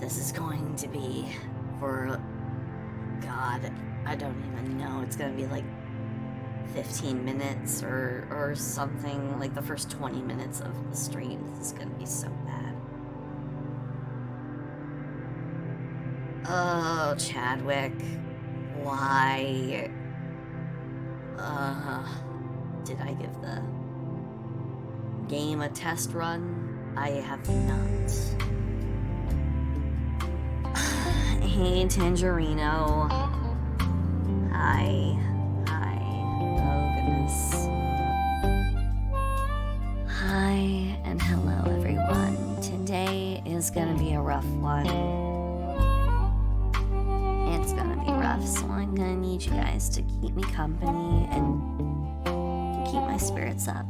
This is going to be for, God, I don't even know. It's gonna be like 15 minutes or something. Like the first 20 minutes of the stream. This is gonna be so bad. Oh, Chadwick. Why? Did I give the game a test run? I have not. Hey, Tangerino. Hi. Hi. Oh, goodness. Hi, and hello, everyone. Today is gonna be a rough one. It's gonna be rough, so I'm gonna need you guys to keep me company and keep my spirits up.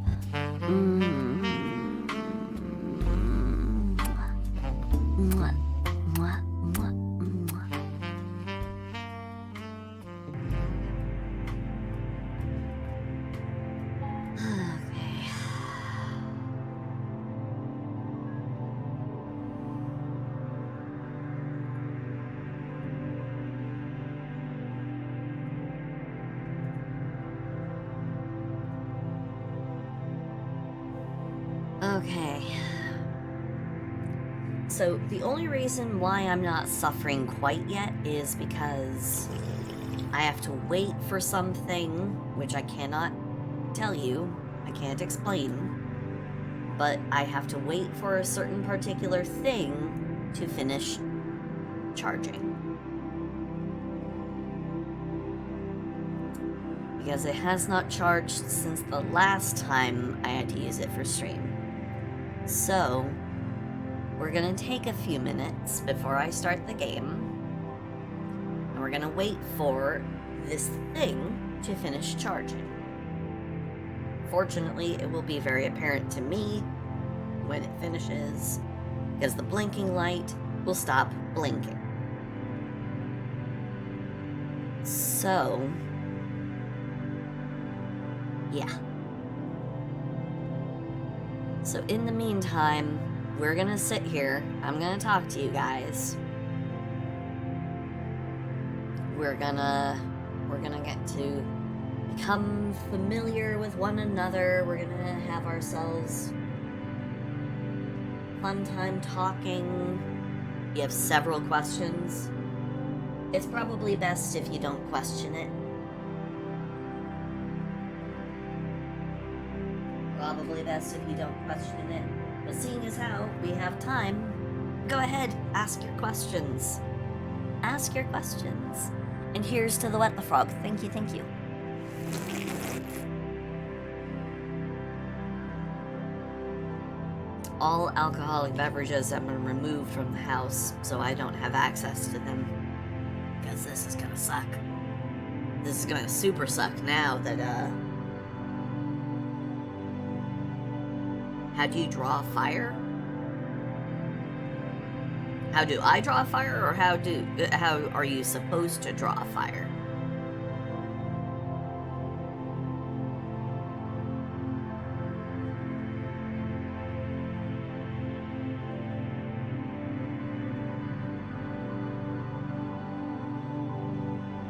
Okay. So the only reason why I'm not suffering quite yet is because I have to wait for something, which I cannot tell you, I can't explain, but I have to wait for a certain particular thing to finish charging. Because it has not charged since the last time I had to use it for stream. So, we're gonna take a few minutes before I start the game, and we're gonna wait for this thing to finish charging. Fortunately, it will be very apparent to me when it finishes, because the blinking light will stop blinking. So, Yeah. So in the meantime, we're gonna sit here. I'm gonna talk to you guys. We're gonna get to become familiar with one another. We're gonna have ourselves fun time talking. You have several questions. It's probably best if you don't question it. Probably best if you don't question it. But seeing as how we have time, go ahead, ask your questions. Ask your questions. And here's to the Wet the Frog. Thank you, thank you. All alcoholic beverages have been removed from the house, so I don't have access to them. Because this is gonna suck. This is gonna super suck now that, How do you draw fire? How do I draw fire, or how are you supposed to draw fire?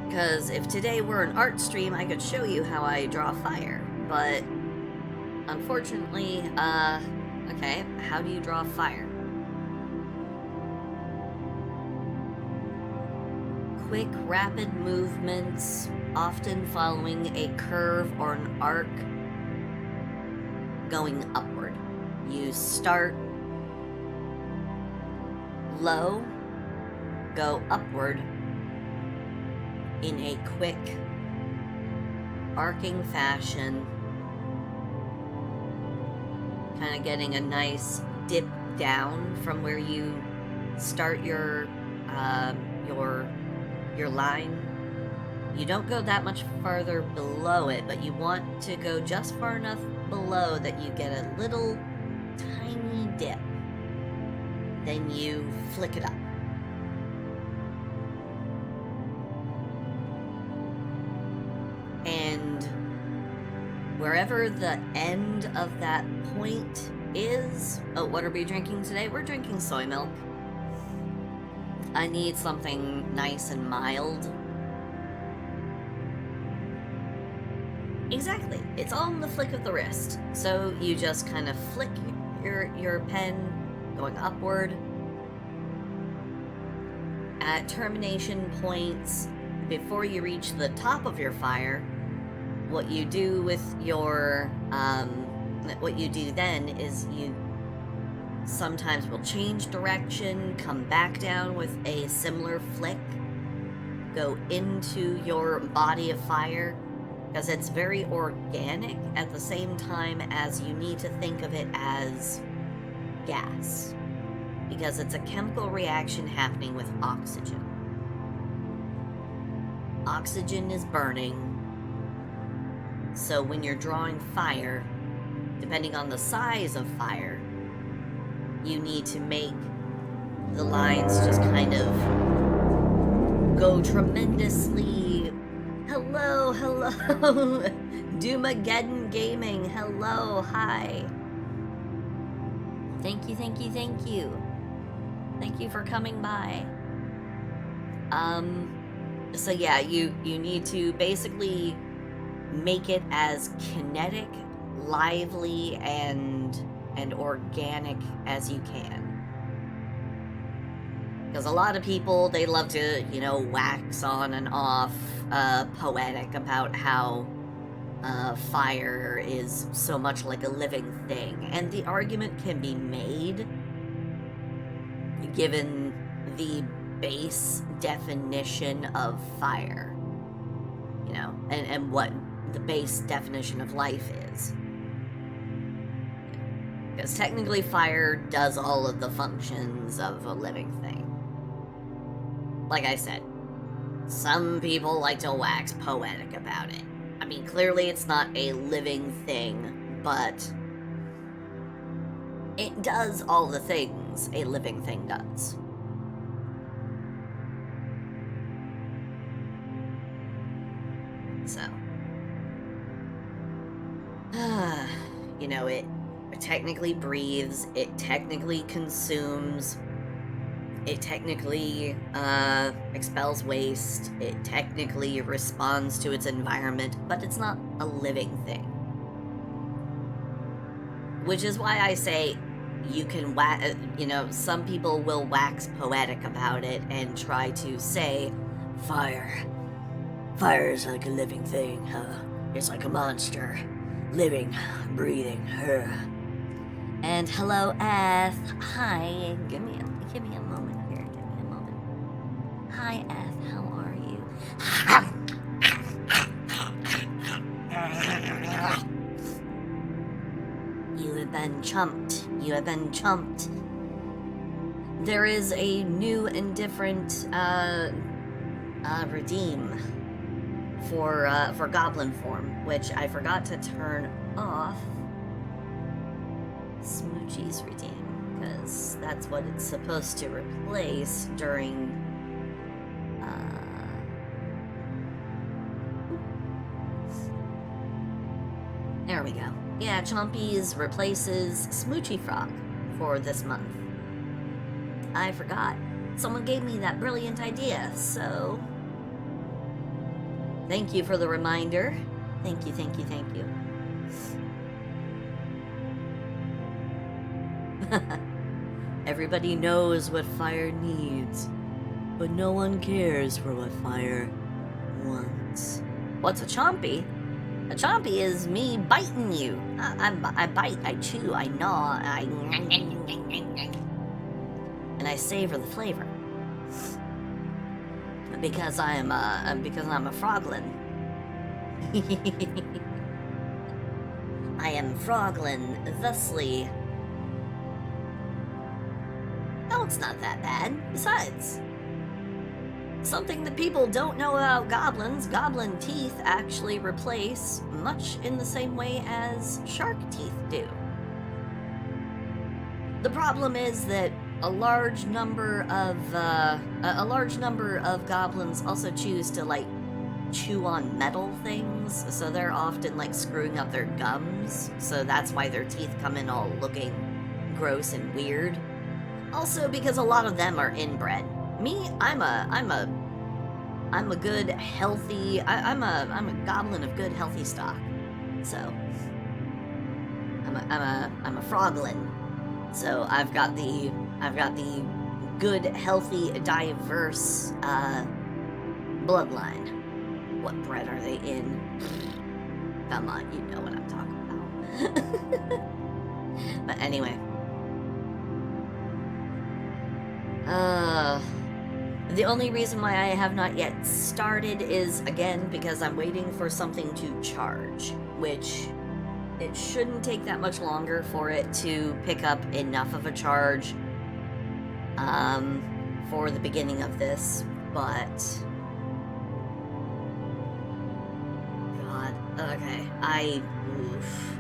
Because if today were an art stream, I could show you how I draw fire, but unfortunately, okay, how do you draw fire? Quick, rapid movements, often following a curve or an arc, going upward. You start low, go upward in a quick, arcing fashion, kind of getting a nice dip down from where you start your line. You don't go that much farther below it, but you want to go just far enough below that you get a little tiny dip. Then you flick it up. And wherever the end of that point is... Oh, what are we drinking today? We're drinking soy milk. I need something nice and mild. Exactly. It's all in the flick of the wrist. So you just kind of flick your pen going upward. At termination points, before you reach the top of your fire, what you do with your, what you do then is you sometimes will change direction, come back down with a similar flick, go into your body of fire, because it's very organic at the same time as you need to think of it as gas, because it's a chemical reaction happening with oxygen. Oxygen is burning, so when you're drawing fire, depending on the size of fire, you need to make the lines just kind of go tremendously. Hello, hello. Doomageddon Gaming, hello, hi. Thank you, thank you, thank you. Thank you for coming by. So yeah, you need to basically make it as kinetic, lively, and organic as you can. Because a lot of people, they love to, you know, wax on and off, poetic about how fire is so much like a living thing. And the argument can be made, given the base definition of fire, you know, and what the base definition of life is. Because technically fire does all of the functions of a living thing. Like I said, some people like to wax poetic about it. I mean, clearly it's not a living thing, but it does all the things a living thing does. So. you know, it technically breathes, it technically consumes, it technically expels waste, it technically responds to its environment, but it's not a living thing. Which is why I say you can some people will wax poetic about it and try to say, fire is like a living thing, it's like a monster, living, breathing, And hello, Eth. Hi, give me a moment here. Give me a moment. Hi, Eth. How are you? You have been chumped. You have been chumped. There is a new and different redeem for goblin form, which I forgot to turn off. Smoochie's redeem, because that's what it's supposed to replace during there we go. Yeah, Chompy's replaces Smoochy Frog for this month. I forgot. Someone gave me that brilliant idea, so thank you for the reminder. Thank you, thank you, thank you. Everybody knows what fire needs, but no one cares for what fire wants. What's a chompy? A chompy is me biting you. I bite, I chew, I gnaw, and I savor the flavor. Because I'm a froglin. I am froglin, thusly. No, it's not that bad. Besides, something that people don't know about goblins, goblin teeth actually replace much in the same way as shark teeth do. The problem is that a large number of goblins also choose to like chew on metal things, so they're often like screwing up their gums, so that's why their teeth come in all looking gross and weird. Also because a lot of them are inbred. Me, I'm a good healthy, I'm a goblin of good healthy stock. So I'm a froglin. So I've got the good, healthy, diverse bloodline. What bread are they in? Come on, you know what I'm talking about. But anyway. The only reason why I have not yet started is, again, because I'm waiting for something to charge, which it shouldn't take that much longer for it to pick up enough of a charge for the beginning of this, but God, okay, oof.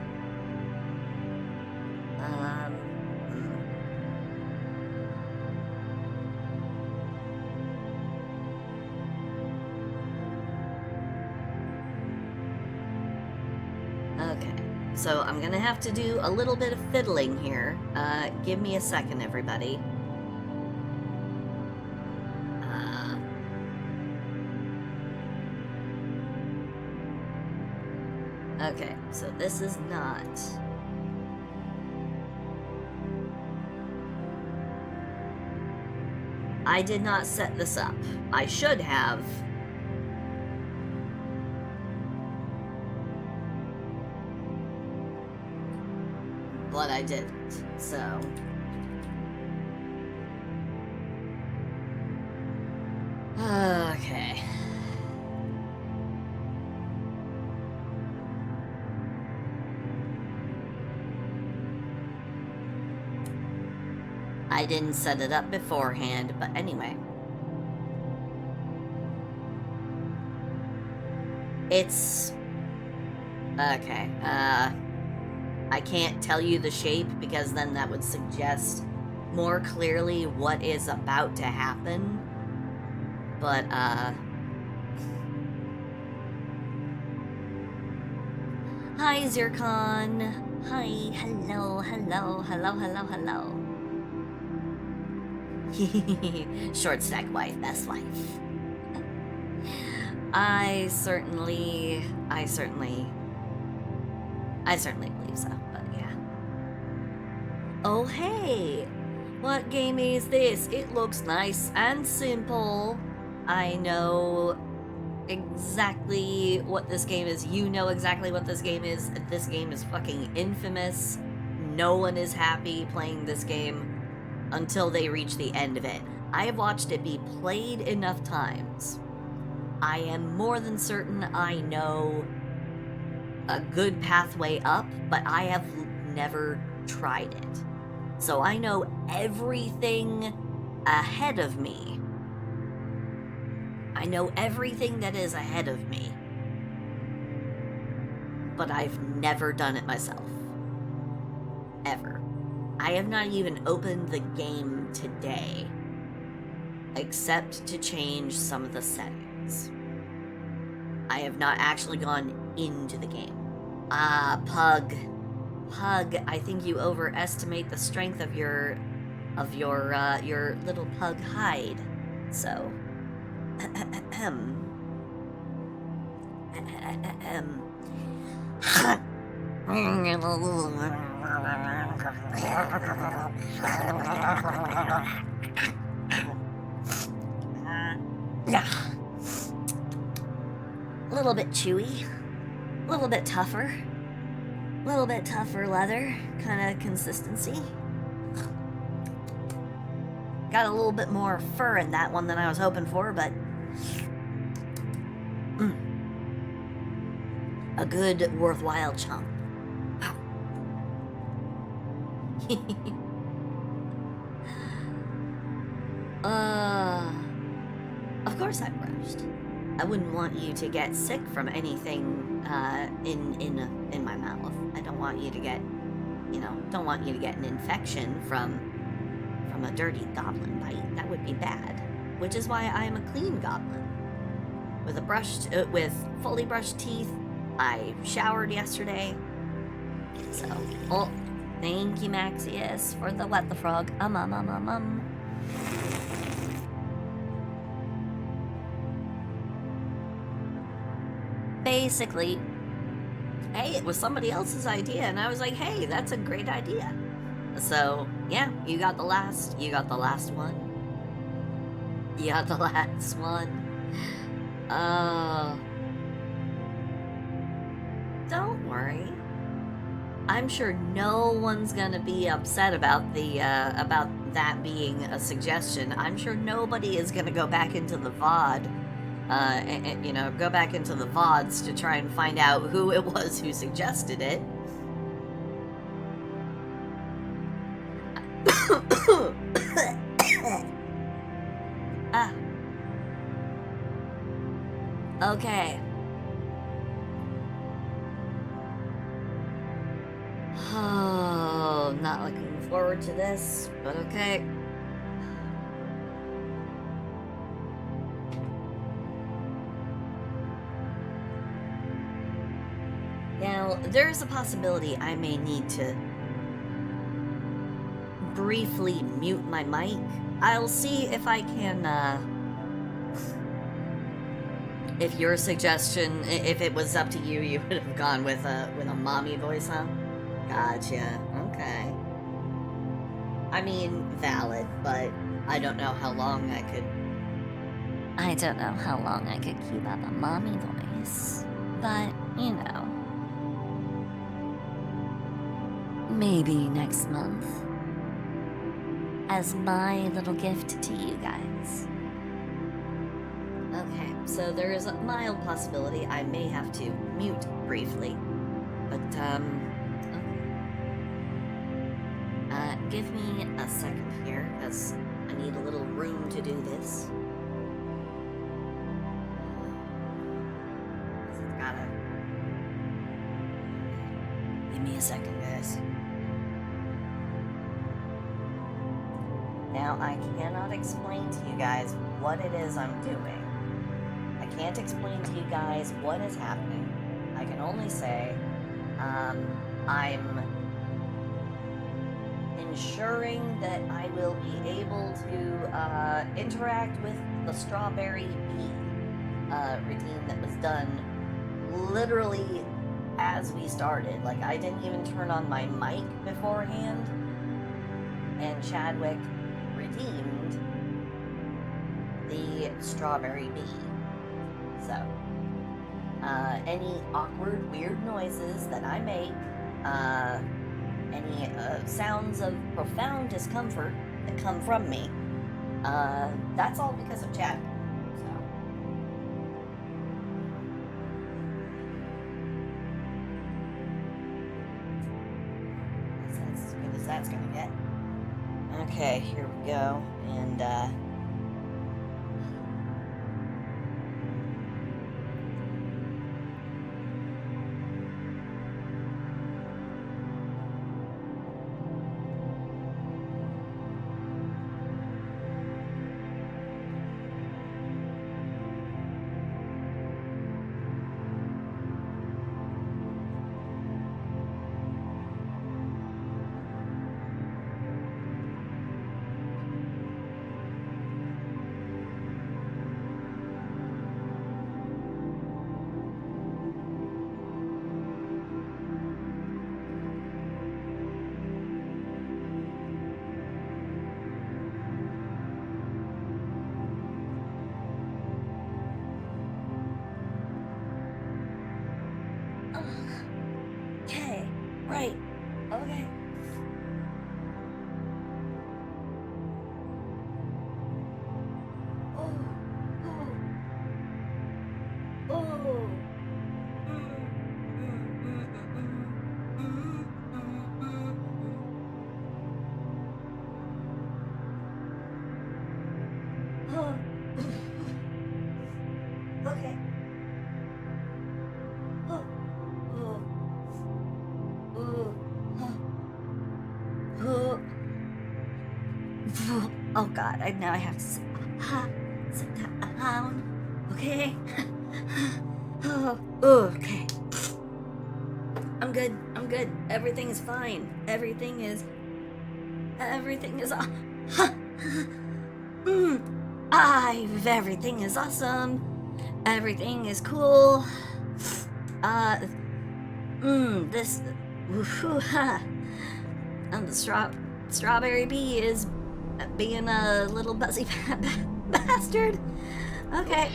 Okay, so I'm gonna have to do a little bit of fiddling here. Give me a second, everybody. Okay, so this is not... I did not set this up. I should have. But I didn't, so... Okay. I didn't set it up beforehand, but anyway. It's... Okay, I can't tell you the shape because then that would suggest more clearly what is about to happen. But, Hi, Zircon. Hi, hello, hello, hello, hello, hello. Short stack wife, best wife. I certainly believe so, but yeah. Oh, hey! What game is this? It looks nice and simple. I know exactly what this game is. You know exactly what this game is. This game is fucking infamous. No one is happy playing this game until they reach the end of it. I have watched it be played enough times. I am more than certain I know a good pathway up, but I have never tried it. So I know everything ahead of me. I know everything that is ahead of me. But I've never done it myself. Ever. I have not even opened the game today, except to change some of the settings. I have not actually gone into the game. Ah, Pug. Pug, I think you overestimate the strength of your little pug hide. So, a little bit chewy, a little bit tougher leather kind of consistency. Got a little bit more fur in that one than I was hoping for, but a good, worthwhile chunk. Of course I brushed. I wouldn't want you to get sick from anything in my mouth. I don't want you to get, don't want you to get an infection from a dirty goblin bite. That would be bad. Which is why I am a clean goblin. With fully brushed teeth. I showered yesterday. So, oh, thank you, Maxius, for the wet the frog. Basically, hey, it was somebody else's idea, and I was like, hey, that's a great idea. So, yeah, you got the last one. You got the last one. Don't worry. I'm sure no one's gonna be upset about about that being a suggestion. I'm sure nobody is gonna go back into the VOD, go back into the VODs to try and find out who it was who suggested it. Okay. Oh, not looking forward to this, but okay. Now, there's a possibility I may need to briefly mute my mic. I'll see if I can, if your suggestion, if it was up to you, you would have gone with a mommy voice, huh? Gotcha. Okay. I mean, valid, but I don't know how long I could keep up a mommy voice. But, maybe next month. As my little gift to you guys. Okay, so there is a mild possibility I may have to mute briefly. But, okay. Give me a second here, because I need a little room to do this. Give me a second, guys. Now, I cannot explain to you guys what it is I'm doing. I can't explain to you guys what is happening. I can only say I'm ensuring that I will be able to interact with the strawberry bee routine that was done literally as we started. Like, I didn't even turn on my mic beforehand, and Chadwick redeemed the strawberry bee. So, any awkward, weird noises that I make, any sounds of profound discomfort that come from me, that's all because of Chadwick. So. That's as good as that's gonna get. Okay, here we go, and okay, right, okay. Okay. Oh God! Now I have to sit down. Okay. Okay. I'm good. I'm good. Everything is fine. Everything is. Everything is awesome. Everything is cool. This. And the strawberry bee is being a little buzzy bastard. Okay.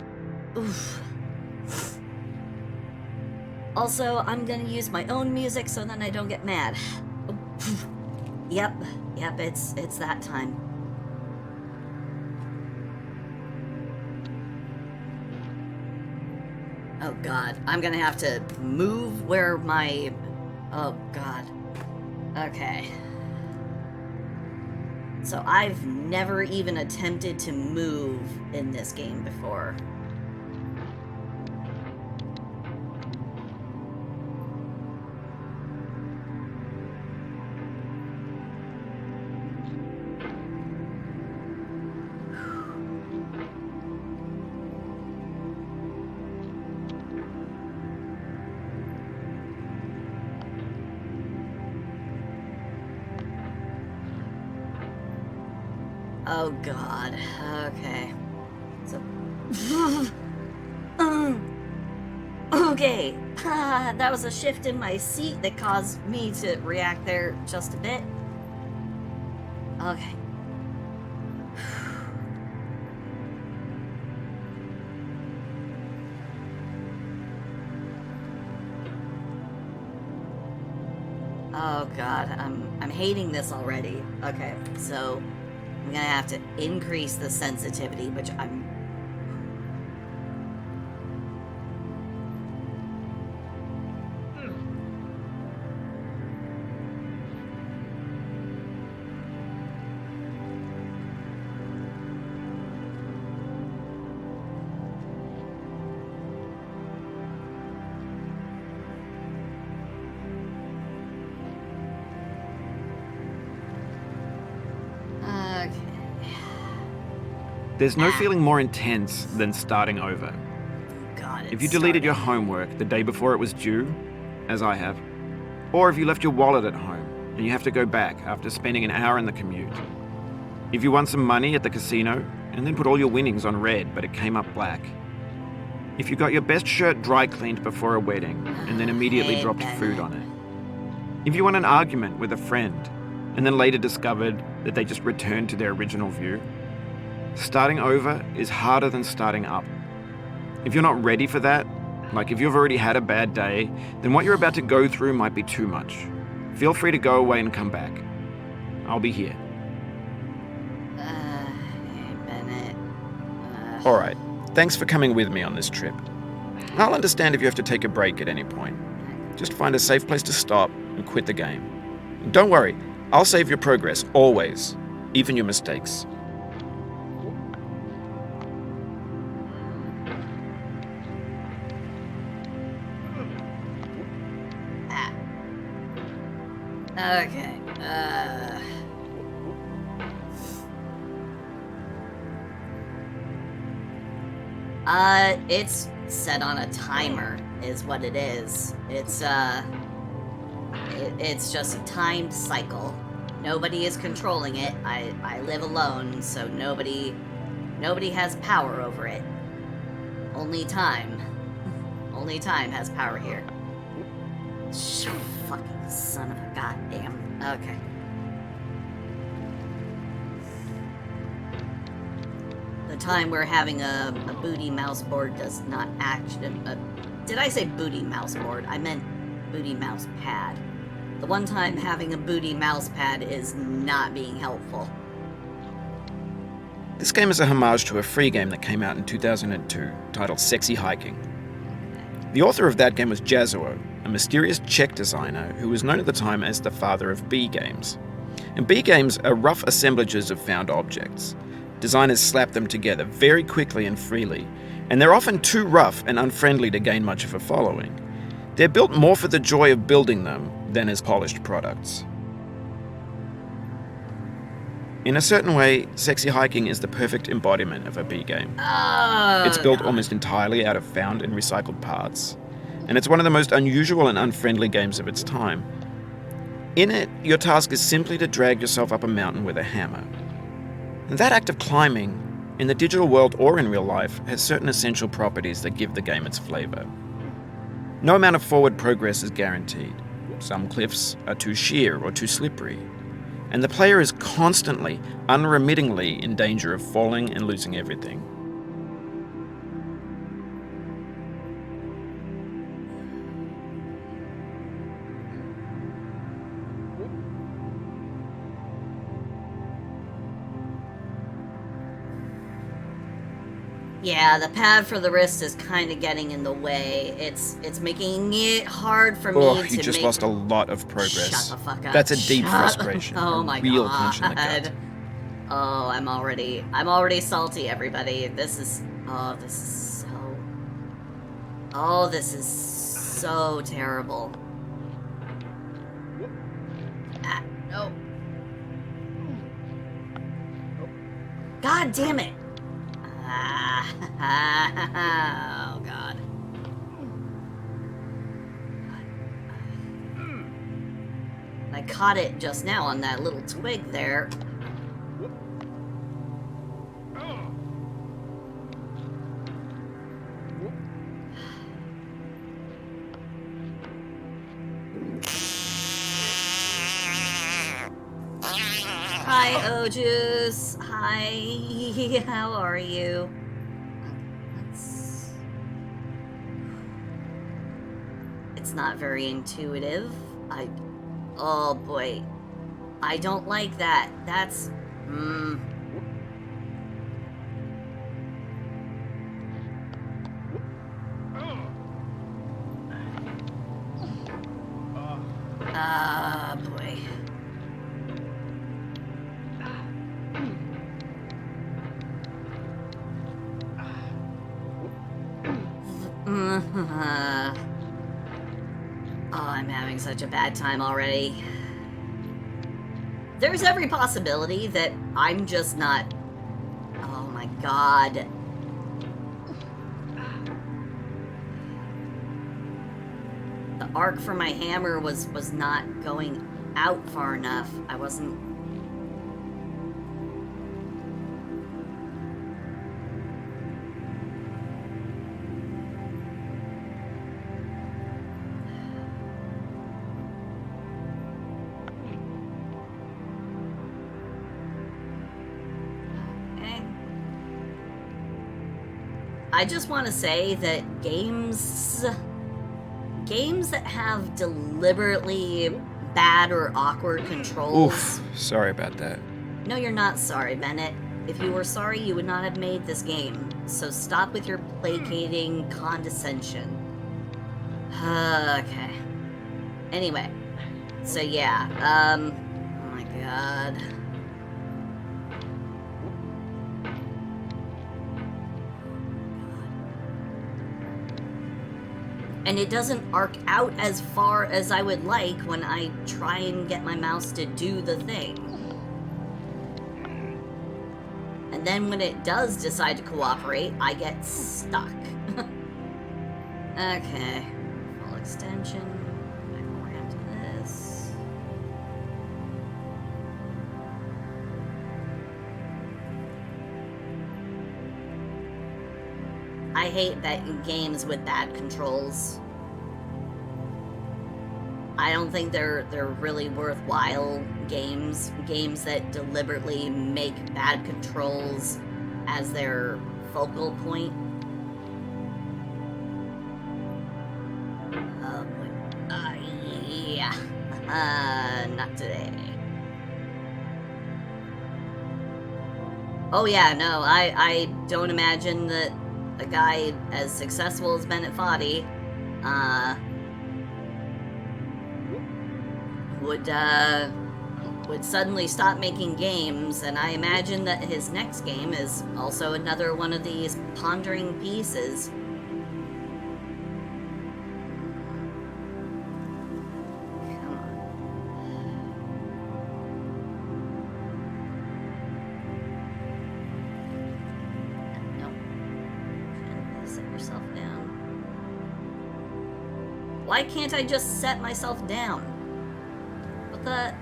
Oof. Also, I'm gonna use my own music so then I don't get mad. Yep, it's that time. Oh God, I'm gonna have to move where my... Oh God. Okay. So I've never even attempted to move in this game before. Oh God. Okay. So. Okay. That was a shift in my seat that caused me to react there just a bit. Okay. Oh God, I'm hating this already. Okay, so I'm gonna have to increase the sensitivity, which I'm... There's no feeling more intense than starting over. God, If you deleted your homework the day before it was due, as I have, Or if you left your wallet at home and you have to go back after spending an hour in the commute. If you won some money at the casino and then put all your winnings on red but it came up black. If you got your best shirt dry cleaned before a wedding and then immediately Hey, dropped Bennett. food on it. If you won an argument with a friend and then later discovered that they just returned to their original view. Starting over is harder than starting up. If you're not ready for that, like if you've already had a bad day, then what you're about to go through might be too much. Feel free to go away and come back. I'll be here. Hey, Bennett. Alright, thanks for coming with me on this trip. I'll understand if you have to take a break at any point. Just find a safe place to stop and quit the game. And don't worry, I'll save your progress, always, even your mistakes. Okay. It's set on a timer, is what it is. It's just a timed cycle. Nobody is controlling it. I live alone, so nobody has power over it. Only time. Only time has power here. Fucking son of a goddamn. Okay. The time we're having a booty mouse board does not actually. Did I say booty mouse board? I meant booty mouse pad. The one time having a booty mouse pad is not being helpful. This game is a homage to a free game that came out in 2002 titled Sexy Hiking. The author of that game was Jazuo, a mysterious Czech designer who was known at the time as the father of B games. And B games are rough assemblages of found objects. Designers slap them together very quickly and freely, and they're often too rough and unfriendly to gain much of a following. They're built more for the joy of building them than as polished products. In a certain way, Sexy Hiking is the perfect embodiment of a B game. It's built almost entirely out of found and recycled parts, and it's one of the most unusual and unfriendly games of its time. In it, your task is simply to drag yourself up a mountain with a hammer. And that act of climbing, in the digital world or in real life, has certain essential properties that give the game its flavor. No amount of forward progress is guaranteed. Some cliffs are too sheer or too slippery, and the player is constantly, unremittingly in danger of falling and losing everything. Yeah, the pad for the wrist is kind of getting in the way. It's making it hard for me to You just lost a lot of progress. Shut the fuck up. That's a deep Shut frustration. Oh a my real god. punch in the gut. Oh, I'm already salty, everybody. This is so terrible. No. God damn it. Oh god. I caught it just now on that little twig there. Hi, Ojus. Hi, how are you? It's not very intuitive. Oh boy. I don't like that. That's, Ah, boy. Oh, I'm having such a bad time already. There's every possibility that I'm just not... Oh my god. The arc for my hammer was not going out far enough. I wasn't... I just want to say that games that have deliberately bad or awkward controls... Oof, sorry about that. No, you're not sorry, Bennett. If you were sorry, you would not have made this game. So stop with your placating condescension. Okay. Anyway. So yeah, oh my god. And it doesn't arc out as far as I would like when I try and get my mouse to do the thing. And then when it does decide to cooperate, I get stuck. Okay. Full extension. Back around to this. I hate that games with bad controls. I don't think they're really worthwhile games. Games that deliberately make bad controls as their focal point. Oh boy. Yeah. Not today. Oh yeah, no, I don't imagine that a guy as successful as Bennett Foddy, would suddenly stop making games, and I imagine that his next game is also another one of these pondering pieces. Come on. Nope. Set yourself down. Why can't I just set myself down? What the...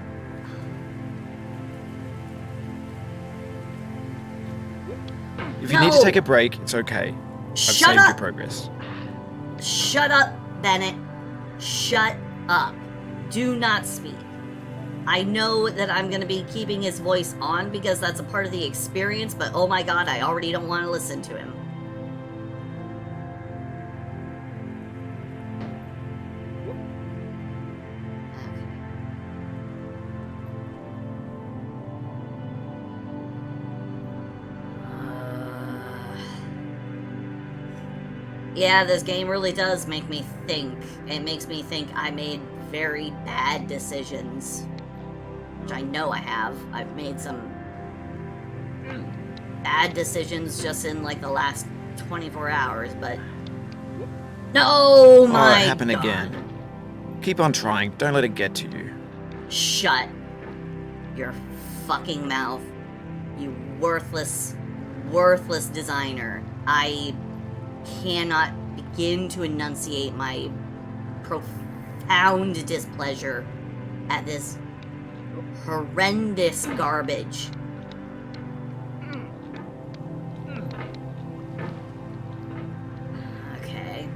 If you need to take a break, it's okay. I've saved your progress. Shut up, Bennett. Shut up. Do not speak. I know that I'm going to be keeping his voice on because that's a part of the experience, but oh my god, I already don't want to listen to him. Yeah, this game really does make me think. It makes me think I made very bad decisions. Which I know I have. I've made some bad decisions just in like the last 24 hours, but... No, my it happened God. Again. Keep on trying. Don't let it get to you. Shut your fucking mouth, you worthless, worthless designer. I cannot begin to enunciate my profound displeasure at this horrendous garbage. Okay.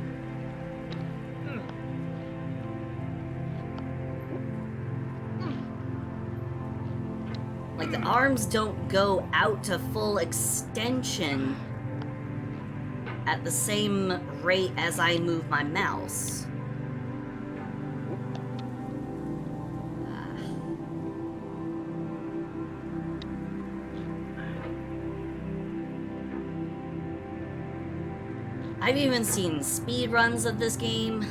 Like, the arms don't go out to full extension at the same rate as I move my mouse. I've even seen speed runs of this game.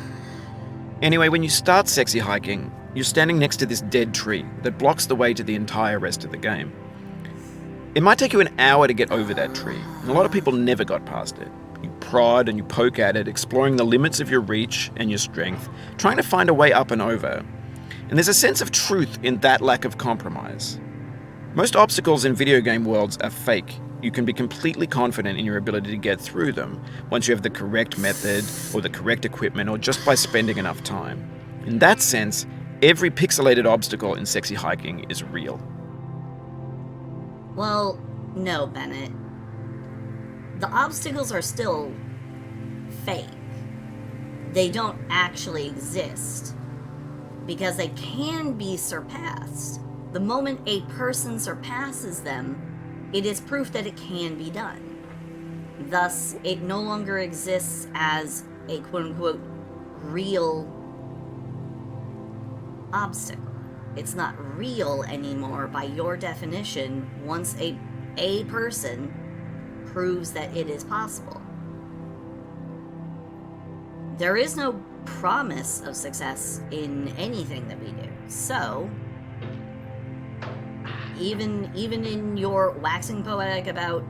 Anyway, when you start sexy hiking, you're standing next to this dead tree that blocks the way to the entire rest of the game. It might take you an hour to get over that tree, and a lot of people never got past it. You prod and you poke at it, exploring the limits of your reach and your strength, trying to find a way up and over. And there's a sense of truth in that lack of compromise. Most obstacles in video game worlds are fake, you can be completely confident in your ability to get through them once you have the correct method or the correct equipment or just by spending enough time. In that sense, every pixelated obstacle in Sexy Hiking is real. Well, no, Bennett. The obstacles are still fake. They don't actually exist. Because they can be surpassed. The moment a person surpasses them, it is proof that it can be done. Thus, it no longer exists as a quote-unquote real obstacle. It's not real anymore by your definition once a person proves that it is possible. There is no promise of success in anything that we do. So, even in your waxing poetic about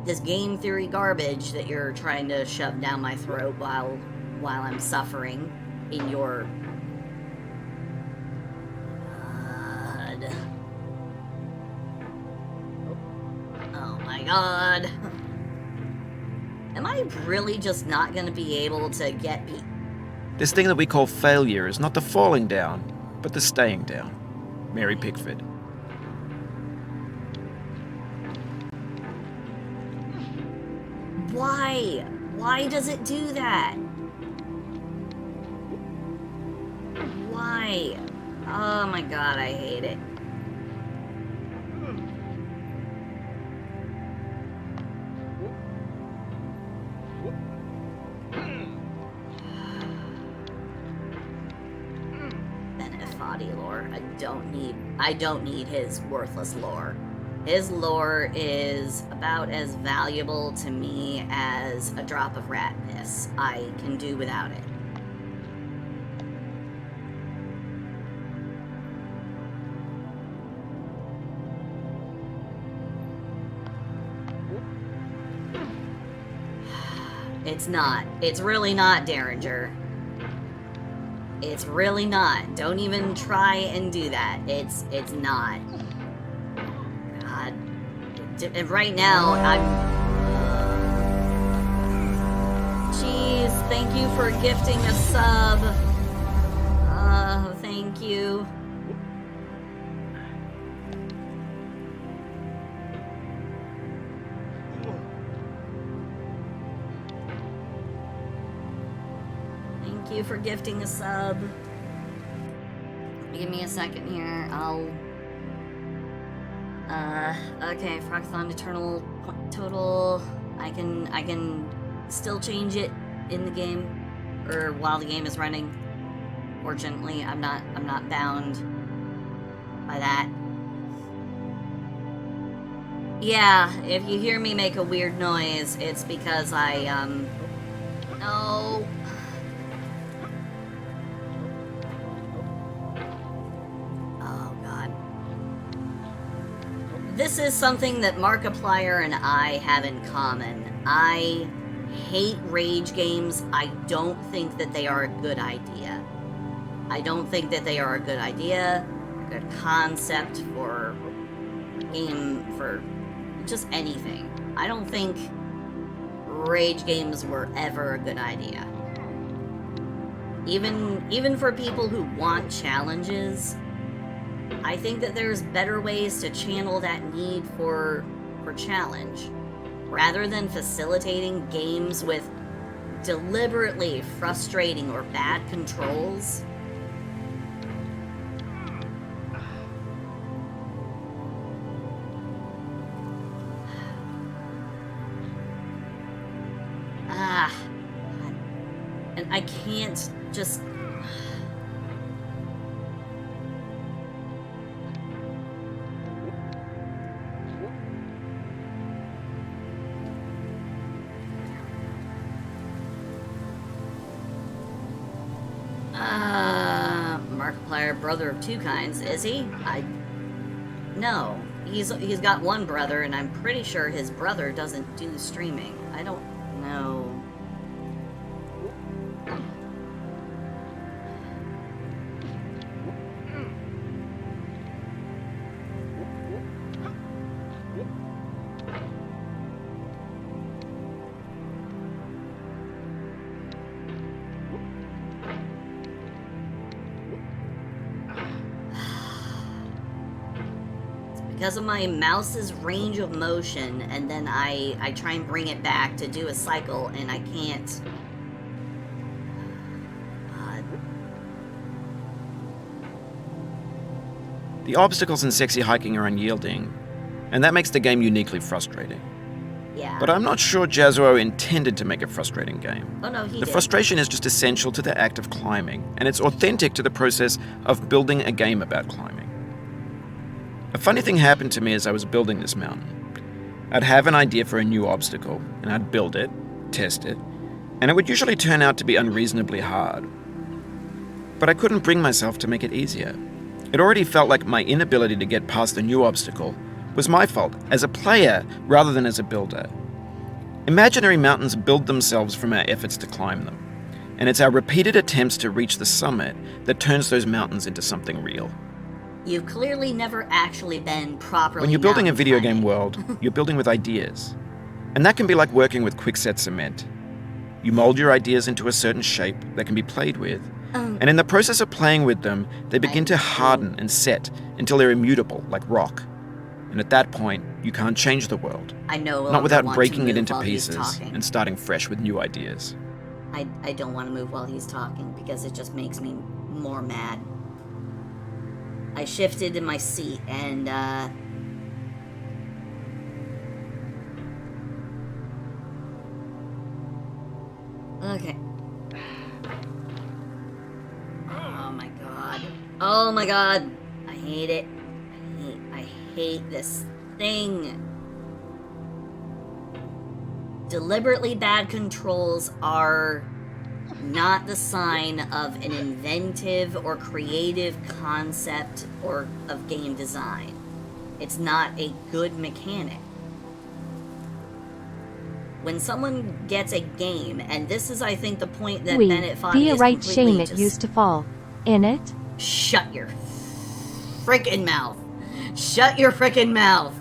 this game theory garbage that you're trying to shove down my throat while I'm suffering in your oh my god. Am I really just not going to be able to get beat? This thing that we call failure is not the falling down, but the staying down. Mary Pickford. Why? Why does it do that? Why? Oh my god, I hate it. Lore. I don't need his worthless lore. His lore is about as valuable to me as a drop of rat piss. I can do without it. It's not. It's really not, Derringer. It's really not. Don't even try and do that. It's not. God. Right now, I'm... Jeez, thank you for gifting a sub. Thank you. Thank you for gifting a sub. Give me a second here. Okay, Frogthon Eternal total. I can still change it in the game, or while the game is running. Fortunately, I'm not bound by that. Yeah, if you hear me make a weird noise, it's because no. This is something that Markiplier and I have in common. I hate rage games. I don't think that they are a good idea. I don't think that they are a good idea, a good concept for game, for just anything. I don't think rage games were ever a good idea. Even for people who want challenges, I think that there's better ways to channel that need for challenge, rather than facilitating games with deliberately frustrating or bad controls. And I can't just... Markiplier, brother of two kinds, is he? No. He's got one brother, and I'm pretty sure his brother doesn't do streaming. I don't know. because of my mouse's range of motion, and then I try and bring it back to do a cycle, and I can't. The obstacles in Sexy Hiking are unyielding, and that makes the game uniquely frustrating. Yeah. But I'm not sure Jazzuo intended to make a frustrating game. Oh no, he The did. frustration is just essential to the act of climbing, and it's authentic to the process of building a game about climbing. A funny thing happened to me as I was building this mountain. I'd have an idea for a new obstacle, and I'd build it, test it, and it would usually turn out to be unreasonably hard. But I couldn't bring myself to make it easier. It already felt like my inability to get past the new obstacle was my fault as a player rather than as a builder. Imaginary mountains build themselves from our efforts to climb them, and it's our repeated attempts to reach the summit that turns those mountains into something real. You've clearly never actually been properly. When you're building a mountain video climbing. game world, you're building with ideas. And that can be like working with quickset cement. You mold your ideas into a certain shape that can be played with, and in the process of playing with them, they begin to harden and set until they're immutable, like rock. And at that point, you can't change the world. I no Not without want to breaking it move into while he's pieces talking. and starting fresh with new ideas. I don't want to move while he's talking because it just makes me more mad. I shifted in my seat and okay. Oh my god. Oh my god. I hate it. I hate this thing. Deliberately bad controls are not the sign of an inventive or creative concept or of game design. It's not a good mechanic. When someone gets a game, and this is, I think, the point that Bennett Foddy be a is right completely shame it just... used to fall. In it? Shut your frickin' mouth. Shut your frickin' mouth.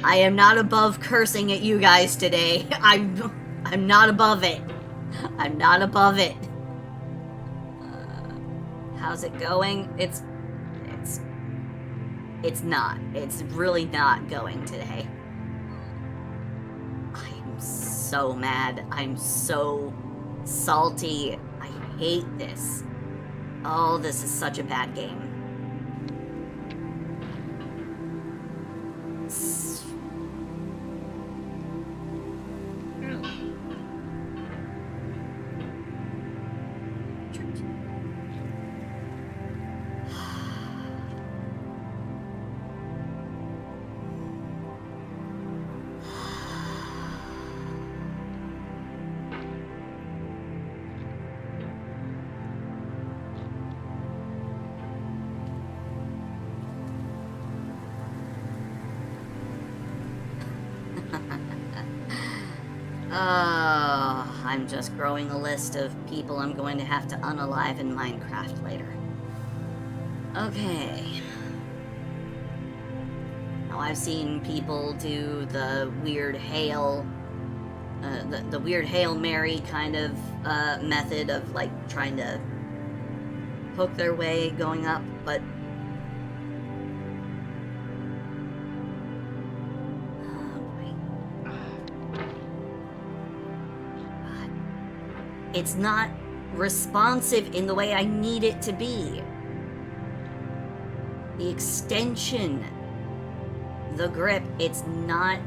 I am not above cursing at you guys today. I'm not above it. I'm not above it. How's it going? It's not. It's really not going today. I'm so mad. I'm so salty. I hate this. Oh, this is such a bad game. I'm just growing a list of people I'm going to have to unalive in Minecraft later. Okay. Now I've seen people do the weird Hail, the weird Hail Mary kind of method of like trying to poke their way going up, but it's not responsive in the way I need it to be. The extension, the grip, it's not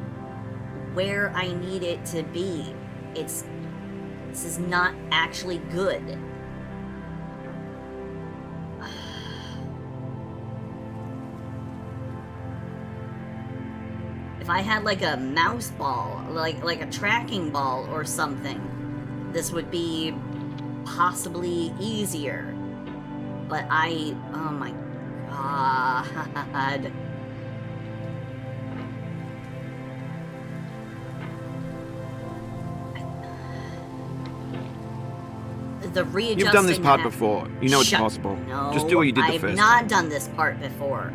where I need it to be. This is not actually good. If I had like a mouse ball, like a tracking ball or something, this would be possibly easier. But oh my god. The readjusting. You've done this part before. You know it's possible. No, Just do what you did the I've first not time. done this part before.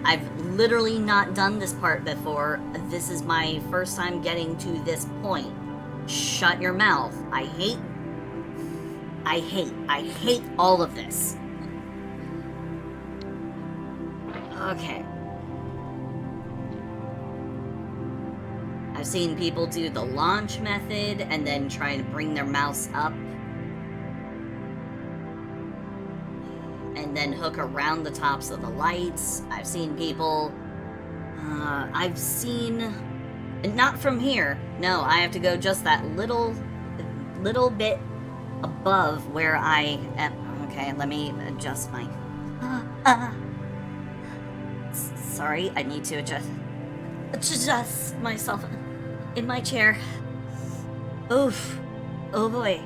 I've literally not done this part before. This is my first time getting to this point. Shut your mouth. I hate all of this. Okay. I've seen people do the launch method and then try to bring their mouse up and then hook around the tops of the lights. I've seen people, not from here. No, I have to go just that little bit above where I am. Okay, let me adjust my, sorry, I need to adjust myself in my chair. Oof. Oh boy.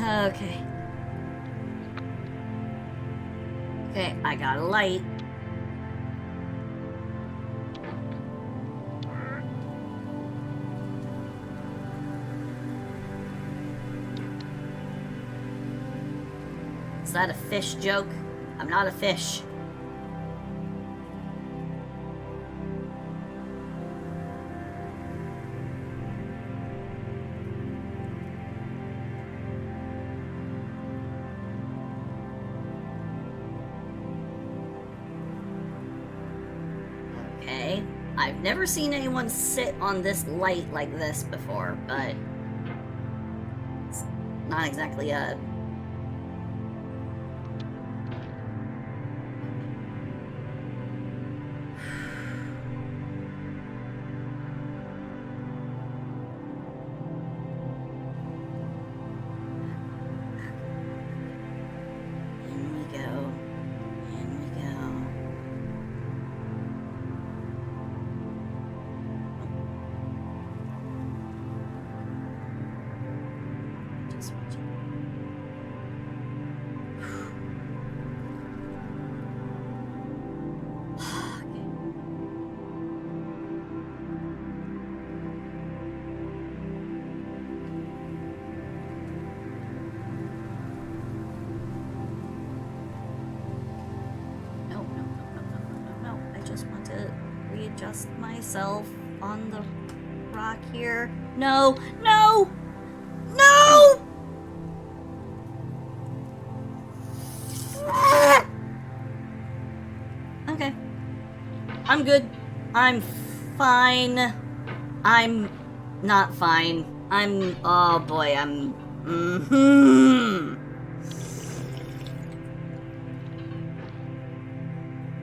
Okay. Okay, I got a light. Is that a fish joke? I'm not a fish. Okay, I've never seen anyone sit on this light like this before, but it's not exactly a... Readjust myself on the rock here. No! No! No! Okay. I'm good. I'm fine. I'm not fine. Oh boy, I'm...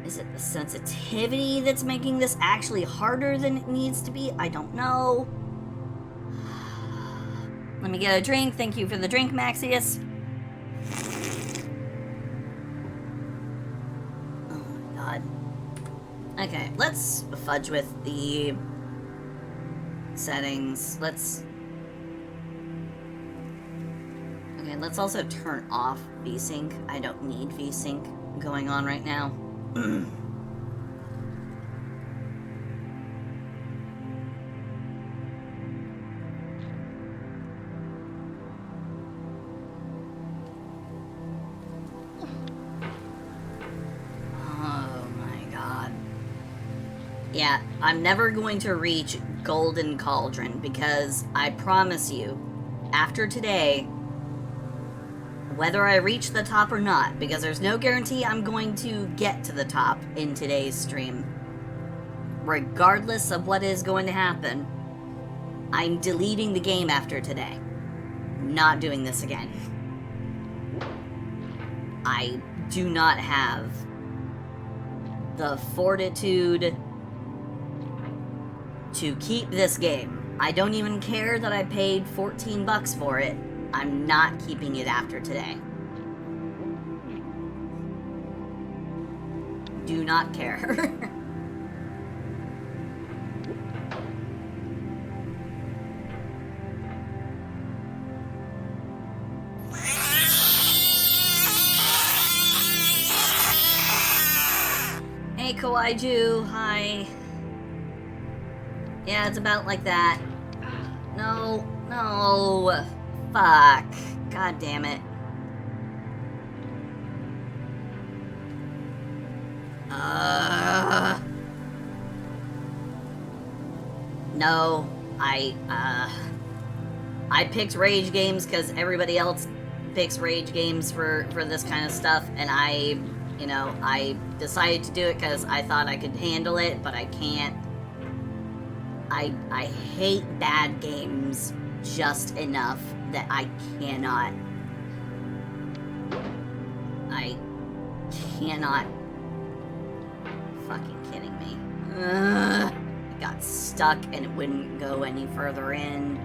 Is it the sensitivity that's making this actually harder than it needs to be? I don't know. Let me get a drink. Thank you for the drink, Maxius. Oh my god. Okay, let's fudge with the settings. Okay, let's also turn off VSync. I don't need VSync going on right now. Yeah, I'm never going to reach Golden Cauldron because I promise you, after today, whether I reach the top or not, because there's no guarantee I'm going to get to the top in today's stream, regardless of what is going to happen, I'm deleting the game after today. Not doing this again. I do not have the fortitude to keep this game. I don't even care that I paid $14 for it. I'm not keeping it after today. Do not care. Hey, Kawaiju, hi. Yeah, it's about like that. No. Fuck. God damn it. No, I picked rage games because everybody else picks rage games for this kind of stuff, and I decided to do it because I thought I could handle it, but I can't. I hate bad games just enough that I cannot fucking kidding me. I got stuck and it wouldn't go any further in.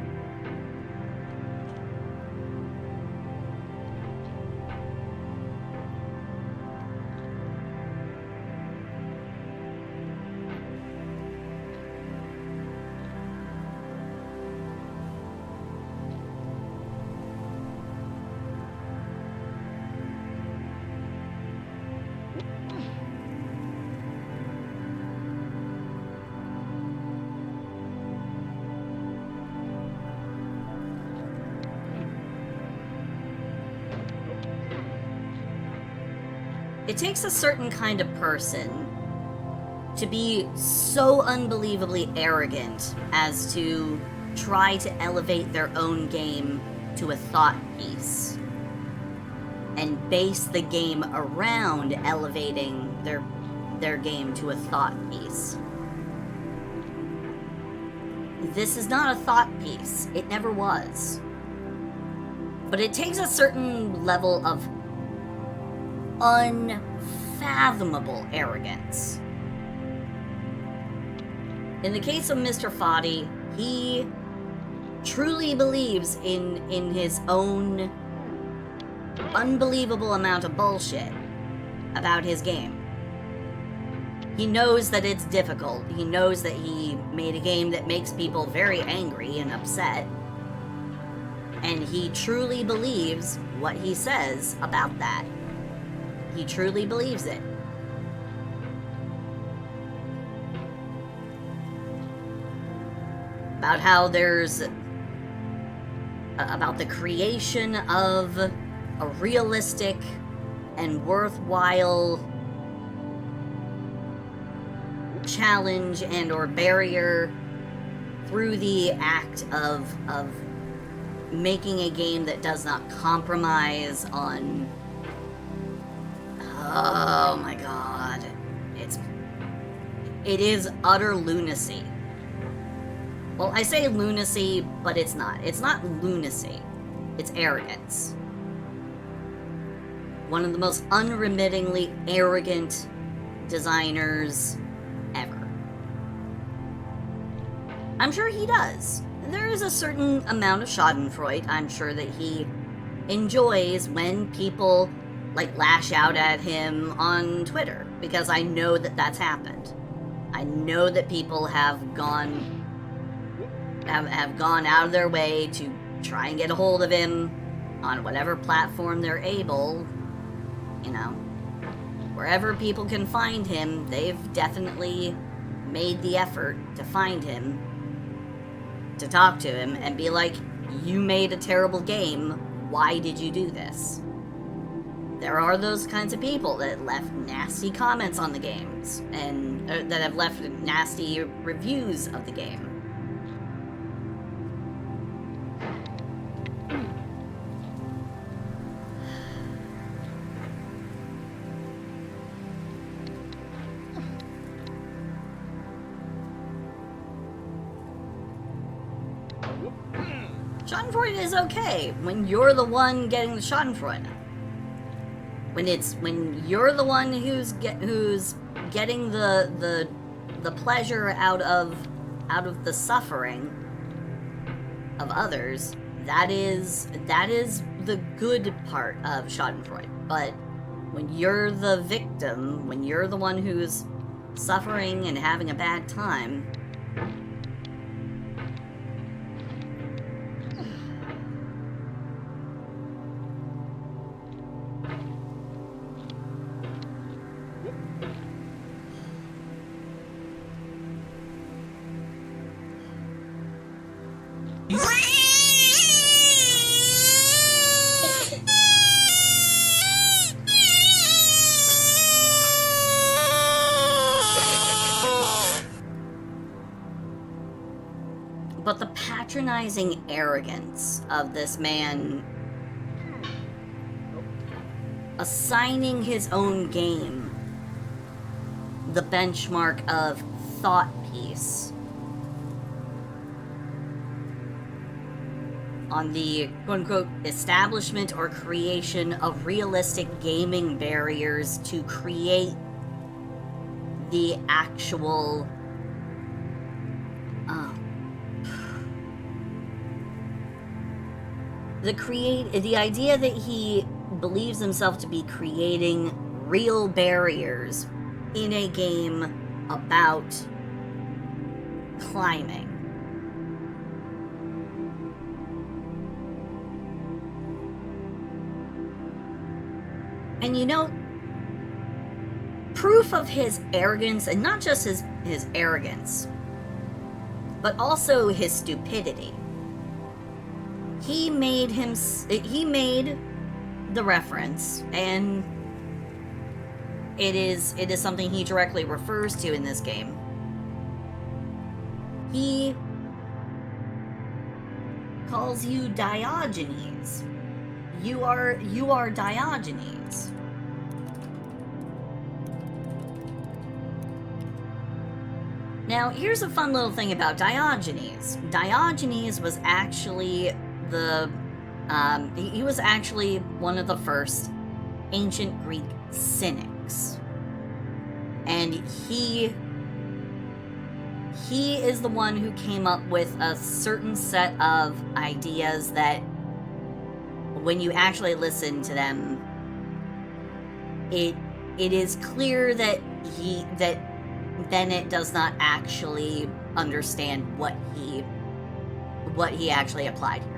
It takes a certain kind of person to be so unbelievably arrogant as to try to elevate their own game to a thought piece and base the game around elevating their game to a thought piece. This is not a thought piece. It never was. But it takes a certain level of unfathomable arrogance. In the case of Mr. Foddy, he truly believes in his own unbelievable amount of bullshit about his game. He knows that it's difficult. He knows that he made a game that makes people very angry and upset. And he truly believes what he says about that. He truly believes it. About how there's... about the creation of a realistic and worthwhile challenge and or barrier through the act of making a game that does not compromise on... Oh my god. It is utter lunacy. Well, I say lunacy, but it's not. It's not lunacy. It's arrogance. One of the most unremittingly arrogant designers ever. I'm sure he does. There is a certain amount of schadenfreude I'm sure that he enjoys when people lash out at him on Twitter, because I know that that's happened. I know that people have gone out of their way to try and get a hold of him on whatever platform they're able. You know, wherever people can find him, they've definitely made the effort to find him, to talk to him, and be like, you made a terrible game, why did you do this? There are those kinds of people that left nasty comments on the games, and that have left nasty reviews of the game. Schadenfreude is okay when you're the one getting the Schadenfreude. When you're the one who's getting the pleasure out of the suffering of others, that is the good part of Schadenfreude. But when you're the victim, when you're the one who's suffering and having a bad time, but the patronizing arrogance of this man assigning his own game the benchmark of thought piece on the quote-unquote establishment or creation of realistic gaming barriers to create the actual the idea that he believes himself to be creating real barriers in a game about climbing. And you know, proof of his arrogance, and not just his arrogance, but also his stupidity. He made the reference, and it is something he directly refers to in this game. He calls you Diogenes. You are Diogenes. Now, here's a fun little thing about Diogenes. Diogenes was actually he was actually one of the first ancient Greek cynics. And he is the one who came up with a certain set of ideas that when you actually listen to them, it is clear that Bennett does not actually understand what he actually applied here.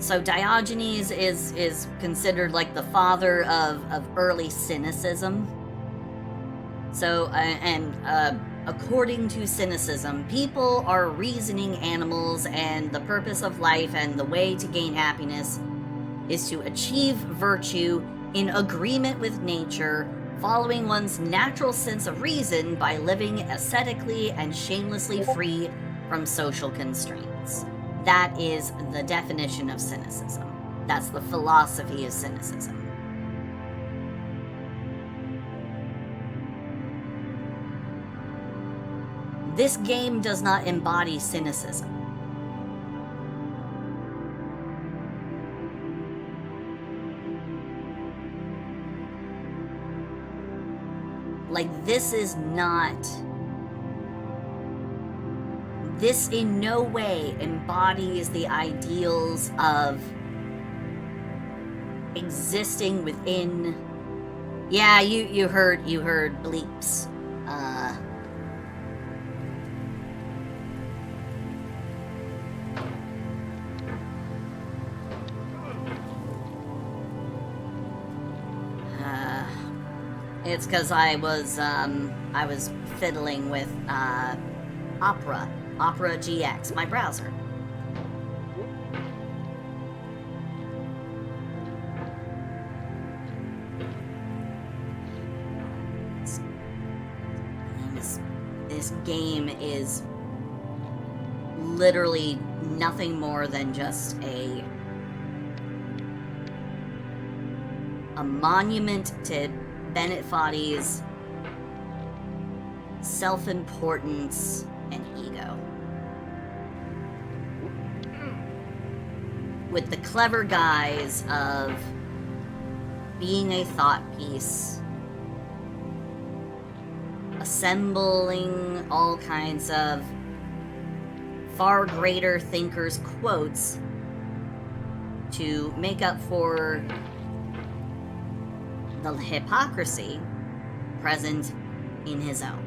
So Diogenes is considered like the father of early cynicism. So according to cynicism, people are reasoning animals, and the purpose of life and the way to gain happiness is to achieve virtue in agreement with nature, following one's natural sense of reason by living ascetically and shamelessly free from social constraints. That is the definition of cynicism. That's the philosophy of cynicism. This game does not embody cynicism. Like, this in no way embodies the ideals of existing within. Yeah, you heard bleeps. It's because I was fiddling with Opera GX, my browser. This game is literally nothing more than just a monument to Bennett Foddy's self-importance and ego. With the clever guise of being a thought piece, assembling all kinds of far greater thinkers' quotes to make up for the hypocrisy present in his own.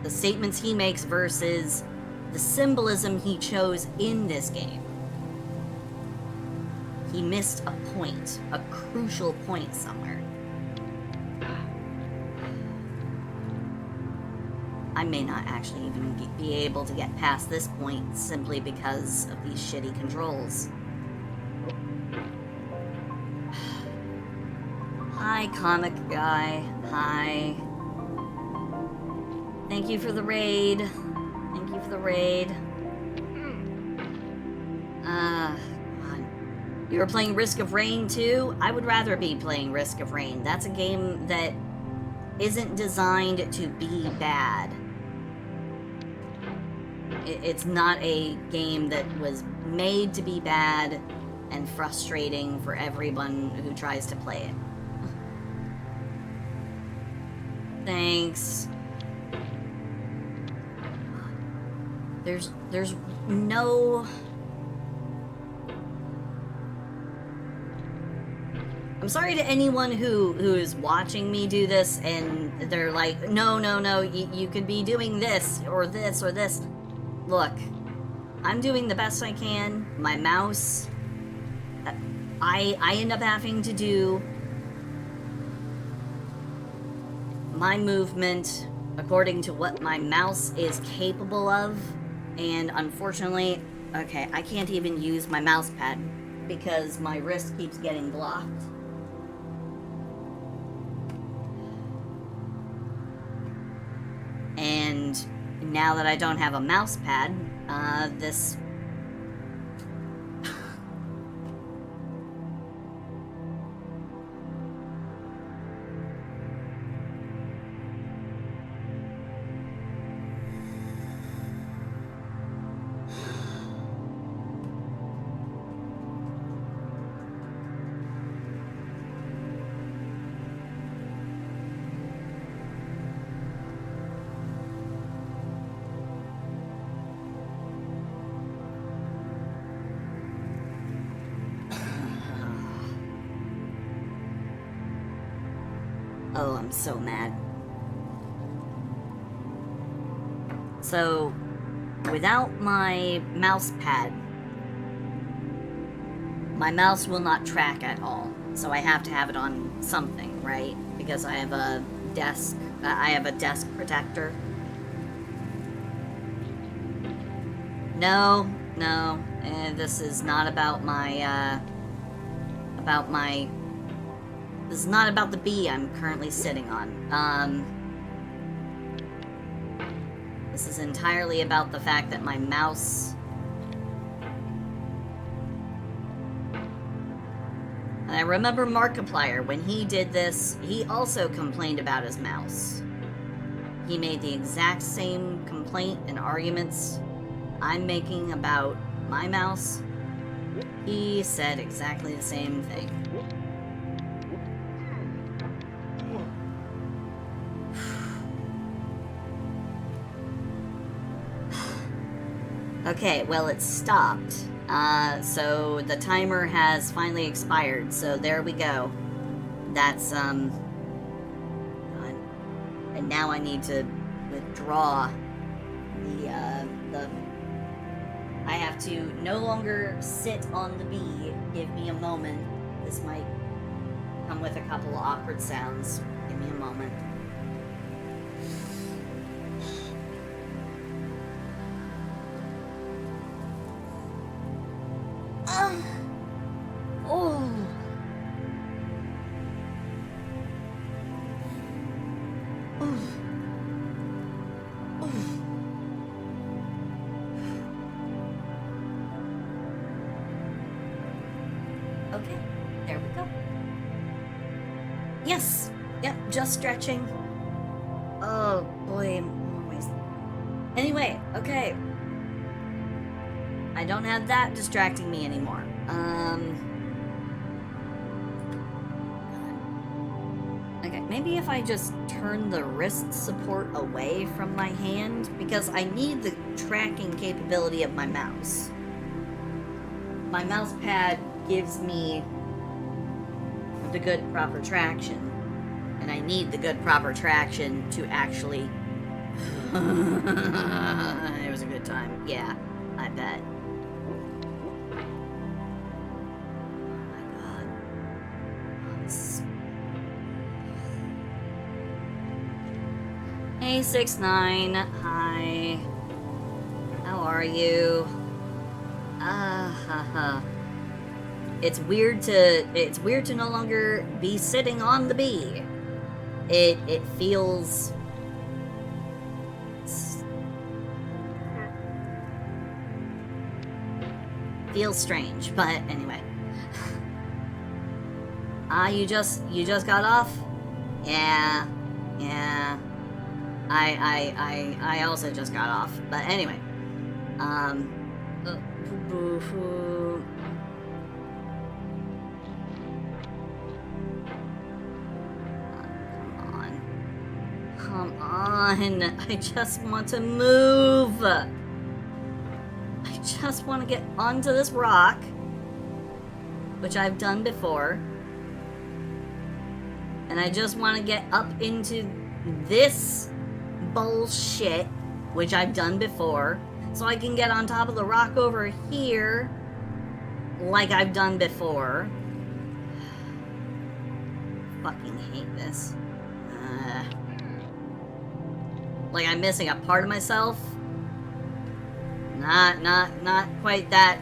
The statements he makes versus the symbolism he chose in this game. He missed a point, a crucial point somewhere. I may not actually even be able to get past this point simply because of these shitty controls. Hi, comic guy. Hi. Thank you for the raid. Thank you for the raid. God. You were playing Risk of Rain too? I would rather be playing Risk of Rain. That's a game that isn't designed to be bad. It's not a game that was made to be bad and frustrating for everyone who tries to play it. Thanks. There's no... I'm sorry to anyone who is watching me do this and they're like, no, you could be doing this or this or this. Look, I'm doing the best I can. My mouse, I end up having to do my movement according to what my mouse is capable of. And unfortunately, okay, I can't even use my mouse pad because my wrist keeps getting blocked. And now that I don't have a mouse pad, this... Oh, I'm so mad. So, without my mouse pad, my mouse will not track at all. So I have to have it on something, right? Because I have a desk protector. No, this is not about my, this is not about the bee I'm currently sitting on. This is entirely about the fact that my mouse... And I remember Markiplier, when he did this, he also complained about his mouse. He made the exact same complaint and arguments I'm making about my mouse. He said exactly the same thing. Okay, well, it stopped. So the timer has finally expired, so there we go. That's, and now I need to withdraw the... I have to no longer sit on the bee. Give me a moment. This might come with a couple of awkward sounds. Give me a moment. Okay, there we go. Yes, yep, just stretching. Oh boy, I'm always... Anyway, okay. I don't have that distracting me anymore. Okay, maybe if I just turn the wrist support away from my hand, because I need the tracking capability of my mouse. My mouse pad gives me the good proper traction, and I need the good proper traction to actually... It was a good time. Yeah, I bet. Hey, 6ix9ine. Hi. How are you? It's weird to no longer be sitting on the bee. It feels strange, but anyway. You just got off? Yeah. I also just got off, but anyway. Come on. I just want to move. I just want to get onto this rock, which I've done before. And I just want to get up into this bullshit, which I've done before, so I can get on top of the rock over here, like I've done before. Fucking hate this. Like I'm missing a part of myself. Not quite that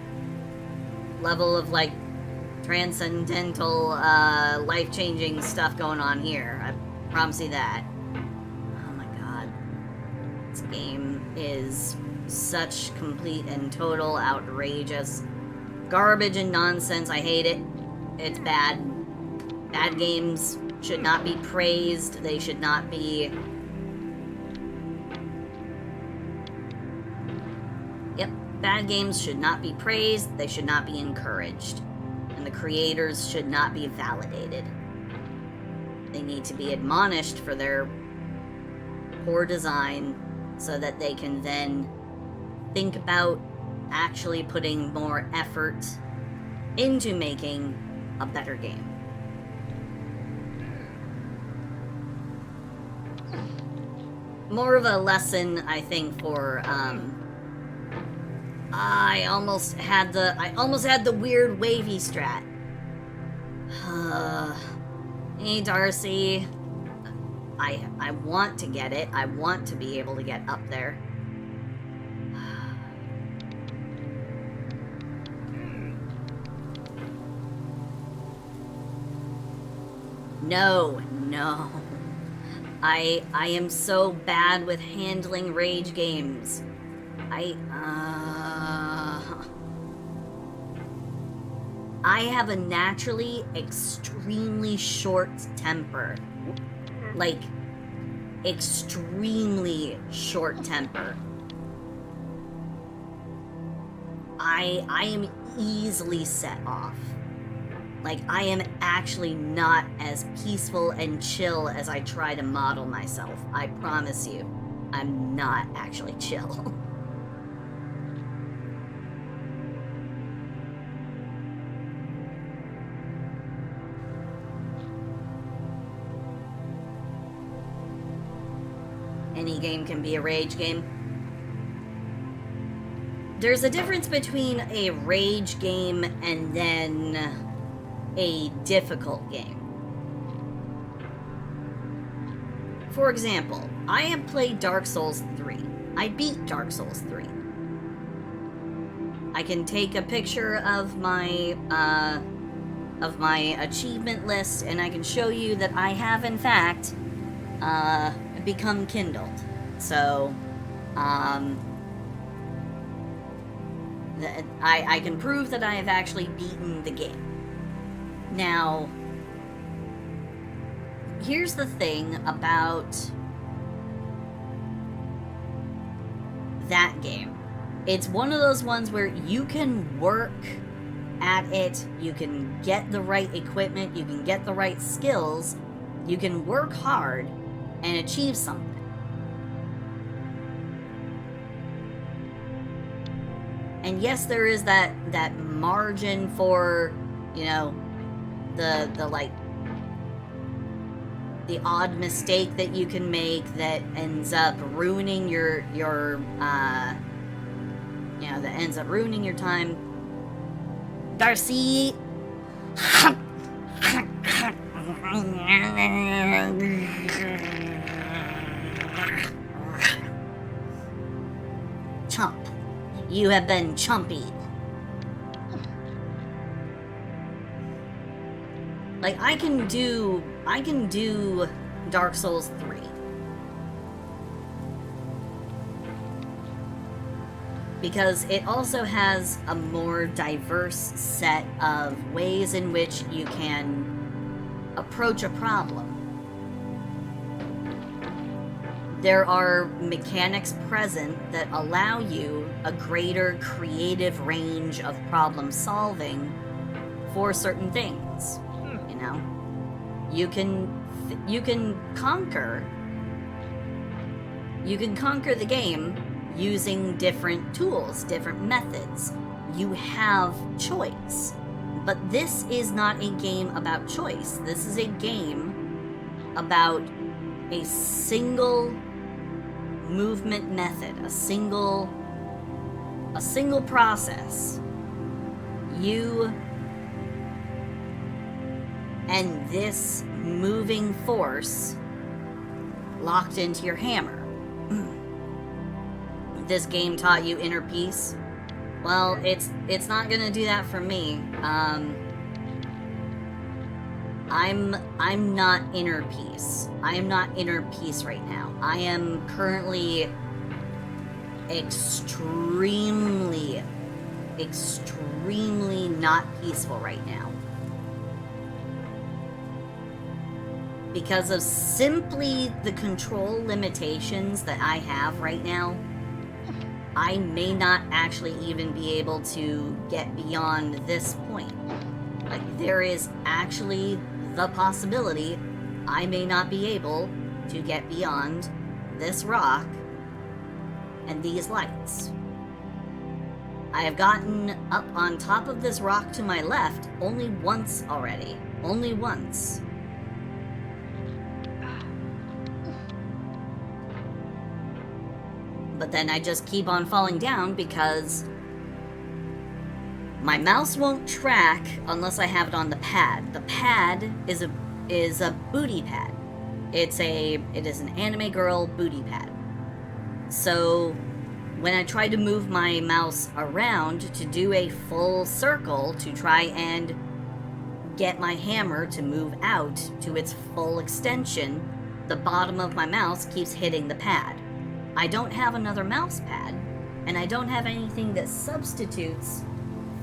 level of like transcendental, life-changing stuff going on here. I promise you that. Oh my god. This game is such complete and total outrageous garbage and nonsense. I hate it. It's bad. Bad games should not be praised. They should not be... Yep, bad games should not be praised. They should not be encouraged. And the creators should not be validated. They need to be admonished for their poor design so that they can then think about actually putting more effort into making a better game. More of a lesson, I think, for, I almost had the weird wavy strat. Hey, Darcy. I want to get it. I want to be able to get up there. No. I am so bad with handling rage games. I have a naturally extremely short temper. Like, extremely short temper. I am easily set off. Like, I am actually not as peaceful and chill as I try to model myself. I promise you, I'm not actually chill. Any game can be a rage game. There's a difference between a rage game and then a difficult game. For example, I have played Dark Souls 3. I beat Dark Souls 3. I can take a picture of my achievement list and I can show you that I have in fact become kindled. So I can prove that I have actually beaten the game. Now, here's the thing about that game. It's one of those ones where you can work at it, you can get the right equipment, you can get the right skills, you can work hard and achieve something. And yes, there is that margin for, you know, the like the odd mistake that you can make that ends up ruining your that ends up ruining your time. Darcy. Chump. You have been chumpied. Like, I can do Dark Souls 3. Because it also has a more diverse set of ways in which you can approach a problem. there are mechanics present that allow you a greater creative range of problem solving for certain things. You know, you can conquer the game using different tools, different methods. You have choice. But this is not a game about choice. This is a game about a single movement method, a single process. You and this moving force locked into your hammer. This game taught you inner peace. Well, it's not gonna do that for me. I'm not inner peace. I am not inner peace right now. I am currently extremely not peaceful right now. Because of simply the control limitations that I have right now, I may not actually even be able to get beyond this point. Like, there is actually the possibility I may not be able to get beyond this rock and these lights. I have gotten up on top of this rock to my left only once already. Only once. But then I just keep on falling down because my mouse won't track unless I have it on the pad. The pad is a booty pad. It is an anime girl booty pad. So when I try to move my mouse around to do a full circle to try and get my hammer to move out to its full extension, the bottom of my mouse keeps hitting the pad. I don't have another mouse pad, and I don't have anything that substitutes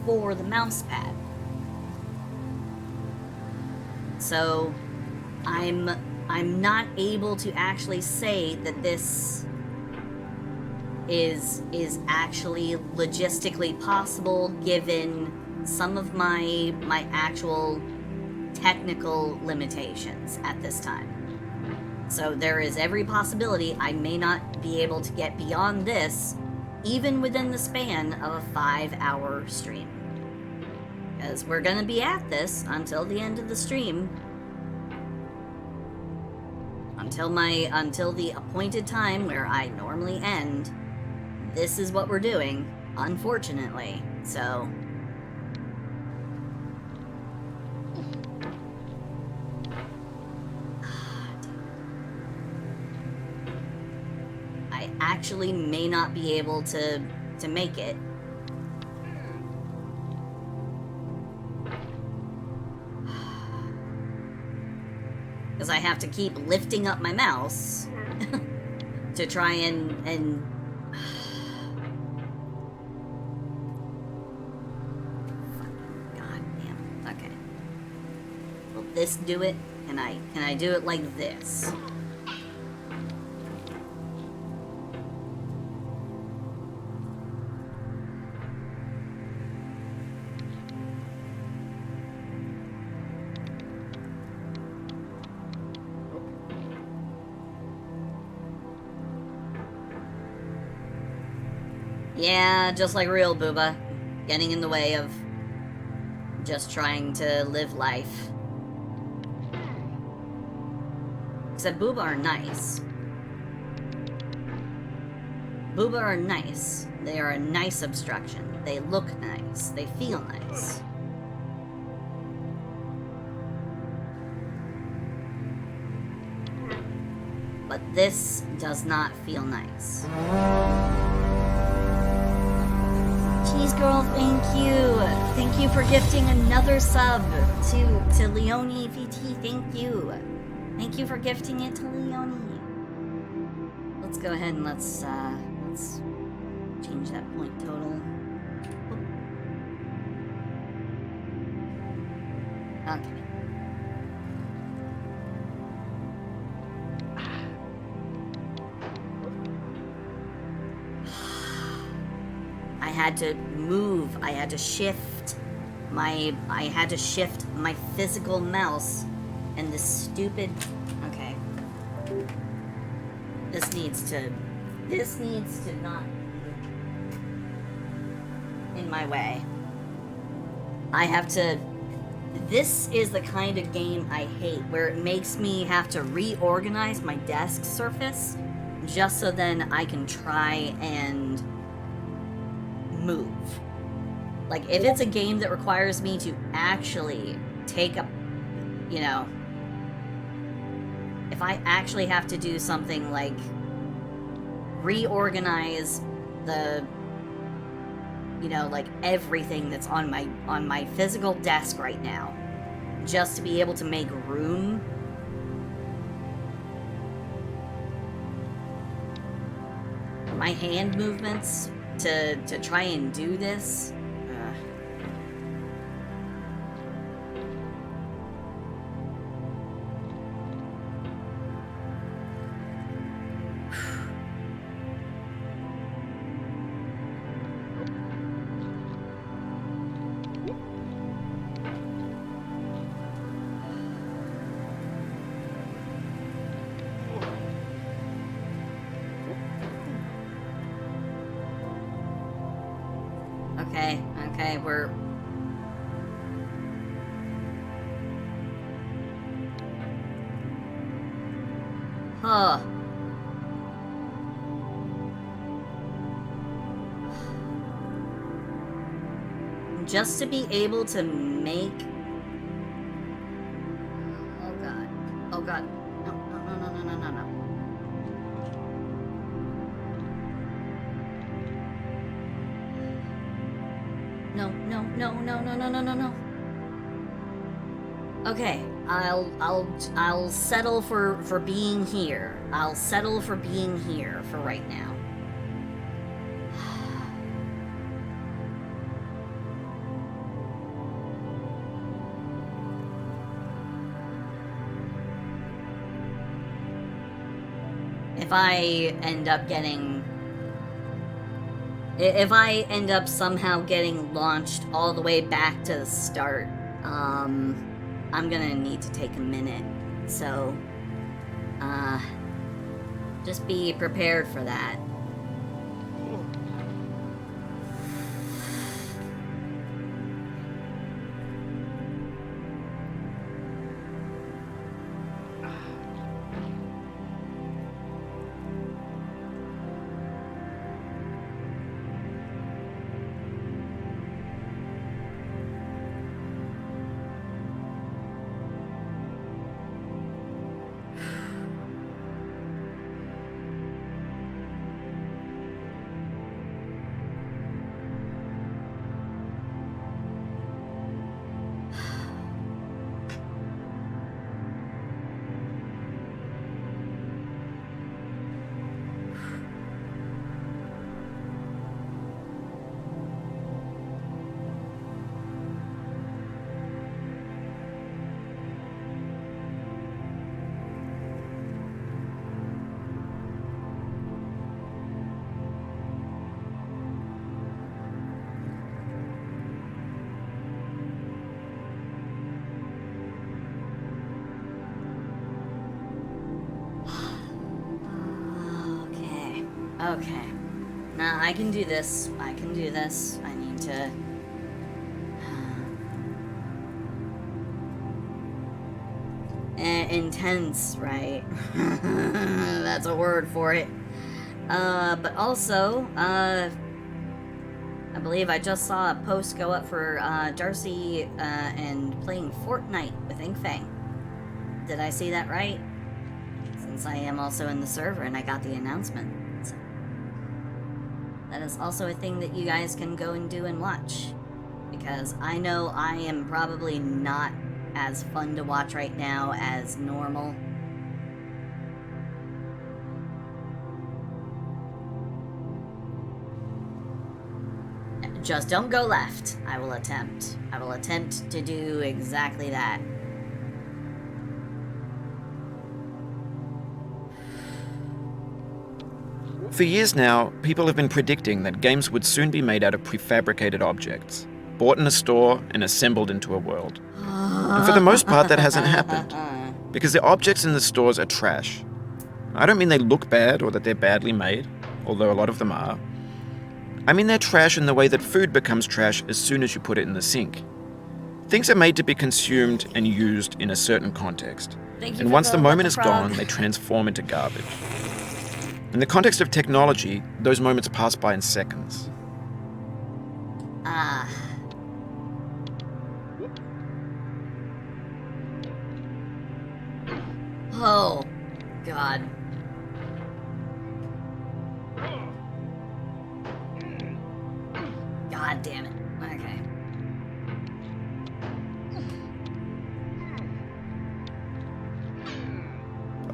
for the mouse pad. So I'm not able to actually say that this is actually logistically possible given some of my actual technical limitations at this time. So there is every possibility I may not be able to get beyond this, even within the span of a 5-hour stream. Because we're gonna be at this until the end of the stream. Until the appointed time where I normally end. This is what we're doing, unfortunately. So I actually may not be able to make it. Because I have to keep lifting up my mouse to try and God damn. Okay. Will this do it? Can I do it like this? Yeah, just like real Booba. Getting in the way of just trying to live life. Except Booba are nice. Booba are nice. They are a nice obstruction. They look nice. They feel nice. But this does not feel nice. Cheese Girl, thank you. Thank you for gifting another sub to Leonie VT. Thank you. Thank you for gifting it to Leonie. Let's go ahead and let's change that point total. Okay. had to move, I had to shift my physical mouse, and this stupid, okay, this needs to not in my way. I have to, this is the kind of game I hate, where it makes me have to reorganize my desk surface just so then I can try and move. Like, if it's a game that requires me to actually take a, you know, if I actually have to do something like reorganize the, you know, like everything that's on my physical desk right now, just to be able to make room. My hand movements to try and do this. Okay, we're... Huh. Just to be able to make... Oh god. Oh god. No. No. Okay, I'll settle for being here. I'll settle for being here for right now. If I end up somehow getting launched all the way back to the start, I'm gonna need to take a minute. So, just be prepared for that. Okay. Now, I can do this. I need to... intense, right? That's a word for it. But also, I believe I just saw a post go up for, Darcy, and playing Fortnite with Inkfang. Did I see that right? Since I am also in the server and I got the announcement. So that is also a thing that you guys can go and do and watch. Because I know I am probably not as fun to watch right now as normal. Just don't go left. I will attempt to do exactly that. For years now, people have been predicting that games would soon be made out of prefabricated objects, bought in a store and assembled into a world. And for the most part, that hasn't happened, because the objects in the stores are trash. I don't mean they look bad or that they're badly made, although a lot of them are. I mean they're trash in the way that food becomes trash as soon as you put it in the sink. Things are made to be consumed and used in a certain context. And once the moment is gone, they transform into garbage. In the context of technology, those moments pass by in seconds. Oh, God. God damn it. Okay.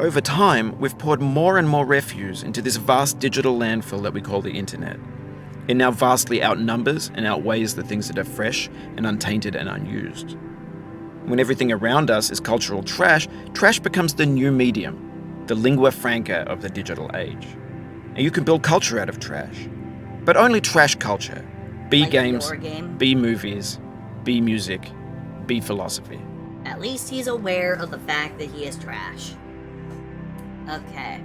Over time, we've poured more and more refuse into this vast digital landfill that we call the internet. It now vastly outnumbers and outweighs the things that are fresh and untainted and unused. When everything around us is cultural trash, trash becomes the new medium, the lingua franca of the digital age. And you can build culture out of trash. But only trash culture. B Like games, your game? B movies, B music, B philosophy. At least he's aware of the fact that he is trash. Okay.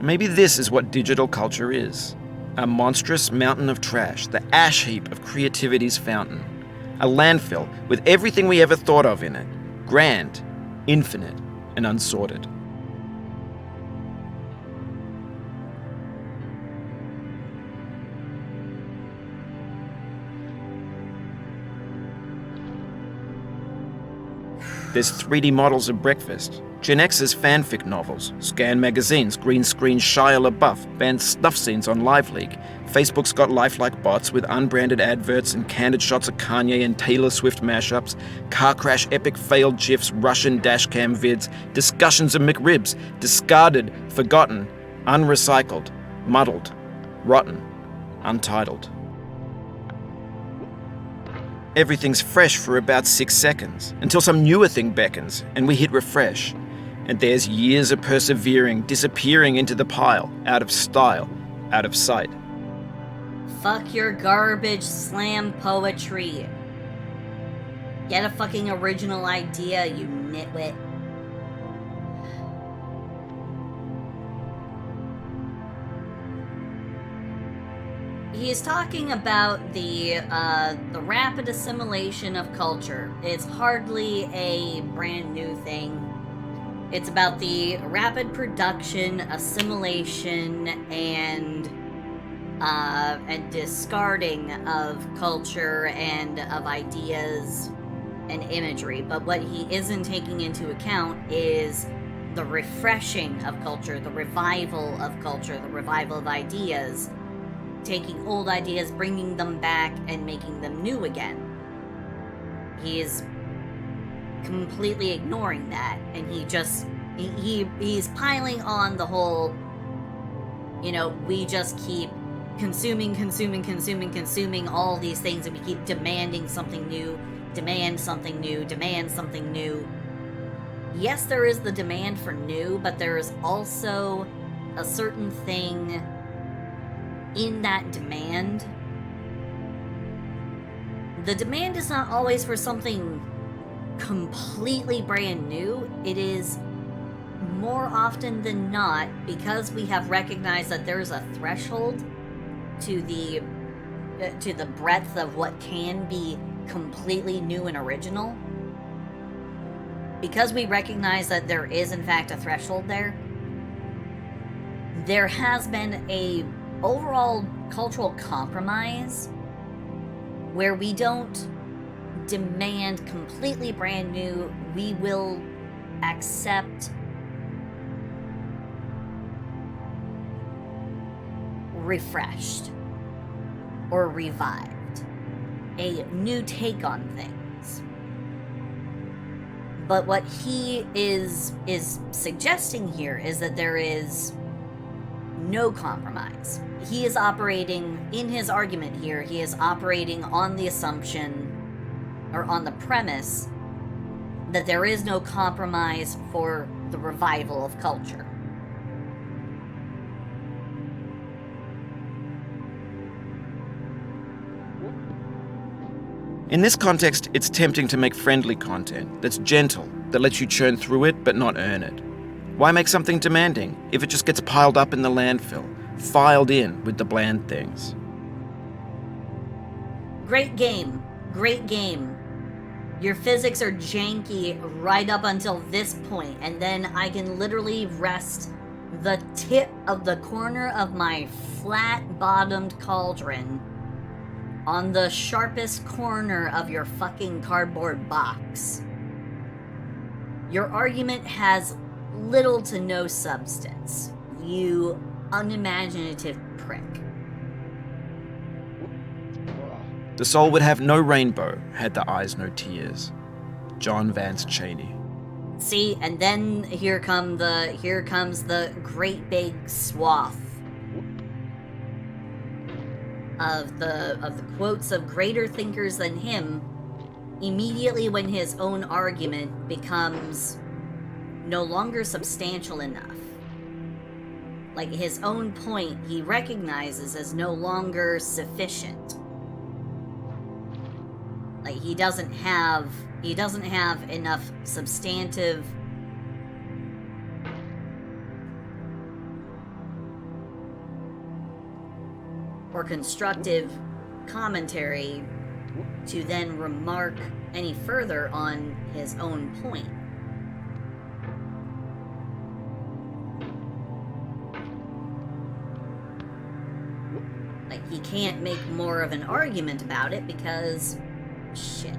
Maybe this is what digital culture is. A monstrous mountain of trash, the ash heap of creativity's fountain. A landfill with everything we ever thought of in it. Grand, infinite, and unsorted. There's 3D models of breakfast, Gen X's fanfic novels, scan magazines, green screen Shia LaBeouf, banned snuff scenes on LiveLeak. Facebook's got lifelike bots with unbranded adverts and candid shots of Kanye and Taylor Swift mashups, car crash epic failed GIFs, Russian dashcam vids, discussions of McRibs, discarded, forgotten, unrecycled, muddled, rotten, untitled. Everything's fresh for about 6 seconds, until some newer thing beckons, and we hit refresh. And there's years of persevering, disappearing into the pile, out of style, out of sight. Fuck your garbage slam poetry. Get a fucking original idea, you nitwit. He's talking about the rapid assimilation of culture. It's hardly a brand new thing. It's about the rapid production, assimilation, and discarding of culture and of ideas and imagery. But what he isn't taking into account is the refreshing of culture, the revival of culture, the revival of ideas. Taking old ideas, bringing them back, and making them new again. He is completely ignoring that, and he's piling on the whole, we just keep consuming all these things, and we keep demanding something new, demand something new. Yes, there is the demand for new, but there is also a certain thing in that demand. The demand is not always for something completely brand new. It is more often than not because we have recognized that there's a threshold to the breadth of what can be completely new and original. Because we recognize that there is in fact a threshold there has been a overall cultural compromise where we don't demand completely brand new. We will accept refreshed or revived, a new take on things. But what he is suggesting here is that there is no compromise. He is operating, in his argument here, he is operating on the assumption, or on the premise, that there is no compromise for the revival of culture. In this context, it's tempting to make friendly content that's gentle, that lets you churn through it but not earn it. Why make something demanding if it just gets piled up in the landfill, filed in with the bland things? Great game. Great game. Your physics are janky right up until this point, and then I can literally rest the tip of the corner of my flat-bottomed cauldron on the sharpest corner of your fucking cardboard box. Your argument has little to no substance, you unimaginative prick. The soul would have no rainbow had the eyes no tears. John Vance Cheney. See, and then here comes the great big swath of the quotes of greater thinkers than him immediately when his own argument becomes no longer substantial enough. Like, his own point he recognizes as no longer sufficient. Like, he doesn't have enough substantive or constructive commentary to then remark any further on his own point. Like, he can't make more of an argument about it because shit.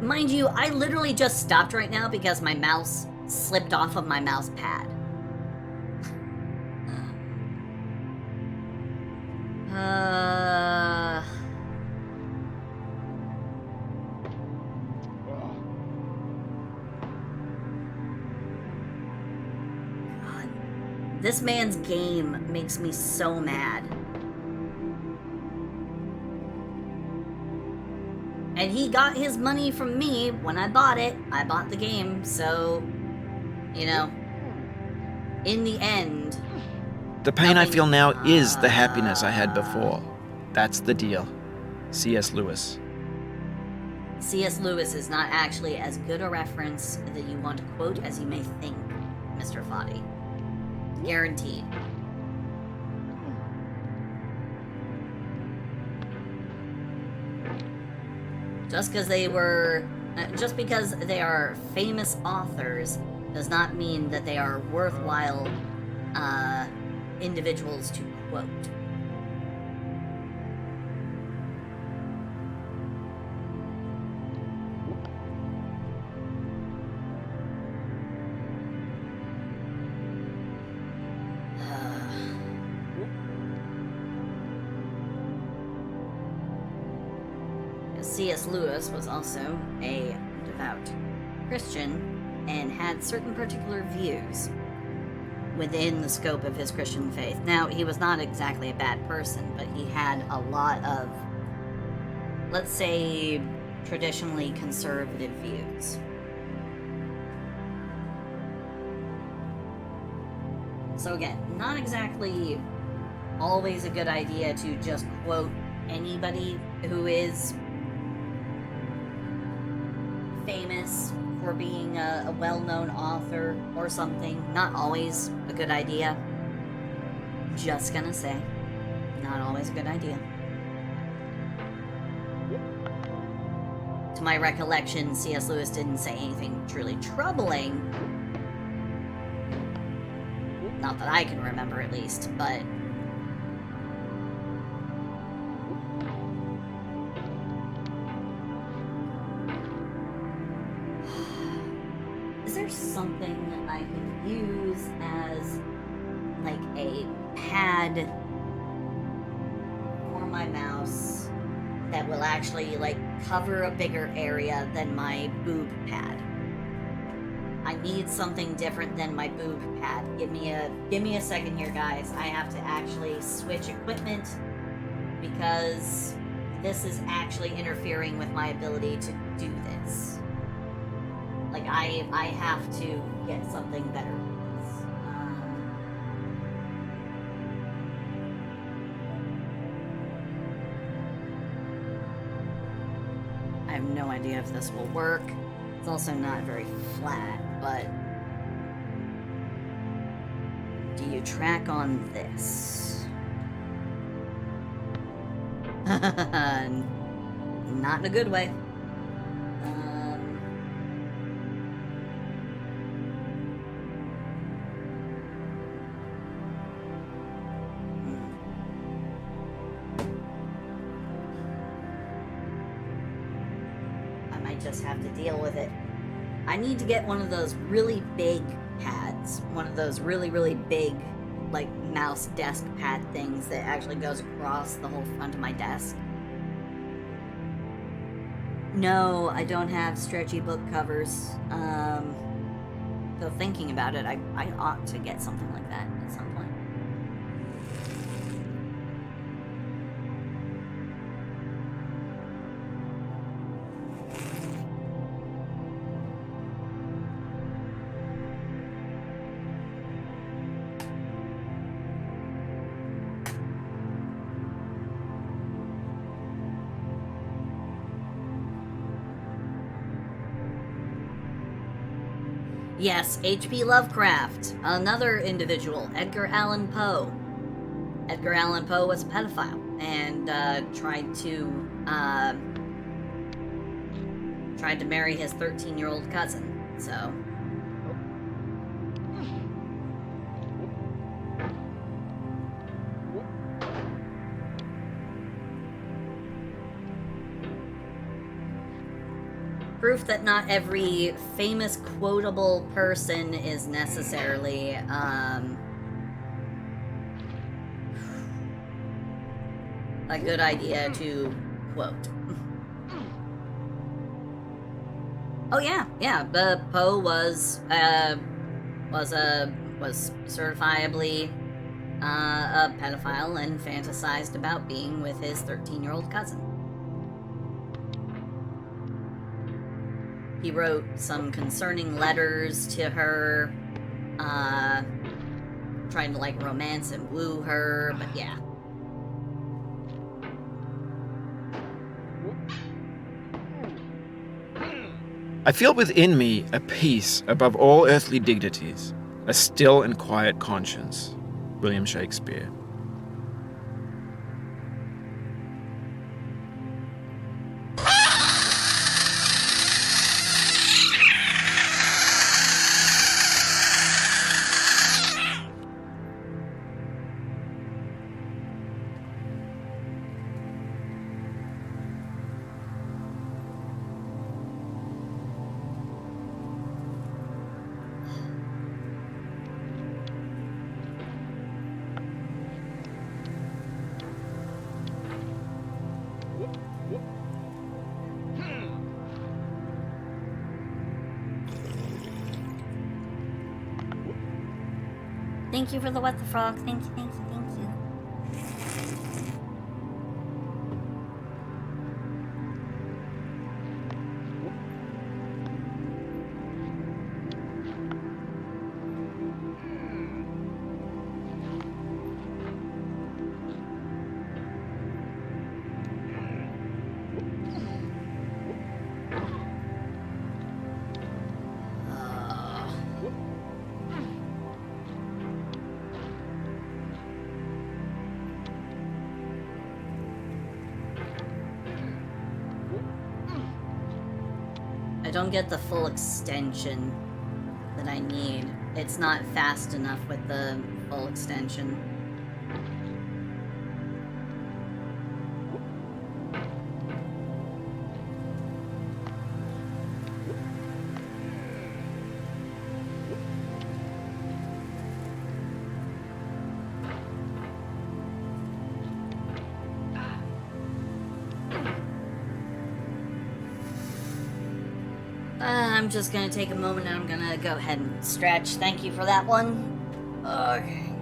Mind you, I literally just stopped right now because my mouse slipped off of my mouse pad. God. This man's game makes me so mad. And he got his money from me when I bought it. I bought the game, so, you know, in the end... The pain I feel now is the happiness I had before. That's the deal. C.S. Lewis. C.S. Lewis is not actually as good a reference that you want to quote as you may think, Mr. Foddy. Guaranteed. Just because they are famous authors does not mean that they are worthwhile individuals to quote. C.S. Lewis was also a devout Christian and had certain particular views within the scope of his Christian faith. Now, he was not exactly a bad person, but he had a lot of, let's say, traditionally conservative views. So again, not exactly always a good idea to just quote anybody who is famous for being a well-known author or something. Not always a good idea. Just gonna say, not always a good idea. To my recollection, C.S. Lewis didn't say anything truly troubling. Not that I can remember, at least, but... Is there something I could use as, like, a pad for my mouse that will actually, like, cover a bigger area than my boob pad? I need something different than my boob pad. Give me a second here, guys. I have to actually switch equipment because this is actually interfering with my ability to do this. Like, I have to get something better with this. I have no idea if this will work. It's also not very flat, but do you track on this? Not in a good way. Just have to deal with it. I need to get one of those really big pads. One of those really, really big, like, mouse desk pad things that actually goes across the whole front of my desk. No, I don't have stretchy book covers. Though thinking about it, I ought to get something like that at some point. Yes, H.P. Lovecraft, another individual, Edgar Allan Poe. Edgar Allan Poe was a pedophile and tried to marry his 13-year-old cousin. So proof that not every famous quotable person is necessarily a good idea to quote. Oh yeah, Poe was certifiably a pedophile and fantasized about being with his 13-year-old cousin. He wrote some concerning letters to her, trying to, like, romance and woo her, but yeah. I feel within me a peace above all earthly dignities, a still and quiet conscience. William Shakespeare. Thank you for the what the frog. Thank you, thank you, thank you. I don't get the full extension that I need. It's not fast enough with the full extension. I'm just gonna take a moment and I'm gonna go ahead and stretch. Thank you for that one. Okay.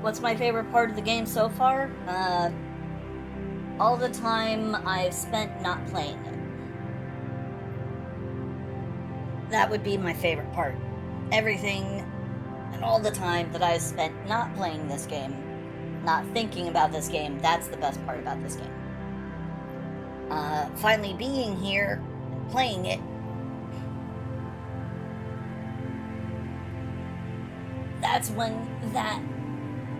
What's my favorite part of the game so far? All the time I've spent not playing it. That would be my favorite part. Everything and all the time that I've spent not playing this game, not thinking about this game, that's the best part about this game. Finally being here and playing it, that's when that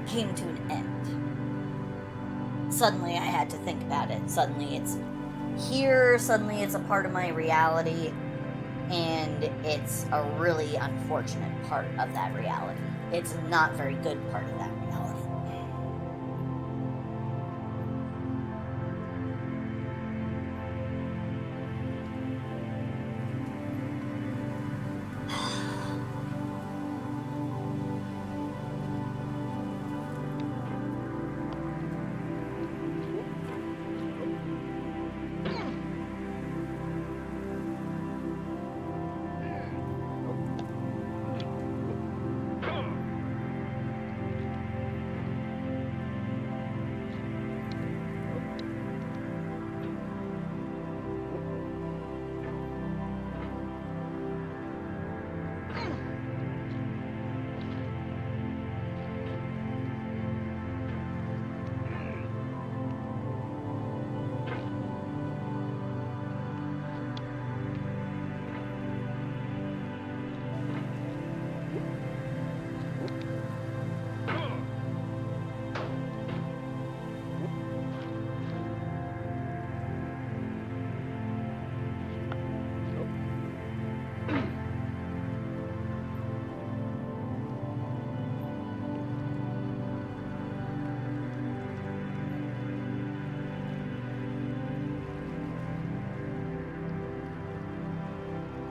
came to an end. Suddenly I had to think about it. Suddenly it's here, suddenly it's a part of my reality, and it's a really unfortunate part of that reality. It's a not very good part of that reality.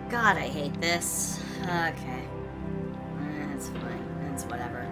God, I hate this. Okay. It's fine. It's whatever.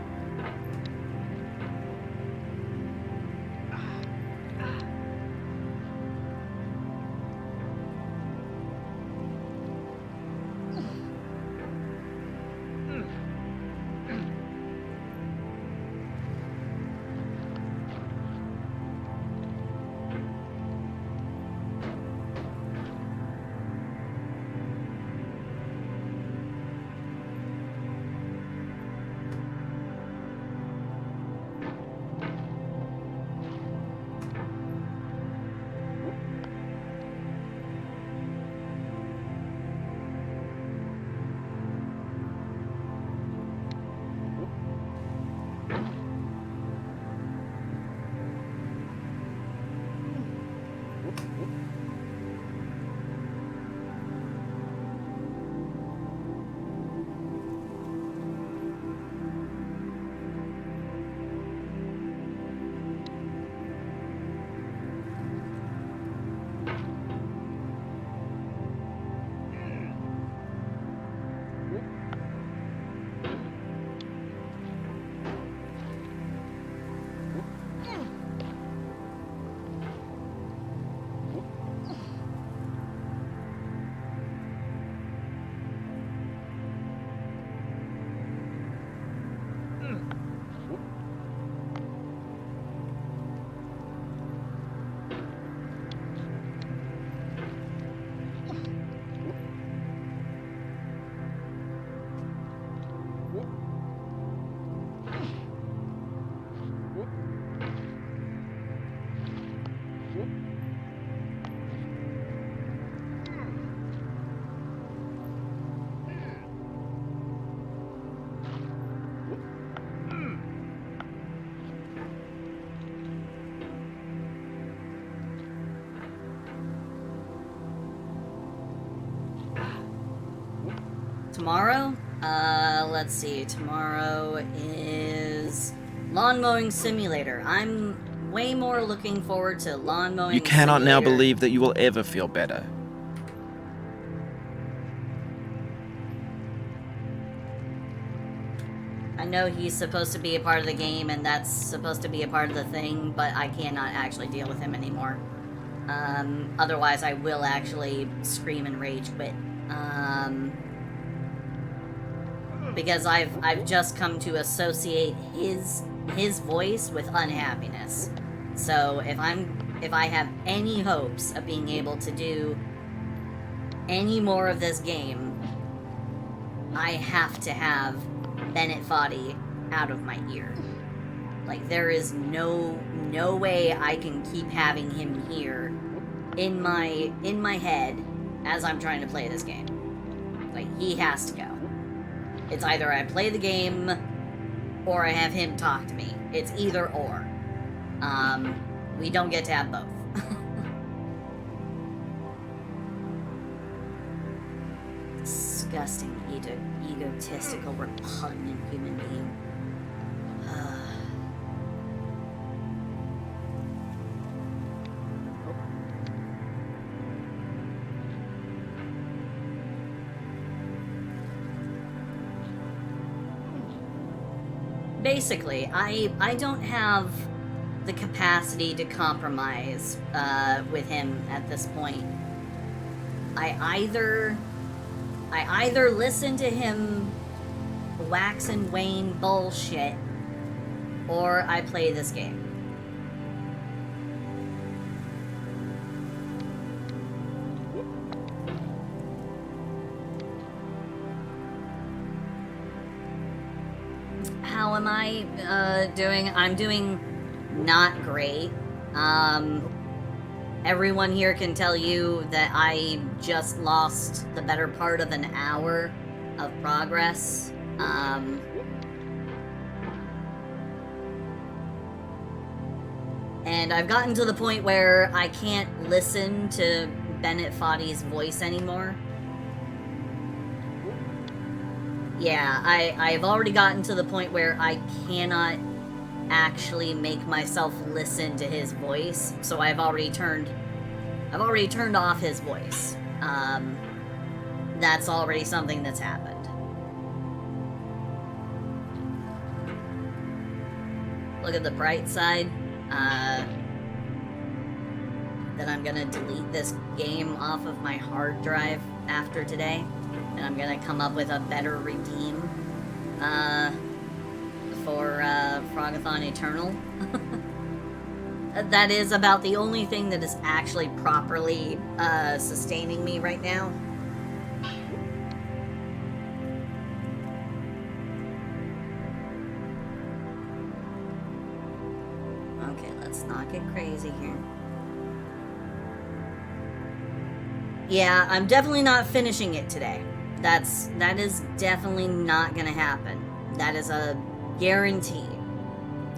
Tomorrow? Let's see. Tomorrow is Lawn Mowing Simulator. I'm way more looking forward to Lawn Mowing Simulator. You cannot now believe that you will ever feel better. I know he's supposed to be a part of the game, and that's supposed to be a part of the thing, but I cannot actually deal with him anymore. Otherwise, I will actually scream and rage quit. Because I've just come to associate his voice with unhappiness. So if I have any hopes of being able to do any more of this game, I have to have Bennett Foddy out of my ear. Like, there is no way I can keep having him here in my head as I'm trying to play this game. Like, he has to go. It's either I play the game or I have him talk to me. It's either or. We don't get to have both. Disgusting, egotistical, repugnant human being. Basically, I don't have the capacity to compromise with him at this point. I either listen to him wax and wane bullshit, or I play this game. How am I doing? I'm doing not great. Everyone here can tell you that I just lost the better part of an hour of progress. And I've gotten to the point where I can't listen to Bennett Foddy's voice anymore. Yeah, I've already gotten to the point where I cannot actually make myself listen to his voice, so I've already turned off his voice. That's already something that's happened. Look at the bright side. That I'm gonna delete this game off of my hard drive after today, and I'm gonna come up with a better redeem for Frogathon Eternal. That is about the only thing that is actually properly sustaining me right now. Okay, let's not get crazy here. Yeah, I'm definitely not finishing it today. That is definitely not gonna happen. That is a guarantee.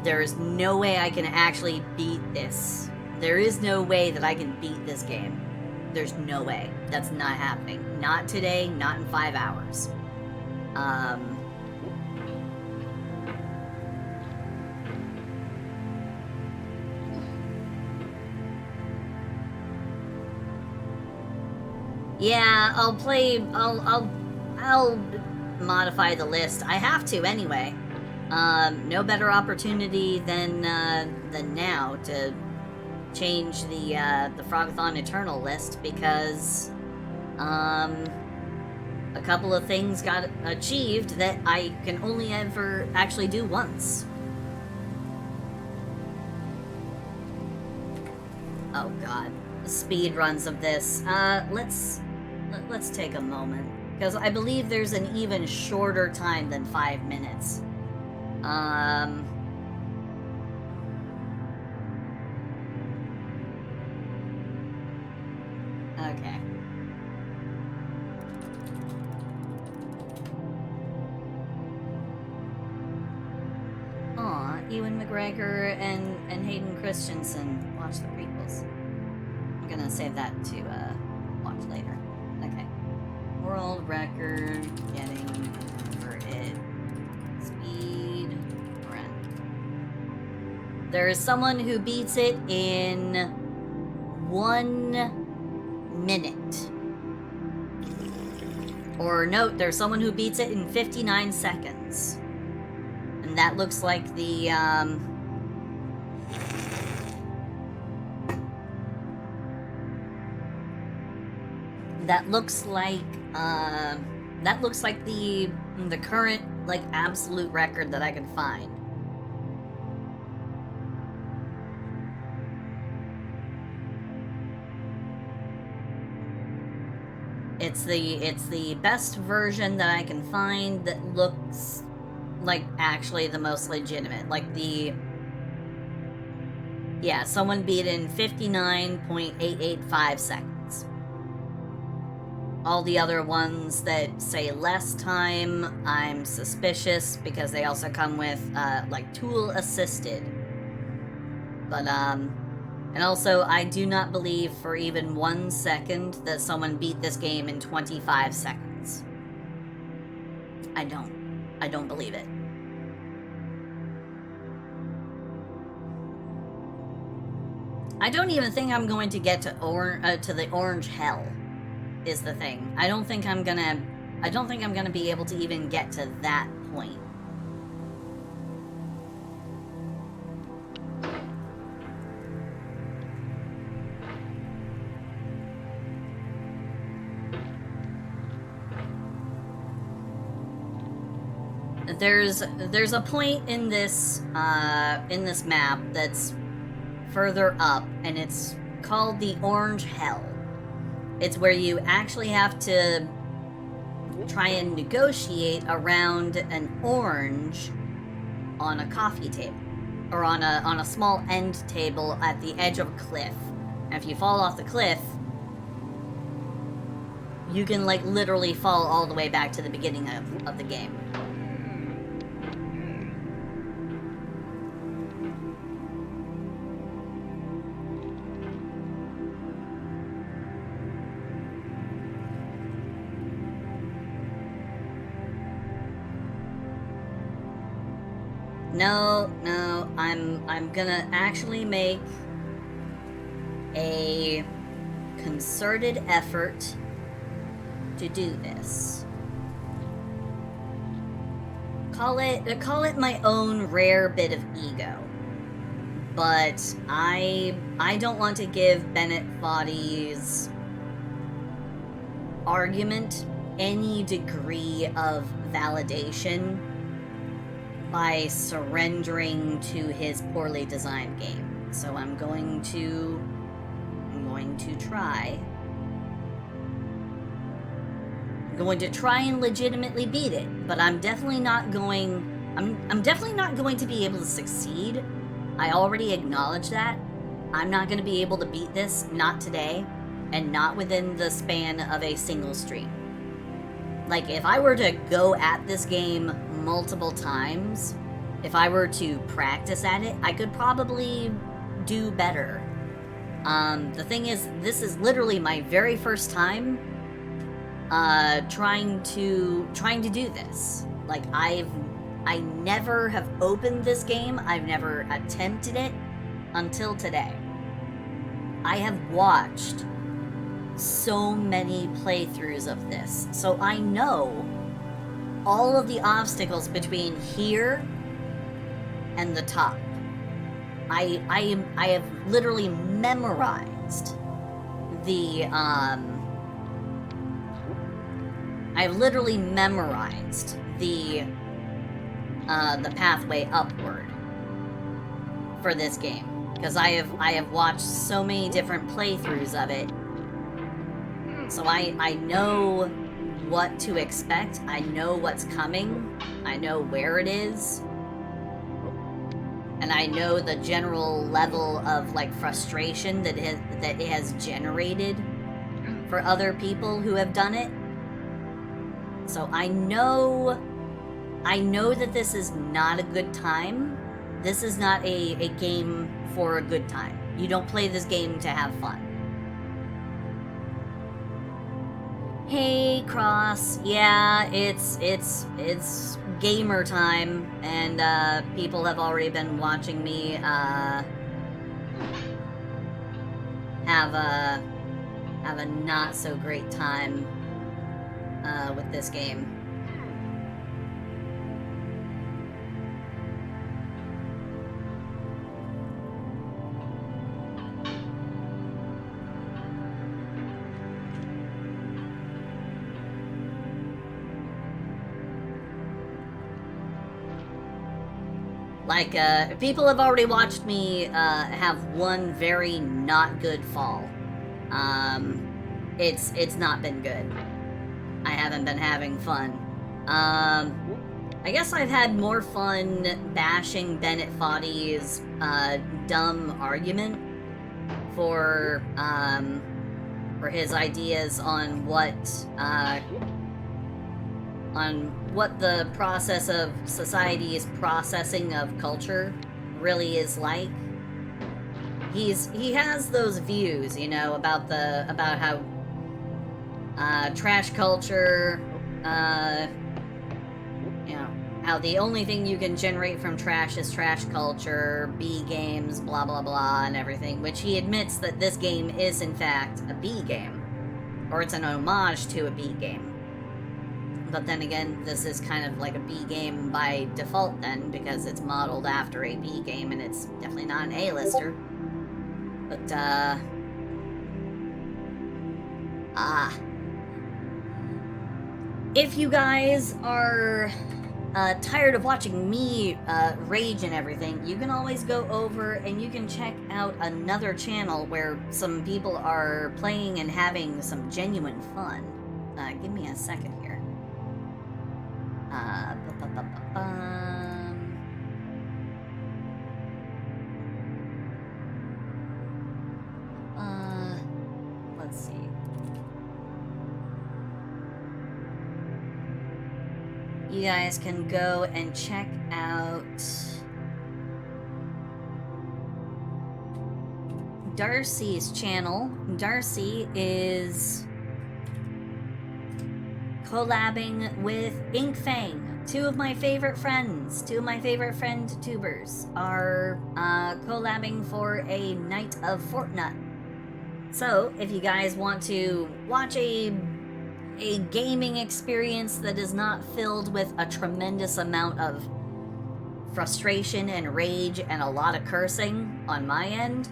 There is no way I can actually beat this. There is no way that I can beat this game. There's no way. That's not happening. Not today, not in 5 hours. Yeah, I'll modify the list. I have to anyway. No better opportunity than now to change the Frogathon Eternal list, because a couple of things got achieved that I can only ever actually do once. Oh god, the speed runs of this. Let's take a moment, because I believe there's an even shorter time than 5 minutes. Okay. Aw, Ewan McGregor and Hayden Christensen. Watch the prequels. I'm gonna save that to watch later. Okay. World record getting over it. Speed run. There is someone who beats it in 1 minute. Or note, there's someone who beats it in 59 seconds. And that looks like the, that looks like the current, like, absolute record that I can find. It's the best version that I can find that looks like actually the most legitimate. Like yeah, someone beat in 59.885 seconds. All the other ones that say less time, I'm suspicious because they also come with, like, tool assisted. But, and also, I do not believe for even 1 second that someone beat this game in 25 seconds. I don't believe it. I don't even think I'm going to get to the orange hell, is the thing. I don't think I'm gonna be able to even get to that point. There's a point in this map that's further up, and it's called the Orange Hell. It's where you actually have to try and negotiate around an orange on a coffee table, or on a small end table at the edge of a cliff. And if you fall off the cliff, you can, like, literally fall all the way back to the beginning of the game. No, I'm gonna actually make a concerted effort to do this. Call it my own rare bit of ego. But I don't want to give Bennett Foddy's argument any degree of validation by surrendering to his poorly designed game. So I'm going to try. I'm going to try and legitimately beat it, but I'm definitely not going to be able to succeed. I already acknowledge that. I'm not going to be able to beat this, not today, and not within the span of a single stream. Like, if I were to go at this game multiple times, if I were to practice at it, I could probably do better. The thing is, this is literally my very first time trying to do this. Like, I never have opened this game. I've never attempted it until today. I have watched so many playthroughs of this, so I know all of the obstacles between here and the top. I have literally memorized the pathway upward for this game, because I have watched so many different playthroughs of it. So I know what to expect. I know what's coming. I know where it is. And I know the general level of, like, frustration that it has generated for other people who have done it. So I know that this is not a good time. This is not a game for a good time. You don't play this game to have fun. Hey, Cross. Yeah, it's gamer time, and people have already been watching me have a not so great time with this game. Like, people have already watched me have one very not good fall. It's not been good. I haven't been having fun. I guess I've had more fun bashing Bennett Foddy's dumb argument for his ideas on what the process of society's processing of culture really is like. He has those views, you know, about how trash culture, you know, how the only thing you can generate from trash is trash culture, B games, blah blah blah, and everything, which he admits that this game is in fact a B game, or it's an homage to a B game. But then again, this is kind of like a B game by default then, because it's modeled after a B game, and it's definitely not an A-lister. But, if you guys are tired of watching me rage and everything, you can always go over and you can check out another channel where some people are playing and having some genuine fun. Give me a second here. Let's see. You guys can go and check out Darcy's channel. Darcy is collabing with Inkfang. Two of my favorite friends, two of my favorite friend tubers are collabing for a Night of Fortnite. So, if you guys want to watch a gaming experience that is not filled with a tremendous amount of frustration and rage and a lot of cursing on my end,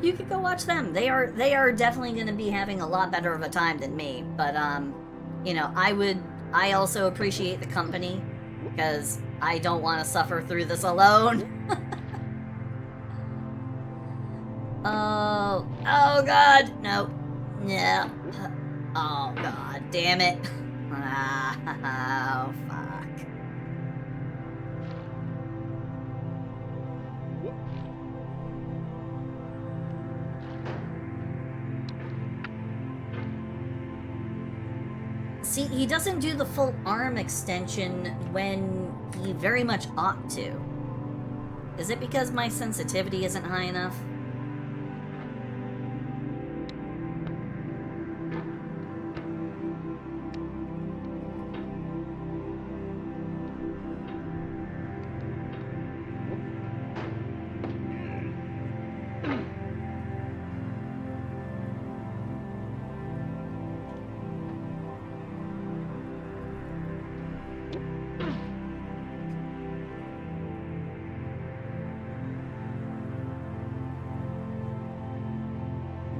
you could go watch them. They are definitely going to be having a lot better of a time than me. But you know, I also appreciate the company because I don't want to suffer through this alone. Oh God, no. Yeah. Oh God, damn it. Oh fuck. See, he doesn't do the full arm extension when he very much ought to. Is it because my sensitivity isn't high enough?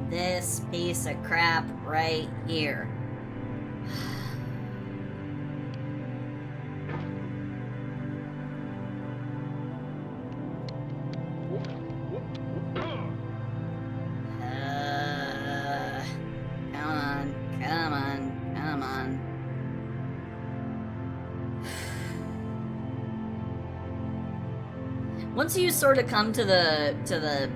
This piece of crap right here. Come on. Once you sort of come to the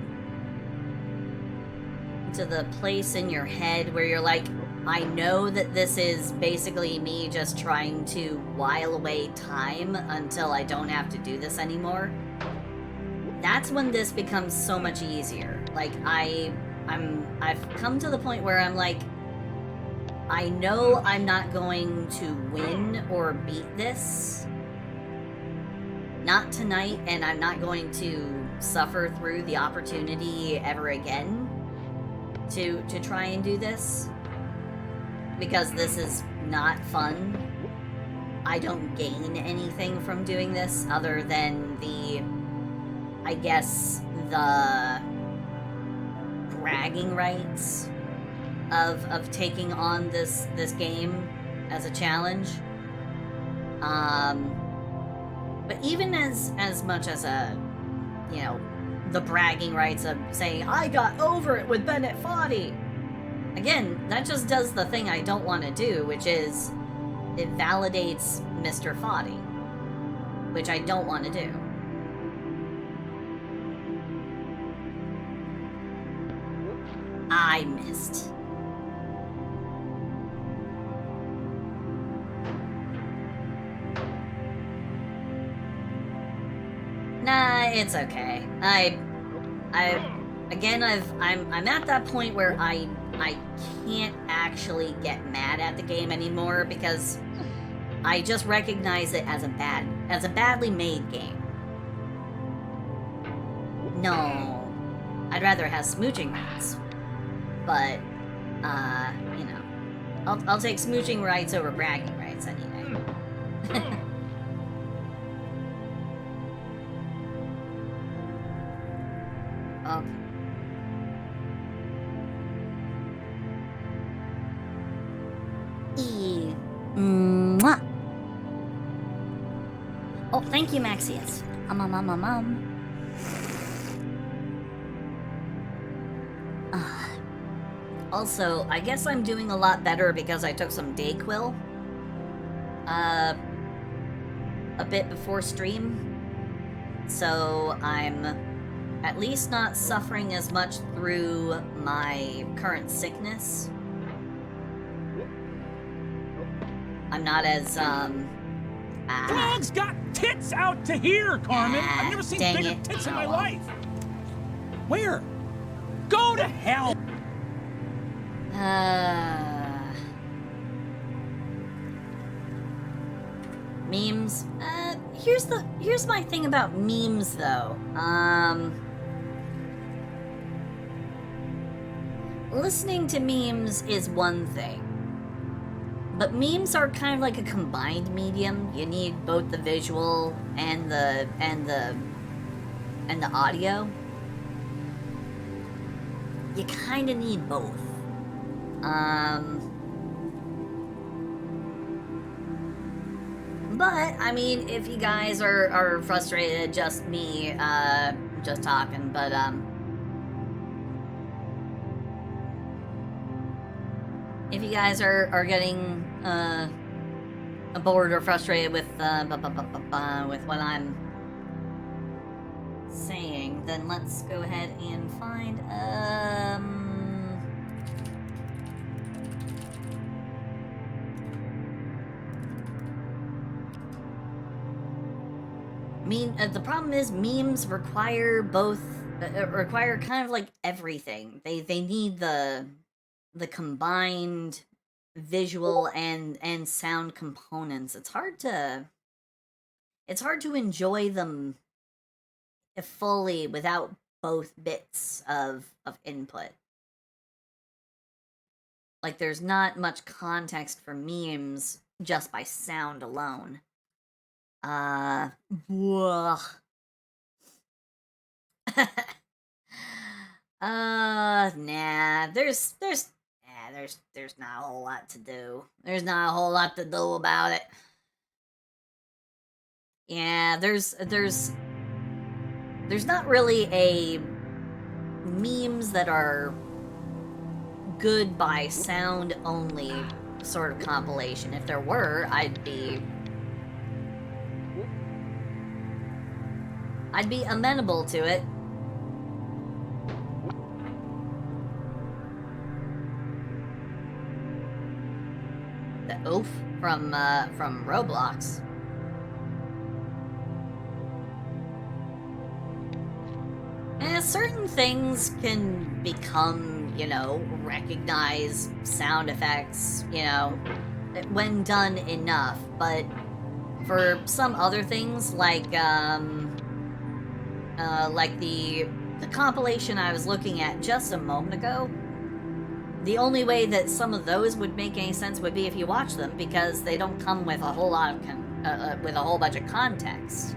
place in your head where you're like, I know that this is basically me just trying to while away time until I don't have to do this anymore, that's when this becomes so much easier. Like, I've come to the point where I'm like, I know I'm not going to win or beat this. Not tonight, and I'm not going to suffer through the opportunity ever again to try and do this, because this is not fun. I don't gain anything from doing this other than the bragging rights of taking on this game as a challenge. But even as much as you know, the bragging rights of saying, I got over it with Bennett Foddy. Again, that just does the thing I don't want to do, which is it validates Mr. Foddy, which I don't want to do. I missed. Nah, it's okay. I'm at that point where I can't actually get mad at the game anymore because I just recognize it as a badly made game. No, I'd rather have smooching rights, but you know, I'll take smooching rights over bragging rights any day. Okay. Mwah. Oh, thank you, Maxius. Also, I guess I'm doing a lot better because I took some Dayquil. A bit before stream. So I'm at least not suffering as much through my current sickness. I'm not as, Dogs got tits out to here, Carmen! I've never seen bigger tits in my life! Where? Go to hell! Memes. Here's my thing about memes, though. Listening to memes is one thing. But memes are kind of like a combined medium. You need both the visual and the audio. You kind of need both. But I mean, if you guys are frustrated, just me, just talking. But if you guys are getting bored or frustrated with what I'm saying, then let's go ahead and find the problem is memes require both require kind of like everything. They need the combined visual and sound components. It's hard to enjoy them fully without both bits of input. Like, there's not much context for memes just by sound alone. Nah, there's not a whole lot to do. There's not a whole lot to do about it. Yeah, there's not really a memes that are good by sound only sort of compilation. If there were, I'd be amenable to it. The oof from Roblox. Certain things can become, you know, recognized sound effects, you know, when done enough, but for some other things, like the compilation I was looking at just a moment ago, the only way that some of those would make any sense would be if you watch them, because they don't come with a whole lot of with a whole bunch of context.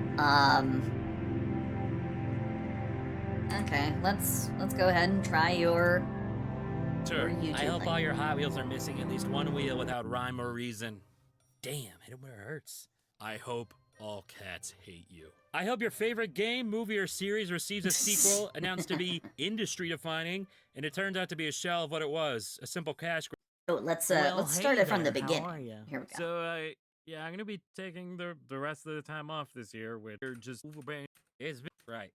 Okay, let's go ahead and try your YouTube I hope link. all your Hot Wheels are missing at least one wheel without rhyme or reason. Damn, hit it where it hurts. I hope All cats hate you. I hope your favorite game, movie, or series receives a sequel announced to be industry-defining, and it turns out to be a shell of what it was, a simple cash grab. So let's Well, start hey it from the there, how beginning. are ya? Here we go. So, yeah, I'm gonna be taking the rest of the time off this year, with just it's right.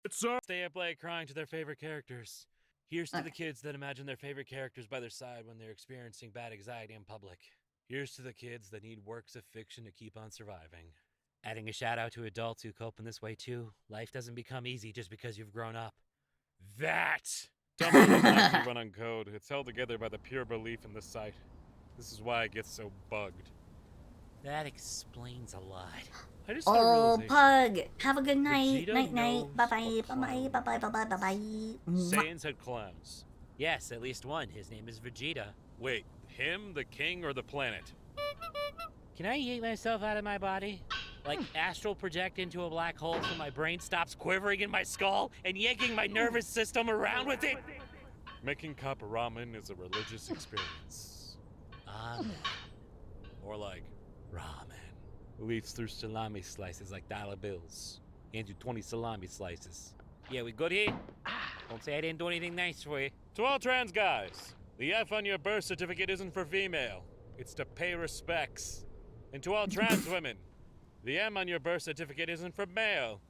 Stay up late crying to their favorite characters. Here's to the kids that imagine their favorite characters by their side when they're experiencing bad anxiety in public. Here's to the kids that need works of fiction to keep on surviving. Adding a shout out to adults who cope in this way too. Life doesn't become easy just because you've grown up. That! Tumblr doesn't actually run on code. It's held together by the pure belief in the site. This is why it gets so bugged. That explains a lot. I just had a Oh, realization. Pug! Have a good night. Vegeta Night, night. knows Bye-bye. a Bye-bye. clown. Bye-bye. Bye-bye. Bye-bye. Saiyans had clowns. Yes, at least one. His name is Vegeta. Wait, him, the king, or the planet? Can I yank myself out of my body? Like astral project into a black hole so my brain stops quivering in my skull and yanking my nervous system around with it? Making cup ramen is a religious experience. Amen. Or like ramen. Leads through salami slices like dollar bills. Into 20 salami slices. Yeah, we good here? Don't say I didn't do anything nice for you. To all trans guys, the F on your birth certificate isn't for female. It's to pay respects. And to all trans women, the M on your birth certificate isn't for male.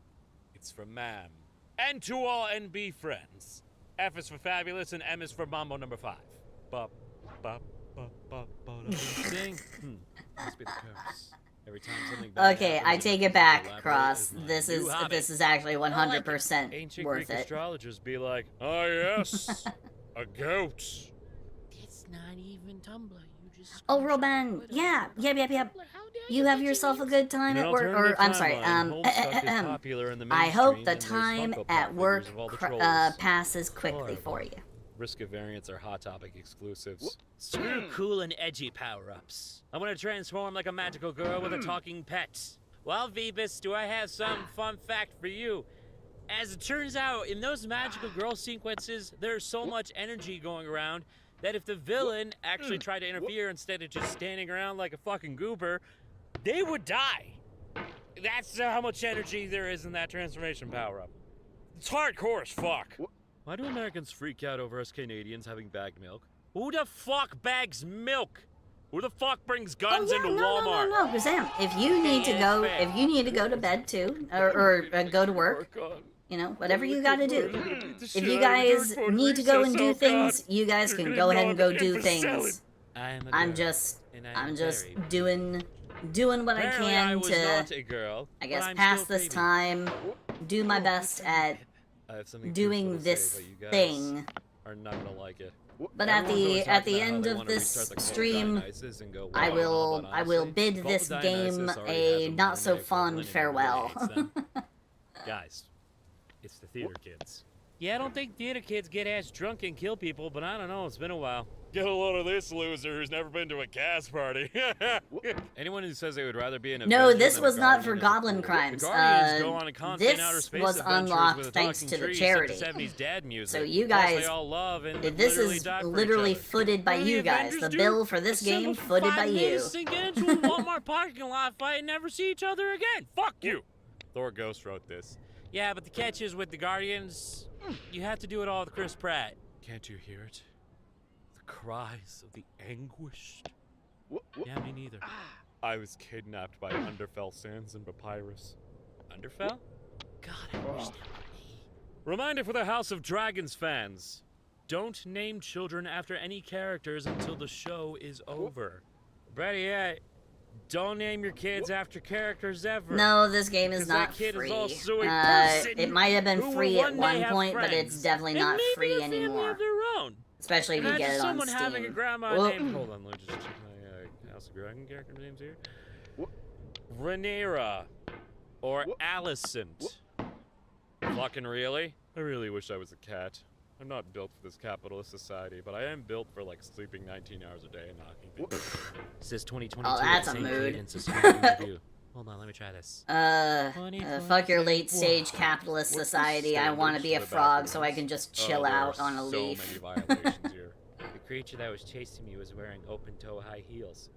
It's for ma'am. And to all NB friends, F is for fabulous and M is for Mambo number 5. Bop, bop, bop, bop, bop, ding. Must be the curse. Every time something bad Okay, happens, I it take becomes it back, elaborate Cross. as my This new hobby. is actually 100% Ancient worth Greek it. astrologers be like, oh yes, a goat. It's not even Tumblr. You just. Oh, Roban. Yeah. Yep. You have yourself a good time An at work, alternative or I'm sorry. timeline, Homestuck is popular in the I hope mainstream, the and there's time Funko Pop at figures work of all the trolls. passes quickly Horrible. for you. Risk of variants are Hot Topic exclusives. Screw cool and edgy power-ups. I want to transform like a magical girl with a talking pet. Well, Vebus, do I have some fun fact for you? As it turns out, in those magical girl sequences, there's so much energy going around that if the villain actually tried to interfere instead of just standing around like a fucking goober, they would die. That's how much energy there is in that transformation power-up. It's hardcore as fuck. Why do Americans freak out over us Canadians having bagged milk? Who the fuck bags milk? Who the fuck brings guns into Walmart? No, Gazam. If you need to go, if you need to go to bed too, or go to work, you know, whatever you got to do. If you guys need to go and do things, you guys can go ahead and go do things. I'm just doing what I can to, I guess, pass this time, do my best at doing this thing. Are not gonna like it. But at the end of this stream, I will bid this game a not so fond farewell. Guys, it's the theater kids. Yeah, I don't think theater kids get ass drunk and kill people, but I don't know, it's been a while. Get a load of this loser who's never been to a cast party. Anyone who says they would rather be an No, Avenger this than a was not Guardian for is a Goblin fool. Crimes. The Guardians go on a constant outer This space was adventures unlocked with a thanks talking to the tree, charity. set to 70s dad music. So you Plus, guys, they all love and this literally is die for each literally other. footed by What do you the guys. Avengers The do? bill for this Assemble game for footed 5 by you. minutes and get into a Walmart parking lot fight and never see each other again. Fuck you. Thor Ghost wrote this. Yeah, but the catch is with the Guardians, you have to do it all with Chris Pratt. Can't you hear it? The cries of the anguished. Yeah, me neither. I was kidnapped by Underfell Sands and Papyrus. Underfell? God, I wish that were me. Reminder for the House of Dragons fans. Don't name children after any characters until the show is over. Better yet, don't name your kids after characters ever. No, this game is 'Cause not that kid free. is also a person It might have been who will free at one day one have point, but friends, it's definitely and not maybe free a family anymore. of their own. Especially if you Imagine get it on someone having a Steam. grandma Whoop. named. Hold on, let me just check my House of Dragon character names here. Rhaenyra or Alicent. Fucking really? I really wish I was a cat. I'm not built for this capitalist society, but I am built for like sleeping 19 hours a day and knocking things. Says 2022. Oh, that's a mood. Hold on, let me try this. Fuck your late stage capitalist society. I want to be a frog so I can just chill out on a leaf. So many violations here. The creature that was chasing me was wearing open-toe high heels.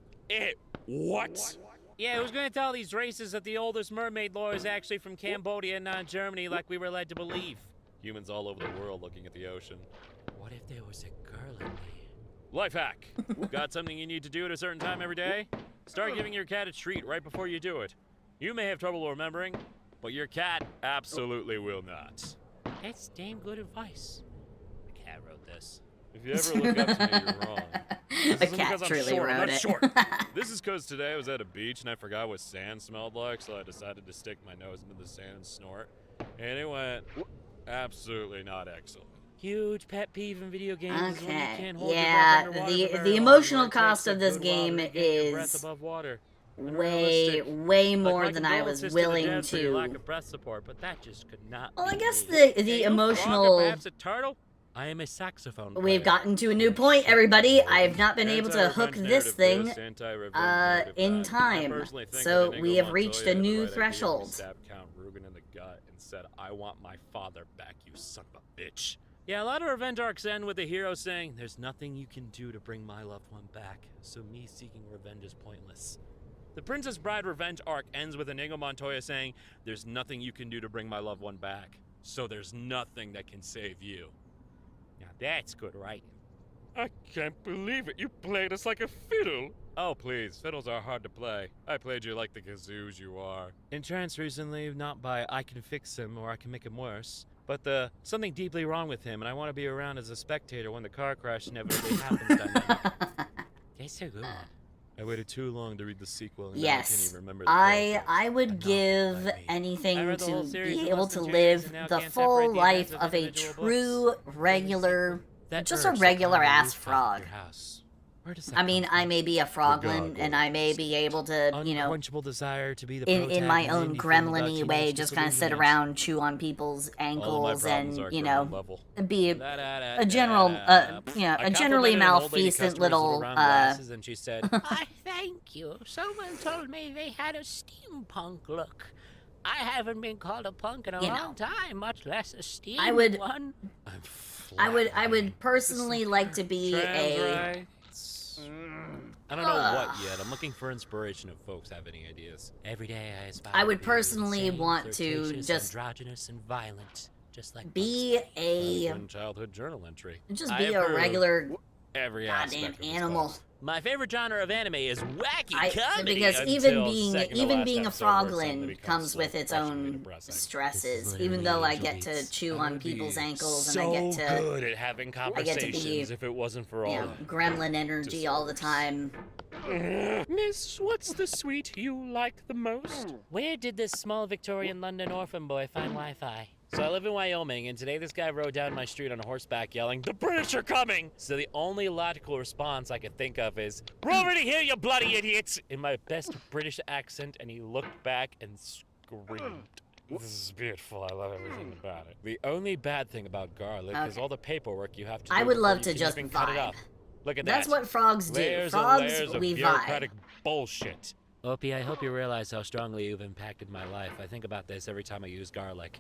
What? Yeah, who's gonna tell these racists that the oldest mermaid lore is actually from Cambodia and not Germany like we were led to believe? Humans all over the world looking at the ocean. What if there was a girl in there? Life hack. Got something you need to do at a certain time every day? Start giving your cat a treat right before you do it. You may have trouble remembering, but your cat absolutely will not. That's damn good advice. The cat wrote this. If you ever look up to me, you're wrong. A cat truly wrote it. Short. This is because today I was at a beach and I forgot what sand smelled like, so I decided to stick my nose into the sand and snort. And it went absolutely not excellent. Huge pet peeve in video games. Is when you Okay. can't hold Yeah, your breath underwater for very the long, emotional or it cost takes of a this good while game to get your breath is above water. way Like more my than I was condolences to the willing dead for your lack to. of breath support, but that just could not Well, I be guess me. the Hey, you emotional. frog or perhaps a turtle? I am a saxophone player. We've gotten to a new point, everybody. I have not been able to hook this thing in time, so we have reached a new threshold. Stabbed Count Rugen in the gut and said, "I want my father back, you son of a bitch." Yeah, a lot of revenge arcs end with the hero saying, "There's nothing you can do to bring my loved one back, so me seeking revenge is pointless." The Princess Bride revenge arc ends with Inigo Montoya saying, "There's nothing you can do to bring my loved one back, so there's nothing that can save you." Now that's good writing. I can't believe it. You played us like a fiddle. Oh, please. Fiddles are hard to play. I played you like the kazoos you are. In trance recently, not by I can fix him or I can make him worse, but something deeply wrong with him, and I want to be around as a spectator when the car crash inevitably happens. That's a good one. I waited too long to read the sequel, and now I can't Yes, even remember the I would give anything to be able to live the full life of a true regular, just a regular ass frog. I mean, I may be a froglin, and I may be able to, you know, desire to be the in my own gremlin-y way, just kind of sit around, chew on people's ankles, and, you know, be a general, you know, a generally malfeasant little, and she said, I thank you. Someone told me they had a steampunk look. I haven't been called a punk in a long time, much less a steam one. I would personally like to be a... I don't know what yet. I'm looking for inspiration if folks have any ideas. Every day I aspire. I would to be personally insane, want to flirtatious, just androgynous and violent, just like be Bugsy. a... One childhood journal entry. just I be a approve regular every goddamn aspect of this animal. post. My favorite genre of anime is wacky comedy. Because until even second to being a last episode where froglin something becomes comes so with its crushingly own depressing. stresses. This is Even though I literally get to Angel chew Beats. on I would people's be ankles and so I get to, good at having conversations if it wasn't for all you know, gremlin energy all the time. Miss, what's the sweet you like the most? Where did this small Victorian London orphan boy find Wi-Fi? So I live in Wyoming, and today this guy rode down my street on a horseback yelling, "The British are coming!" So the only logical response I could think of is, "We're already here, you bloody idiots!" in my best British accent, and he looked back and screamed. This is beautiful. I love everything about it. The only bad thing about garlic is all the paperwork you have to do. I would before love you to can just even cut it vibe. up. Look at That's that. what frogs do. Layers and Frogs, layers of we bureaucratic vibe. bullshit. Opie, I hope you realize how strongly you've impacted my life. I think about this every time I use garlic.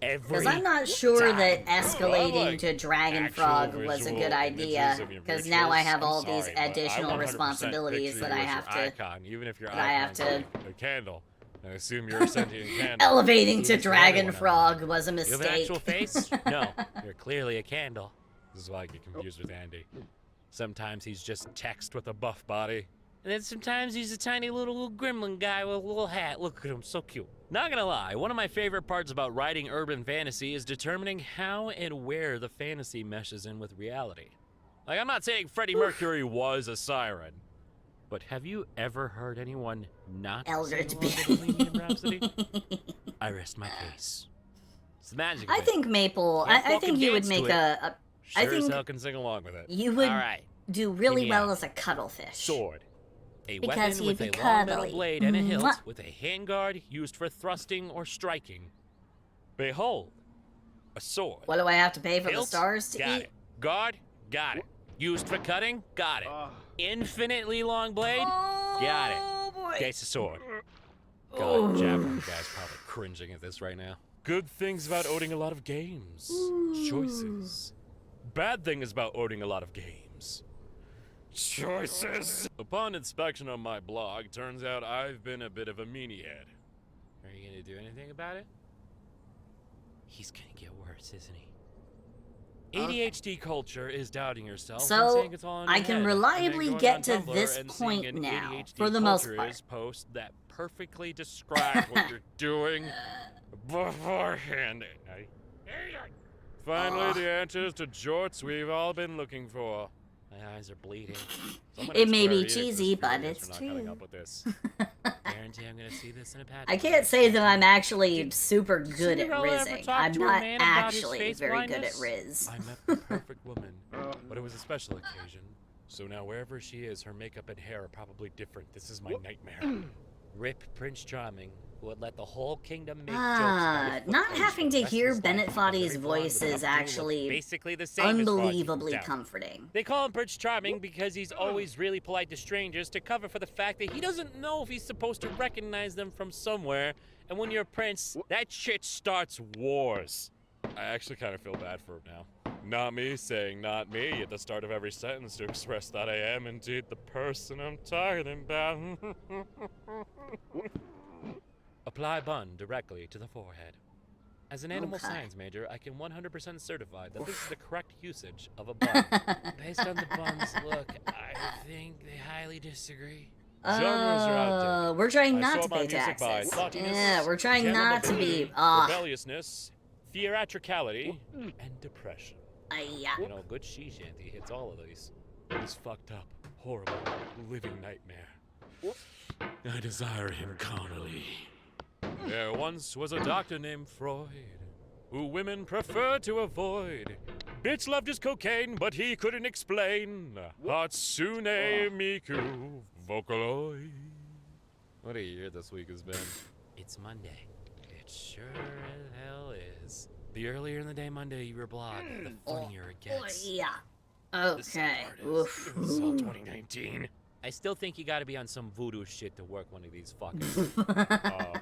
Because I'm not sure that escalating to Dragon Frog was a good idea. Because now I have all these additional responsibilities that I have to... Icon, even if your that I have icon's to... a candle. I assume you're a sentient candle. Elevating to Even for Dragon everyone Frog was a You have an mistake. actual face? No, you're clearly a candle. This is why I get confused with Andy. Sometimes he's just text with a buff body. And then sometimes he's a tiny little gremlin guy with a little hat. Look at him, so cute. Not gonna lie, one of my favorite parts about writing urban fantasy is determining how and where the fantasy meshes in with reality. Like, I'm not saying Freddie Mercury was a siren, but have you ever heard anyone not Eldritch sing along to Bohemian Rhapsody? I rest my case. It's the magic of I it. think Maple... Can't I think fucking you would dance make to it. a... I Sure as think hell can sing along with it. you would All right. do really me well out. as a cuttlefish. Sword. A Because weapon with you'd a be long metal cuddly. blade and a hilt Mwah. with a handguard used for thrusting or striking. Behold, a sword. What do I have to pay for the Hilt? stars to Got eat? it. Guard? Got it. Used for cutting? Got it. Infinitely long blade? Got it. Oh, boy. Case of sword. God, Javelin guy's probably cringing at this right now. Good things about owning a lot of games. Choices. Bad things about owning a lot of games. choices. Upon inspection on my blog, turns out I've been a bit of a meaniehead. Are you gonna do anything about it? He's gonna get worse, isn't he? ADHD culture is doubting yourself. So, and saying it's all in your I can head, reliably and then get going to on Tumblr this and seeing point an now, ADHD for the most culture part. is post that perfectly describe what you're doing beforehand. Finally, the answers to jorts we've all been looking for. My eyes are bleeding. It may be cheesy, but it's true. Guarantee I'm gonna see this in a patch. I can't say that I'm actually super good at Cinderella ever rizzing. talk I'm to a not man about his actually face very good at blindness? riz. I met the perfect woman, but it was a special occasion. So now wherever she is, her makeup and hair are probably different. This is my nightmare. Rip Prince Charming, who would let the whole kingdom make Not jokes. having to hear Bennett Foddy's voice is actually basically the same as Fawlty unbelievably himself. comforting. They call him Prince Charming because he's always really polite to strangers to cover for the fact that he doesn't know if he's supposed to recognize them from somewhere. And when you're a prince, that shit starts wars. I actually kind of feel bad for him now. Not me saying not me at the start of every sentence to express that I am indeed the person I'm talking about. Apply bun directly to the forehead. As an animal Okay. science major, I can 100% certify that this is the correct usage of a bun. Based on the bun's look, I think they highly disagree. Genres are outdated. We're trying I not saw to my pay music by taxes. thoughtiness, Yeah, we're trying not to be. rebelliousness, theatricality, and depression. You know, good she shanty hits all of these. This fucked up, horrible, living nightmare. I desire him carnally. There once was a doctor named Freud, who women preferred to avoid. Bitch loved his cocaine, but he couldn't explain. Hatsune Miku Vocaloid. What a year this week has been. It's Monday. It sure as hell is. The earlier in the day Monday you reblog, the funnier it gets. Yeah. The sad Okay. part is, Oof. It was all 2019. I still think you gotta be on some voodoo shit to work one of these fuckers.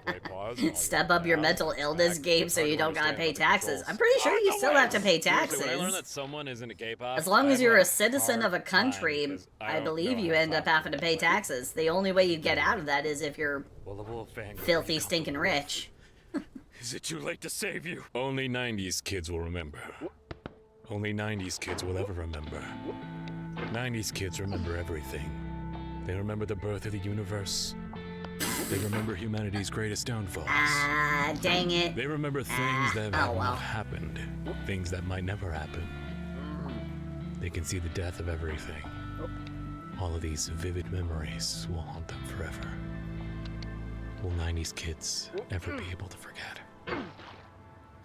Play pause. Step up your mental illness game so you don't gotta pay taxes. I'm pretty sure you still have to pay taxes. When I learned that someone isn't a K-pop, As long as I you're had a citizen of a hard time country, because I don't believe know you how end up talk having to pay taxes. The only way you get out of that is if you're Well, a little fangirl, filthy, you know. stinking rich. Is it too late to save you? Only 90s kids will remember. Only 90s kids will ever remember. 90s kids remember everything. They remember the birth of the universe. They remember humanity's greatest downfalls. Ah, dang it. They remember things that have oh well. happened, things that might never happen. They can see the death of everything. All of these vivid memories will haunt them forever. Will 90s kids ever be able to forget?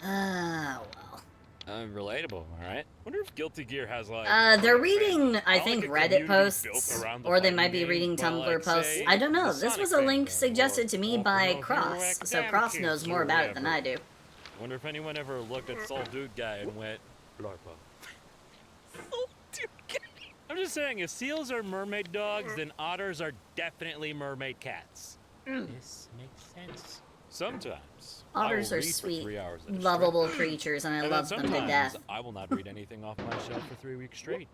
Ah, well. Relatable, alright? Wonder if Guilty Gear has like... They're reading, I like think, a Reddit community posts, built around the or they fighting might be game, reading well, Tumblr like, posts. say, I don't know. the This Sonic was a link fandom, suggested to me or by Hero Cross, so Academic Cross Kids knows or more about it whatever. than I do. Wonder if anyone ever looked at Soul Dude Guy and went, Larpa. Soul Dude Guy. I'm just saying, if seals are mermaid dogs, then otters are definitely mermaid cats. This makes sense. Sometimes I Otters will are read for sweet, 3 hours at a lovable creatures, and I stretch. love And them then to death. sometimes I will not read anything off my shelf for 3 weeks straight.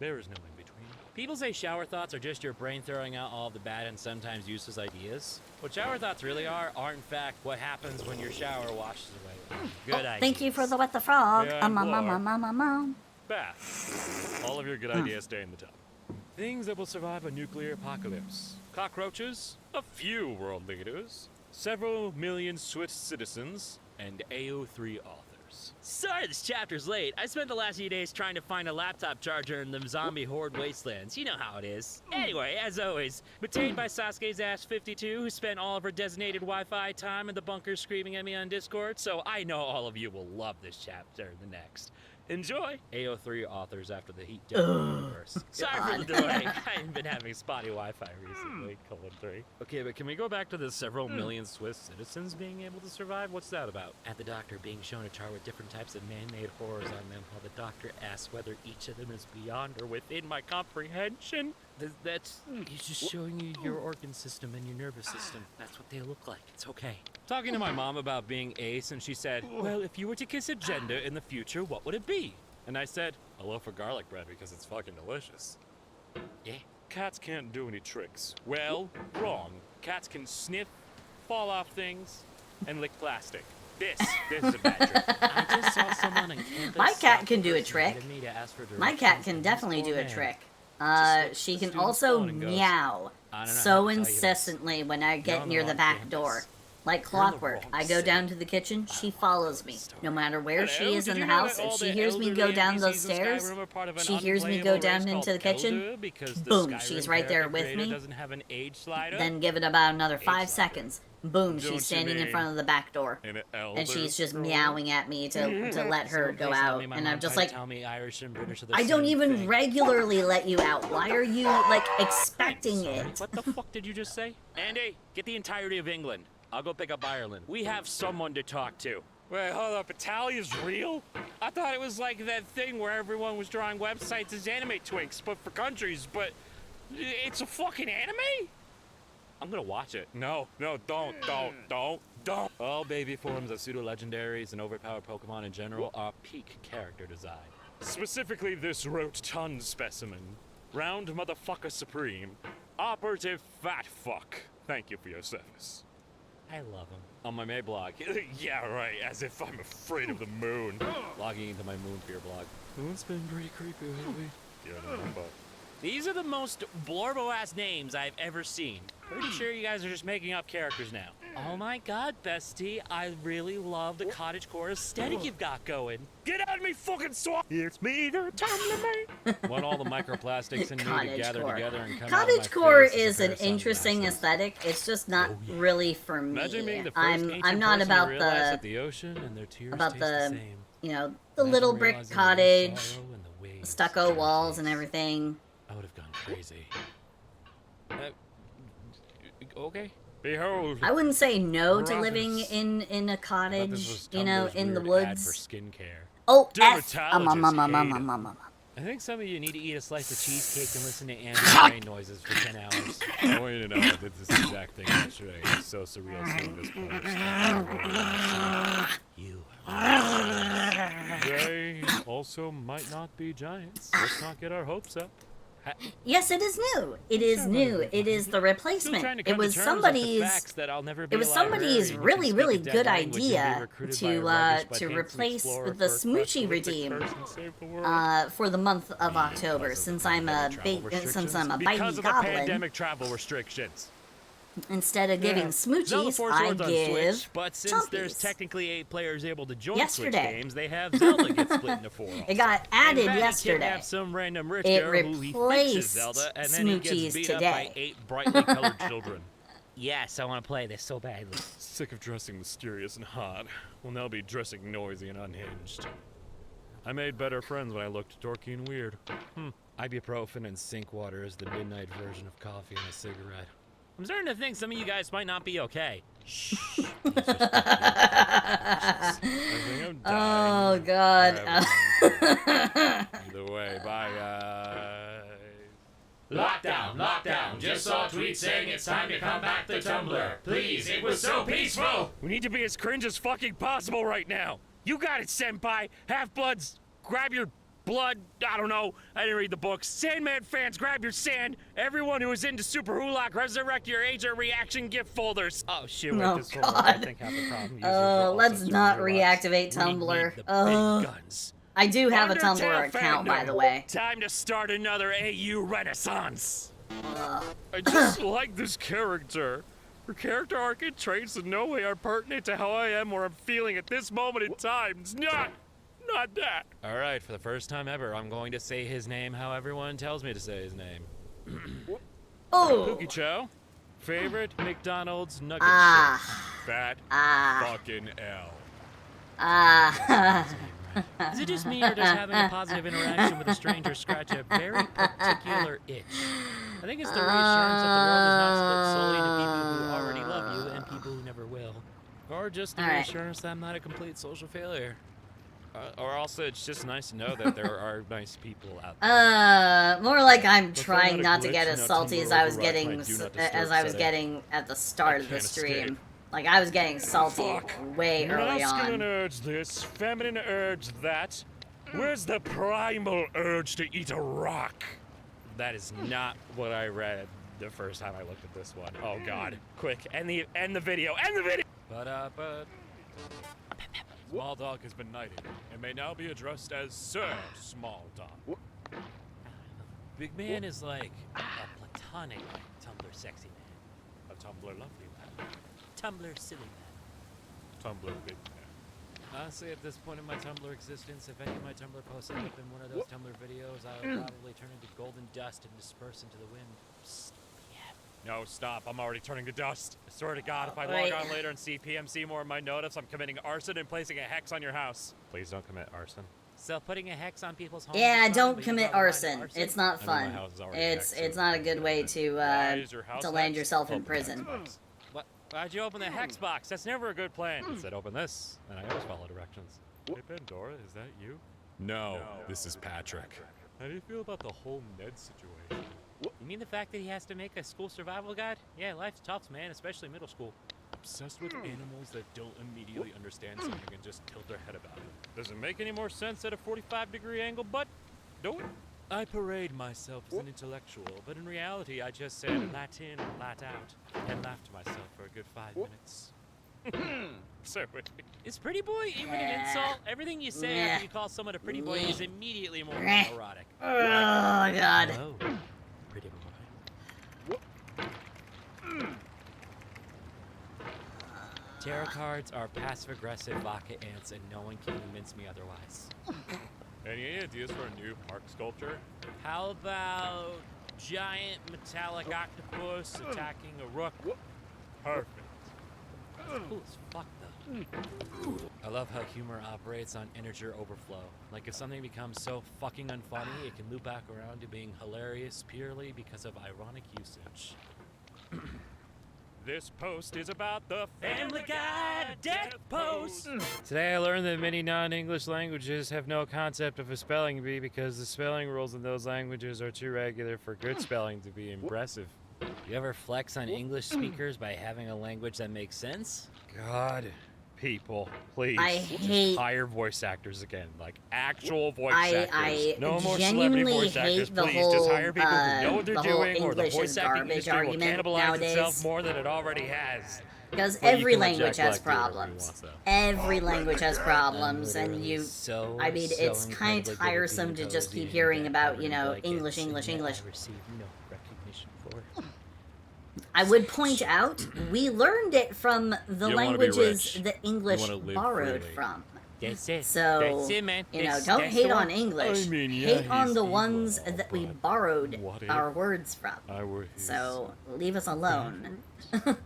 There is no in between. People say shower thoughts are just your brain throwing out all the bad and sometimes useless ideas. What shower thoughts really are in fact what happens when your shower washes away good ideas. Thank you for the wet the frog. Yeah, and Laura. Mom. Bath. All of your good ideas stay in the tub. Things that will survive a nuclear apocalypse. Cockroaches, a few world leaders, several million Swiss citizens, and AO3 authors. Sorry this chapter's late. I spent the last few days trying to find a laptop charger in the zombie horde wastelands. You know how it is. Anyway, as always, maintained by Sasuke's ass 52, who spent all of her designated Wi-Fi time in the bunker screaming at me on Discord, so I know all of you will love this chapter and the next. Enjoy! AO3 authors after the heat death universe. Sorry for the delay. I haven't been having spotty Wi-Fi recently, :3. Okay, but can we go back to the several million Swiss citizens being able to survive? What's that about? At the doctor being shown a chart with different types of man-made horrors on them, while the doctor asks whether each of them is beyond or within my comprehension. He's just showing you your organ system and your nervous system. That's what they look like. It's okay. Talking to my mom about being ace, and she said, well, if you were to kiss a gender in the future, what would it be? And I said, A loaf of garlic bread because it's fucking delicious. Yeah? Cats can't do any tricks. Well, wrong. Cats can sniff, fall off things, and lick plastic. This is a bad trick. I just saw someone on campus. My cat can do a trick. Me to ask for My cat directions, can and definitely this do poor a man. trick. She can student's also phone and goes, meow I don't know how so to tell you this. incessantly when I You're get on near the the wrong back campus. door. Like You're in the clockwork, wrong I go city. down to the kitchen, she follows me. No matter where she Hello, is did in the you know house, that if all she the hears me go elderly down those NPCs in stairs, Skyrim are part of an she hears me unplayable go race down called into the kitchen, Elder because the boom, Skyrim she's right there character with creator me. doesn't have an age slider. Then give it about another 5 slider. seconds. Boom, Don't you she's standing in mean front of the back door. An elder And she's just scroll? meowing at me to let her Someone go please tell out. me my And mom I'm just tried like, to tell me Irish and British are the I don't same even thing. regularly let you out. Why are you, like, expecting Sorry, it? What the fuck did you just say? Andy, get the entirety of England. I'll go pick up Ireland. We have someone to talk to. Wait, hold up. Italia's real? I thought it was like that thing where everyone was drawing websites as anime twinks, but for countries, but it's a fucking anime? I'm gonna watch it. No, don't. All baby forms of pseudo-legendaries and overpowered Pokemon in general are peak character design. Specifically this rotund specimen. Round motherfucker supreme. Operative fat fuck. Thank you for your service. I love him. On my May blog. Yeah, right, as if I'm afraid of the moon. Logging into my moon fear blog. Moon's been pretty creepy lately. Yeah, no, but... These are the most blorbo-ass names I've ever seen. Pretty sure you guys are just making up characters now. Oh my god, bestie, I really love the cottagecore aesthetic you've got going. Get out of me, fucking swamp! It's me, the Tumblr. Want all the microplastics in me to gather together and come out of my Cottagecore face as is a an pair of interesting sunglasses. aesthetic. It's just not really for me. Imagine being the first I'm ancient not person to about realize that the the ocean and their tears about taste the same. you know the Imagine little brick realizing the cottage, sorrow and the waves stucco of walls, and taste. everything. I would have gone crazy. Okay. Behold. I wouldn't say no to Brothers. living in a I thought this cottage, was you know, Tumblr's in the weird ad for woods. skincare. Oh, F. Dermatologists hate it. I think some of you need to eat a slice of cheesecake and listen to ambient rain noises for 10 hours. I want you to know I did this exact thing yesterday. It's so surreal seeing this post. You. They also might not be giants. Let's not get our hopes up. Yes, it is new. It is new. It is the Still replacement. trying to It come to was terms with the somebody's. facts that I'll never be It was a somebody's librarian who really, can really speak a good dead language and be idea recruited to by a rubbish but to handsome replace explorer with the for a quest Smoochie to lift the redeem curse and save the world. for the month of October. Because of Since the I'm a pandemic travel since I'm a restrictions. Because bitey of the goblin, pandemic travel restrictions. instead of giving Zelda Smoochies, 4 I Swords on give Switch, but since there's Chompies. technically 8 players able to join Yesterday. Switch games, they have Zelda get split into 4. It got added And yesterday. kidnaps some random rich It girl who he fixes replaced Zelda, and then he Smoochies gets beat today. up by 8 brightly colored children. Yes, I want to play this so badly. Sick of dressing mysterious and hot. Will now be dressing noisy and unhinged. I made better friends when I looked dorky and weird. Ibuprofen and sink water is the midnight version of coffee and a cigarette. I'm starting to think some of you guys might not be okay. Shh. It's just I think I'm Oh dying. God. Either way, bye guys. Lockdown. Just saw a tweet saying it's time to come back to Tumblr. Please, it was so peaceful. We need to be as cringe as fucking possible right now. You got it, senpai. Half-bloods, grab your blood. I don't know. I didn't read the books. Sandman fans, grab your sand. Everyone who is into Super Hulock, resurrect your Ager reaction gift folders. Oh shit, wait, Oh, this will work. I God. think half the problem users are also Let's Super not Hulocks. reactivate We Tumblr. need the big guns. I do have a Undertale Tumblr account, by fandom. the way. Time to start another AU renaissance. I just like this character. Her character arc and traits in no way are pertinent to how I am or I'm feeling at this moment in time. It's not that. All right, for the first time ever, I'm going to say his name how everyone tells me to say his name. Oh. Pookie Chow, favorite McDonald's nugget Ah. shake. Fat fucking L. Is it just me, or does having a positive interaction with a stranger scratch a very particular itch? I think it's the reassurance that the world is not split solely into people who already love you and people who never will. Or just the All right. reassurance that I'm not a complete social failure. Or also, it's just nice to know that there are nice people out there. More like I'm Let's trying find out not a to glitch get in as our salty Tumblr as I was override getting my do not as disturb I was setting. getting at the start of the can't stream. escape. Like I was getting salty Fuck. way early Masculine on. urge this, feminine urge that. Where's the primal urge to eat a rock? That is not what I read the first time I looked at this one. Oh God! Quick, end the video. End the video. But Small Dog has been knighted and may now be addressed as Sir Small Dog. Big Man is like a platonic Tumblr sexy man, a Tumblr lovely man, Tumblr silly man, Tumblr big man. Honestly, at this point in my Tumblr existence, if any of my Tumblr posts end up in one of those Tumblr videos, I will probably turn into golden dust and disperse into the wind. Psst. No, stop. I'm already turning to dust. I swear to God, if I log on later and see PMC more in my notice, I'm committing arson and placing a hex on your house. Please don't commit arson. So putting a hex on people's homes. Yeah, don't commit arson. It's not fun. It's not a good way to land yourself in prison. What? Why'd you open the hex box? That's never a good plan. It said open this, and I always follow directions. Hey, Pandora, is that you? No, this is Patrick. How do you feel about the whole Ned situation? You mean the fact that he has to make a school survival guide? Yeah, life's tough, man, especially middle school. Obsessed with animals that don't immediately understand something and just tilt their head about it. Does it make any more sense at a 45-degree angle, but do it. I parade myself as an intellectual, but in reality I just said lat in, lat out, and laughed to myself for a good 5 minutes. So, is pretty boy even an insult? Everything you say after you call someone a pretty boy is immediately more erotic. Oh, God. Hello, pretty boy. Tarot cards are passive-aggressive vodka ants, and no one can convince me otherwise. Any ideas for a new park sculpture? How about giant metallic octopus attacking a rook? Perfect. That's cool as fuck, though. I love how humor operates on integer overflow. Like, if something becomes so fucking unfunny, it can loop back around to being hilarious purely because of ironic usage. This post is about the Family Guy Death Post. Today I learned that many non-English languages have no concept of a spelling bee because the spelling rules in those languages are too regular for good spelling to be impressive. You ever flex on English speakers by having a language that makes sense? God, people, please. I hate... hire voice actors again, like actual voice actors. No more celebrity genuinely voice actors, hate the please. whole, Just hire people who know what they're the whole doing, or the English voice is acting garbage industry will argument cannibalize nowadays. itself more than it already has. Because But you every can let language Jack has Black do whatever he problems. wants, though. Every language has problems, I'm and literally so it's kind of incredibly good at tiresome being to just cozy keep and hearing that about, everybody likes English, it, English, and that English. I receive no recognition for it. I would point out, we learned it from the You wanna be languages rich. the English You wanna live borrowed freely. from. That's it. So, That's it, man. don't That's hate the on one. English. I mean, yeah, hate on he's the evil, ones that we but borrowed what if our words from. I were his So, leave us alone.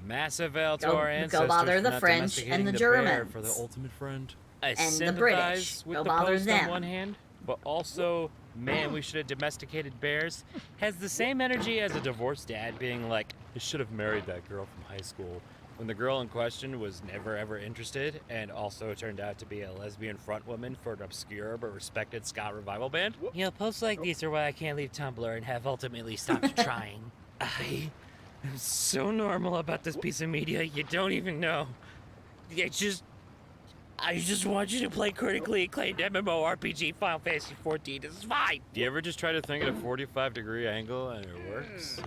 Massive L to Go- our go ancestors bother for the not French domesticating and the bear Germans. for the ultimate friend. I And the sympathize British. with Go the bother post them. on one hand, but also, man, we should have domesticated bears, has the same energy as a divorced dad being like, I should have married that girl from high school, when the girl in question was never ever interested and also turned out to be a lesbian frontwoman for an obscure but respected ska revival band. You know, posts like these are why I can't leave Tumblr and have ultimately stopped trying. I am so normal about this piece of media, you don't even know. I just want you to play critically acclaimed MMORPG Final Fantasy XIV. It's fine. Do you ever just try to think at a 45-degree angle and it works?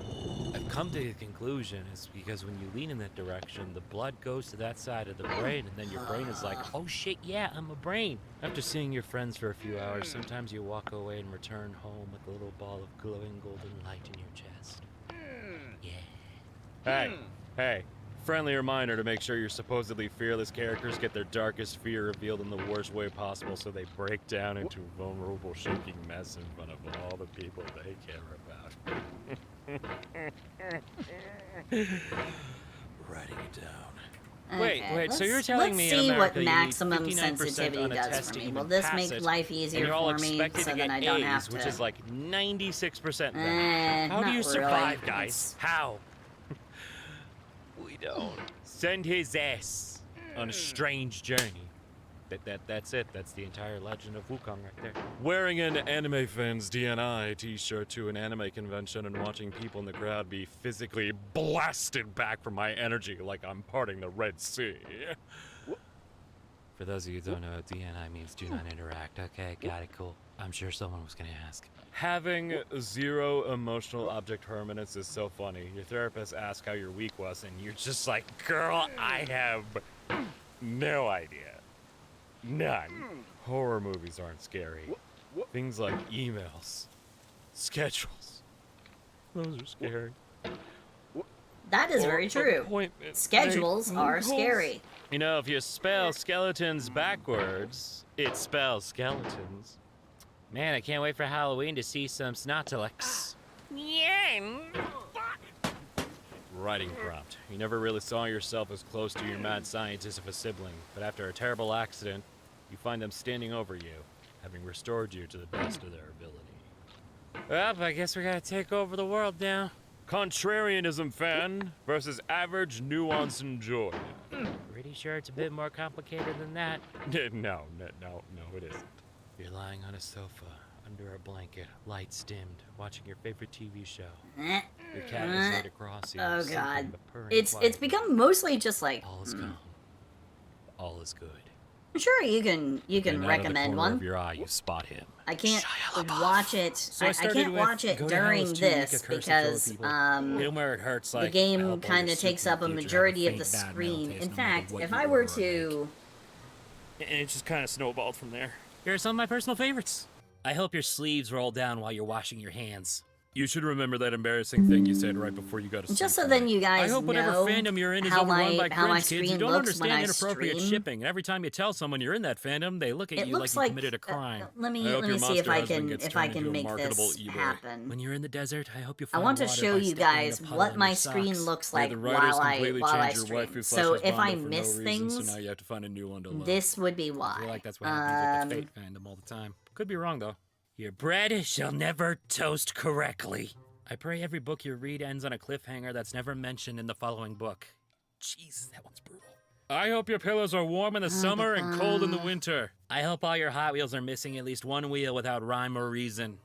I've come to the conclusion it's because when you lean in that direction, the blood goes to that side of the brain, and then your brain is like, oh shit, yeah, I'm a brain. After seeing your friends for a few hours, sometimes you walk away and return home with a little ball of glowing golden light in your chest. Yeah. Hey. Friendly reminder to make sure your supposedly fearless characters get their darkest fear revealed in the worst way possible so they break down into a vulnerable, shaking mess in front of all the people they care about. Writing it down. Okay, Wait, so you're telling me in let's see America what you need maximum 59% sensitivity on a does test for to me. even Will this pass make it, life and easier you're all for me expected so to then get I don't A's, have to... which is like 96% then. How do not you survive, really. guys? How? We don't. Send his ass on a strange journey. That's it. That's the entire legend of Wukong right there. Wearing an Anime Fans DNI t-shirt to an anime convention and watching people in the crowd be physically blasted back from my energy like I'm parting the Red Sea. For those of you who don't know, DNI means do not interact. Okay, got it, cool. I'm sure someone was gonna ask. Having zero emotional object permanence is so funny. Your therapist asks how your week was, and you're just like, girl, I have no idea. None. Horror movies aren't scary. Things like emails, schedules, those are scary. That is very true. Schedules are scary. You know, if you spell skeletons backwards, it spells skeletons. Man, I can't wait for Halloween to see some Snotilix. Writing prompt. You never really saw yourself as close to your mad scientist of a sibling, but after a terrible accident, you find them standing over you, having restored you to the best of their ability. Well, I guess we gotta take over the world now. Contrarianism fan versus average nuance and joy. Pretty sure it's a bit more complicated than that. No, it isn't. You're lying on a sofa, under a blanket, lights dimmed, watching your favorite TV show. Your cat is laid across you. Oh god. It's become mostly just like all is calm. All is good. Sure, you can recommend one. Of your eye, you spot him. I can't watch it. So I can't watch it during this because where it hurts, the game kind of takes up a majority of the screen. In fact, if I were to, and it just kind of snowballed from there. Here are some of my personal favorites. I hope your sleeves roll down while you're washing your hands. You should remember that embarrassing thing you said right before you go to sleep. Just so then you guys I hope whatever know fandom you're in is how overrun by my cringe kids who don't understand inappropriate stream. shipping. And every time you tell someone you're in that fandom, they look at you like you committed a crime. Let me see if I can make this happen. When you're in the desert, I hope you I find want to water show by you stepping guys in a puddle what in my your screen socks. looks like the while writers I completely changed your stream. waifu So slash if I Bondo for miss no reason, things, so now you have to find a new one to love. this would be why. I feel like that's what happens with the Fate fandom all the time. Could be wrong though. Your bread shall never toast correctly. I pray every book you read ends on a cliffhanger that's never mentioned in the following book. Jeez, that one's brutal. I hope your pillows are warm in the summer and cold in the winter. I hope all your Hot Wheels are missing at least one wheel without rhyme or reason.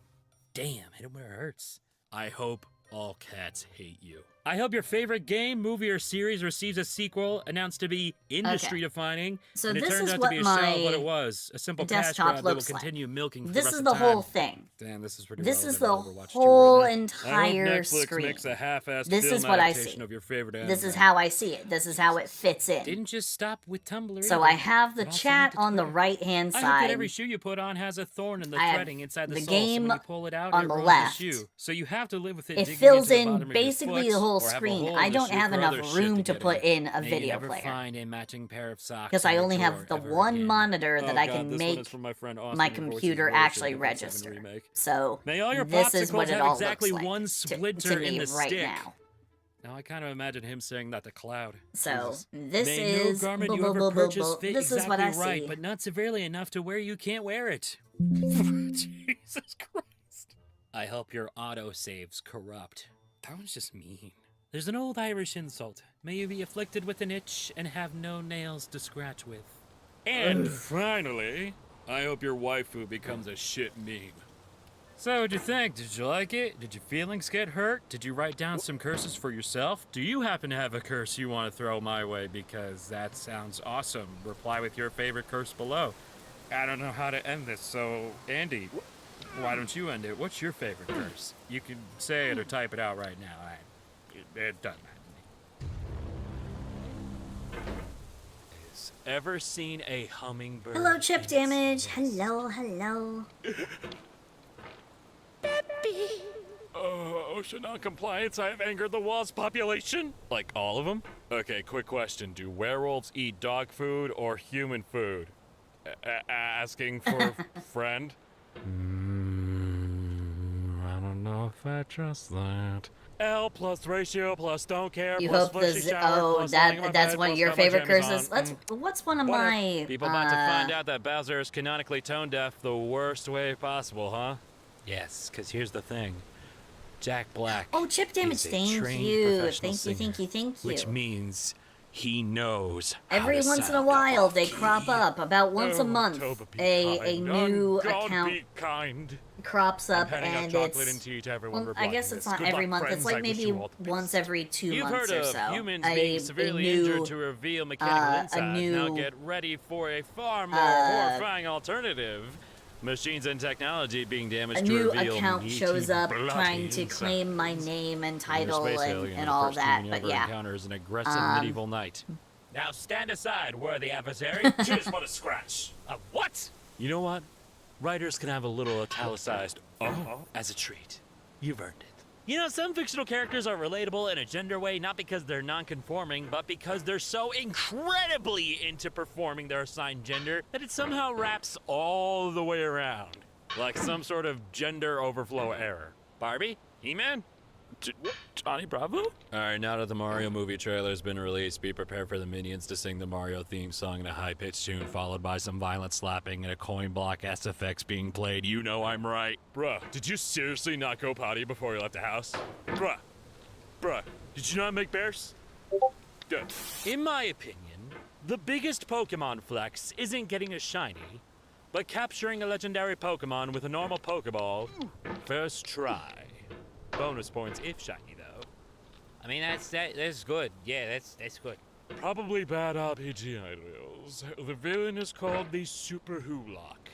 Damn, hit it where it hurts. I hope all cats hate you. I hope your favorite game, movie, or series receives a sequel announced to be industry-defining, So and it this turns is out what to be a shell of what my it was, a simple cash desktop grab that will looks like. continue milking for This the rest is of the time. whole thing. Damn, this is pretty This is relevant the to Overwatch 2 whole right now. entire I hope Netflix screen. makes a half-assed This film is what I adaptation see. of your favorite anime. This is how I see it. This is how it fits in. Didn't just stop with Tumblr. So I have the chat on the right-hand I hope that side. every shoe you put on has a thorn in the I have threading inside the the sole, game so when you pull it out, on it the ruins left. the shoe. So you have to live with it. It digging fills into the in bottom of your basically foot, the whole or have a screen. hole in I the don't shoe have for enough other shit room to get put in a May you video never player. find a matching pair of socks Because I in only your have drawer the ever one again. monitor that Oh, I God, can this one make is from my friend Austin, my who voices computer Warrior actually 007 register. remake. So May all your this is what popsicles it have all exactly looks like one to splinter me in the right stick. now. Now I kind of imagine him saying that to Cloud. So Jesus. this May is no garment you ever purchase fit this is exactly what I right, see. but not severely enough to where you can't wear it. Jesus Christ. I hope your autosaves corrupt. That one's just mean. There's an old Irish insult. May you be afflicted with an itch and have no nails to scratch with. And finally, I hope your waifu becomes a shit meme. So, what'd you think? Did you like it? Did your feelings get hurt? Did you write down some curses for yourself? Do you happen to have a curse you want to throw my way? Because that sounds awesome. Reply with your favorite curse below. I don't know how to end this, so Andy, why don't you end it? What's your favorite curse? You can say it or type it out right now. It doesn't matter to me. Ever seen a hummingbird? Hello, Chip Damage. Hello, hello. Ocean non-compliance, I have angered the wasp population? Like all of them? Okay, quick question. Do werewolves eat dog food or human food? Asking for friend? I don't know if I trust that. L plus ratio plus don't care You plus hope fleshy this. shower Oh, plus lying in my that's bed one of plus your got my favorite jammies curses. on. What's one of Whatever. my? People about to find out that Bowser is canonically tone deaf the worst way possible, huh? Yes, because here's the thing. Jack Black. Oh, Chip Damage. is a Thank trained you. professional Thank you. singer, which means he knows Every how to once in a sound while, they off crop key. up. About once a Oh, month, Toba, be a kind. new God, account be kind. crops I'm up, handing out and chocolate it's. and tea to everyone Well, I guess reblocking it's this. not Good every luck, month. It's friends. like I wish maybe you all the best. once every 2 You've months heard or of so. humans a being severely new, injured to reveal mechanical insides. Now new, get ready for a far more horrifying alternative. Machines and technology being damaged a to new reveal account meaty, shows up bloody trying to insides. claim my name and title Space alien, and the all first that, human but ever yeah. encounters an aggressive medieval knight. Now stand aside, worthy adversary. Cheers for the scratch. What? You know what? Writers can have a little italicized as a treat. You've earned it. You know, some fictional characters are relatable in a gender way, not because they're non-conforming, but because they're so incredibly into performing their assigned gender that it somehow wraps all the way around. Like some sort of gender overflow error. Barbie? He-Man? Johnny Bravo? Alright, now that the Mario movie trailer has been released, be prepared for the Minions to sing the Mario theme song in a high-pitched tune, followed by some violent slapping and a coin block SFX being played. You know I'm right. Bruh, did you seriously not go potty before you left the house? Bruh, did you not make bears? In my opinion, the biggest Pokemon flex isn't getting a shiny, but capturing a legendary Pokemon with a normal Pokeball first try. Bonus points if shiny, though. I mean, that's good. Yeah, that's good. Probably bad RPG ideals. The villain is called the Super Hoolock.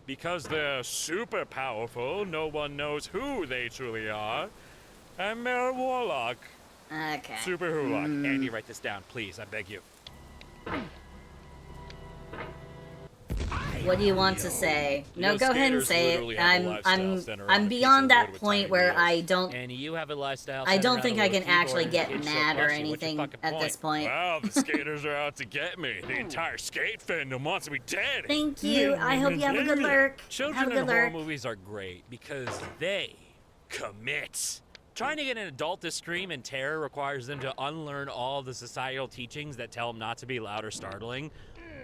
Because they're super powerful, no one knows who they truly are. And they're a warlock. Okay. Super Hoolock. Andy, write this down, please. I beg you. What do you want to say? No, go ahead and say it. I'm beyond that point where I don't. And you have a lifestyle. I don't think I can actually get mad or anything at this point. Wow, the skaters are out to get me. The entire skate fandom wants me dead. Thank you. I hope you have a good lurk. Have a Children good in horror lurk. movies are great because they commit. Trying to get an adult to scream in terror requires them to unlearn all the societal teachings that tell them not to be loud or startling.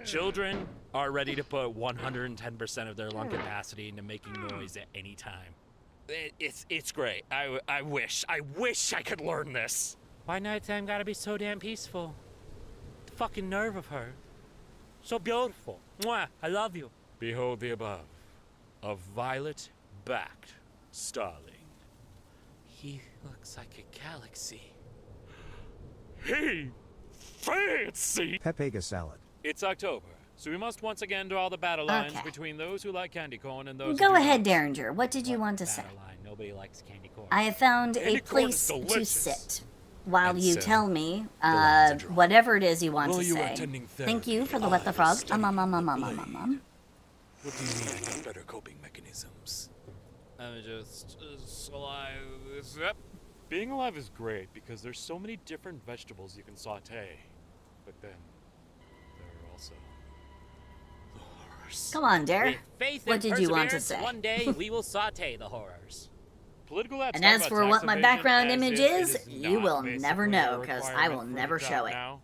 Children are ready to put 110% of their lung capacity into making noise at any time. It's great. I wish I could learn this. Why nighttime gotta be so damn peaceful? The fucking nerve of her. So beautiful. Mwah, I love you. Behold the above. A violet-backed starling. He looks like a galaxy. Hey, fancy! Pepega salad. It's October, so we must once again draw the battle lines between those who like candy corn and those Go who ahead, do not. Derringer. What did you want to say? Battle line. Nobody likes candy corn. I have found a Candy corn place is to delicious. sit while And you so, tell me lines are drawn. whatever it is you want While to you were say. attending Thank you therapy, for the what the I frog. studied Mum. What do you mean I need better coping mechanisms? I'm just alive. Yep. Being alive is great because there's so many different vegetables you can saute. But then, there are also the horrors. Come on, With Derek. faith What and did you want to perseverance, say? One day we will saute the horrors. Political ads And talk as about for tax what my evasion background as image if it is, you not will never basically know a because I requirement will for never a show job it. now.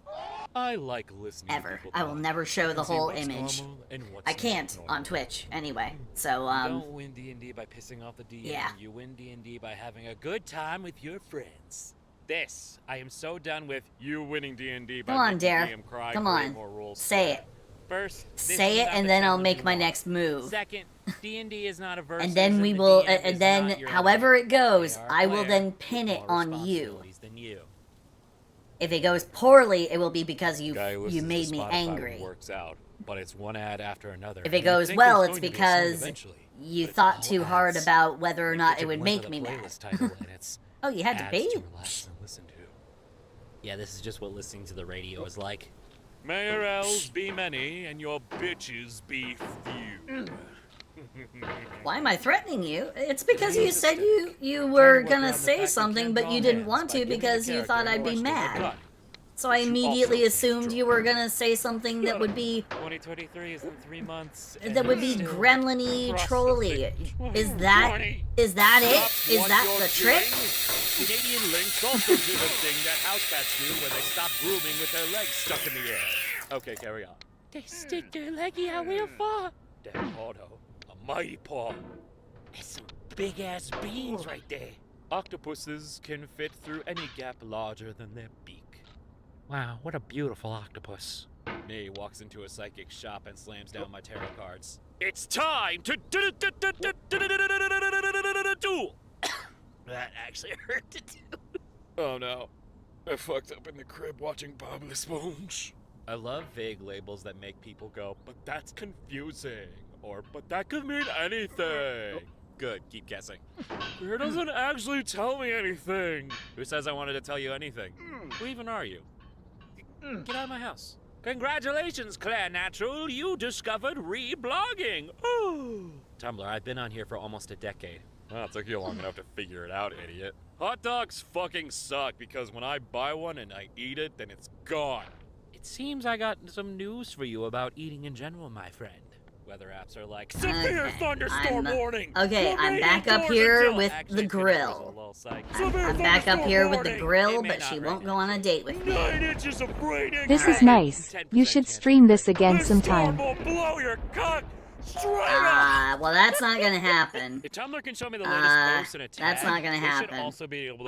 I like listening to Ever. people I will talk never show the and see whole what's image. normal and what's I not can't normal. on Twitch anyway. So Don't win D&D by pissing off the DM. Yeah. You win D&D by having a good time with your friends. This, I am so done with you winning D&D by come on, making Derek. DM cry, Come create on. more rules. Say it. First, this Say is it, not and the then I'll challenge make you my want. next move. Second, D&D is not a versus. And then we the will, DM and is then not your however enemy. it goes, They are a I will player then with pin it more on you. responsibilities than you. If it goes poorly, it will be because Guy who you listens made to me Spotify angry. Works out, but it's one ad after another. If and it you goes think well, there's it's going to be a song because eventually, you but it's thought all too hard ads. about whether or You not get it to would one make with me a mad. playlist title, and it's Oh, you had to ads pay? to relax and listen to. Yeah, this is just what listening to the radio is like. May your elves be many and your bitches be few. Why am I threatening you? It's because you said you were gonna say something, but you didn't want to because you thought I'd be mad. So I immediately assumed you were gonna say something that would be 2023 is in 3 months. that would be gremlin-y, trolly. Is that it? Is that the trick? Canadian lynx also do the thing that house cats do when they stop grooming with their legs stuck in the air. Okay, carry on. They stick their leggy out real far. Damn Porto, a mighty paw. There's some big-ass beans right there. Octopuses can fit through any gap larger than their beak. Wow, what a beautiful octopus. Nay walks into a psychic shop and slams down my tarot cards. It's time to duel! That actually hurt to do. Oh no. I fucked up in the crib watching Bob Esponge. I love vague labels that make people go, but that's confusing. Or, but that could mean anything. Good, keep guessing. Bear doesn't actually tell me anything. Who says I wanted to tell you anything? Who even are you? Get out of my house. Congratulations, Claire Natural. You discovered reblogging. Ooh. Tumblr, I've been on here for almost a decade. Well, it took you long enough to figure it out, idiot. Hot dogs fucking suck because when I buy one and I eat it, then it's gone. It seems I got some news for you about eating in general, my friend. Weather apps are like, severe thunderstorm warning! Okay, I'm back up here with the grill. I'm back up here with the grill, but she won't go on a date with me. This is nice. You should stream this again sometime. Well, that's not gonna happen. Tumblr can show me the latest posts in a tag. That's not gonna happen.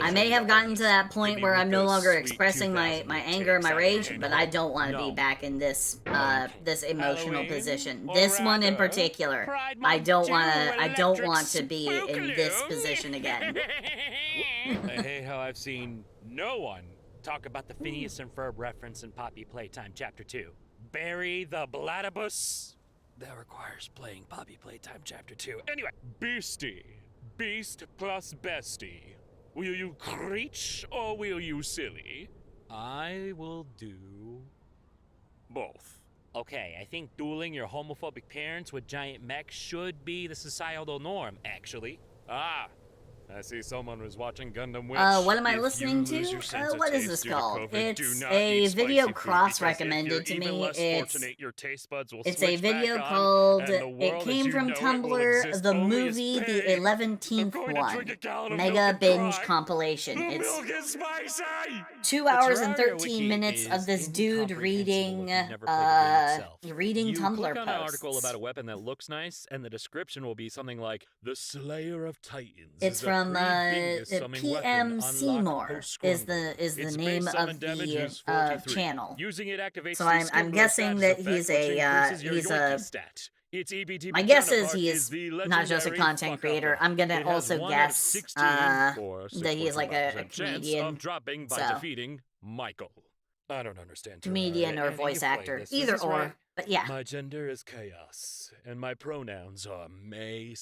I may show have me gotten to that others. point Maybe where with I'm no those longer sweet expressing my 2000 anger and my takes rage, out but there. I don't want to be No. back in this this emotional Halloween, position. or This one in rather, particular. Pride I Month don't 2 want to be electric in this spookaloo. position again. I hate how I've seen no one talk about the Phineas and Ferb reference in Poppy Playtime Chapter 2. Bury the Blatibus. That requires playing Poppy Playtime Chapter 2. Anyway, Beastie. Beast plus bestie. Will you creech or will you silly? I will do both. Okay, I think dueling your homophobic parents with giant mechs should be the societal norm, actually. Ah, I see someone was watching Gundam Witch. What am I If listening you lose to? your sense of What is taste this due to called? COVID, do It's not a eat video spicy food, cross because if recommended you're to even me. less It's fortunate, your taste buds will It's a switch video back on, called, and the it world came as you from know it will Tumblr, exist the only as movie, the pain. 11th I'm going to one. drink a gallon of Mega milk and binge cry. compilation. The It's milk is spicy! 2 hours and Terraria 13 Wiki minutes is of this dude incomprehensible reading, if you've never played the game itself. reading You Tumblr click on an posts. article about a weapon that looks nice, and the description will be something like, "The Slayer of Titans." It's is a from three-fingers summing PM weapon unlocked Seymour is post-Scrumble. the Its name base of summon damage the is 43. channel. Using it activates So the I'm Skipper guessing status that he's effect, which increases your yoinky a stat. Its EBT my guess is counterpart he is is the not just a legendary content Fuck creator. Upper. I'm gonna It has also 1 out of guess 16 for that he is like a 6.25% chance comedian. of dropping by So. defeating Michael. I don't understand. Comedian Terraria. or Any voice play actor. this. Either Is this or. right? But yeah. My gender is chaos, and my pronouns are May/him.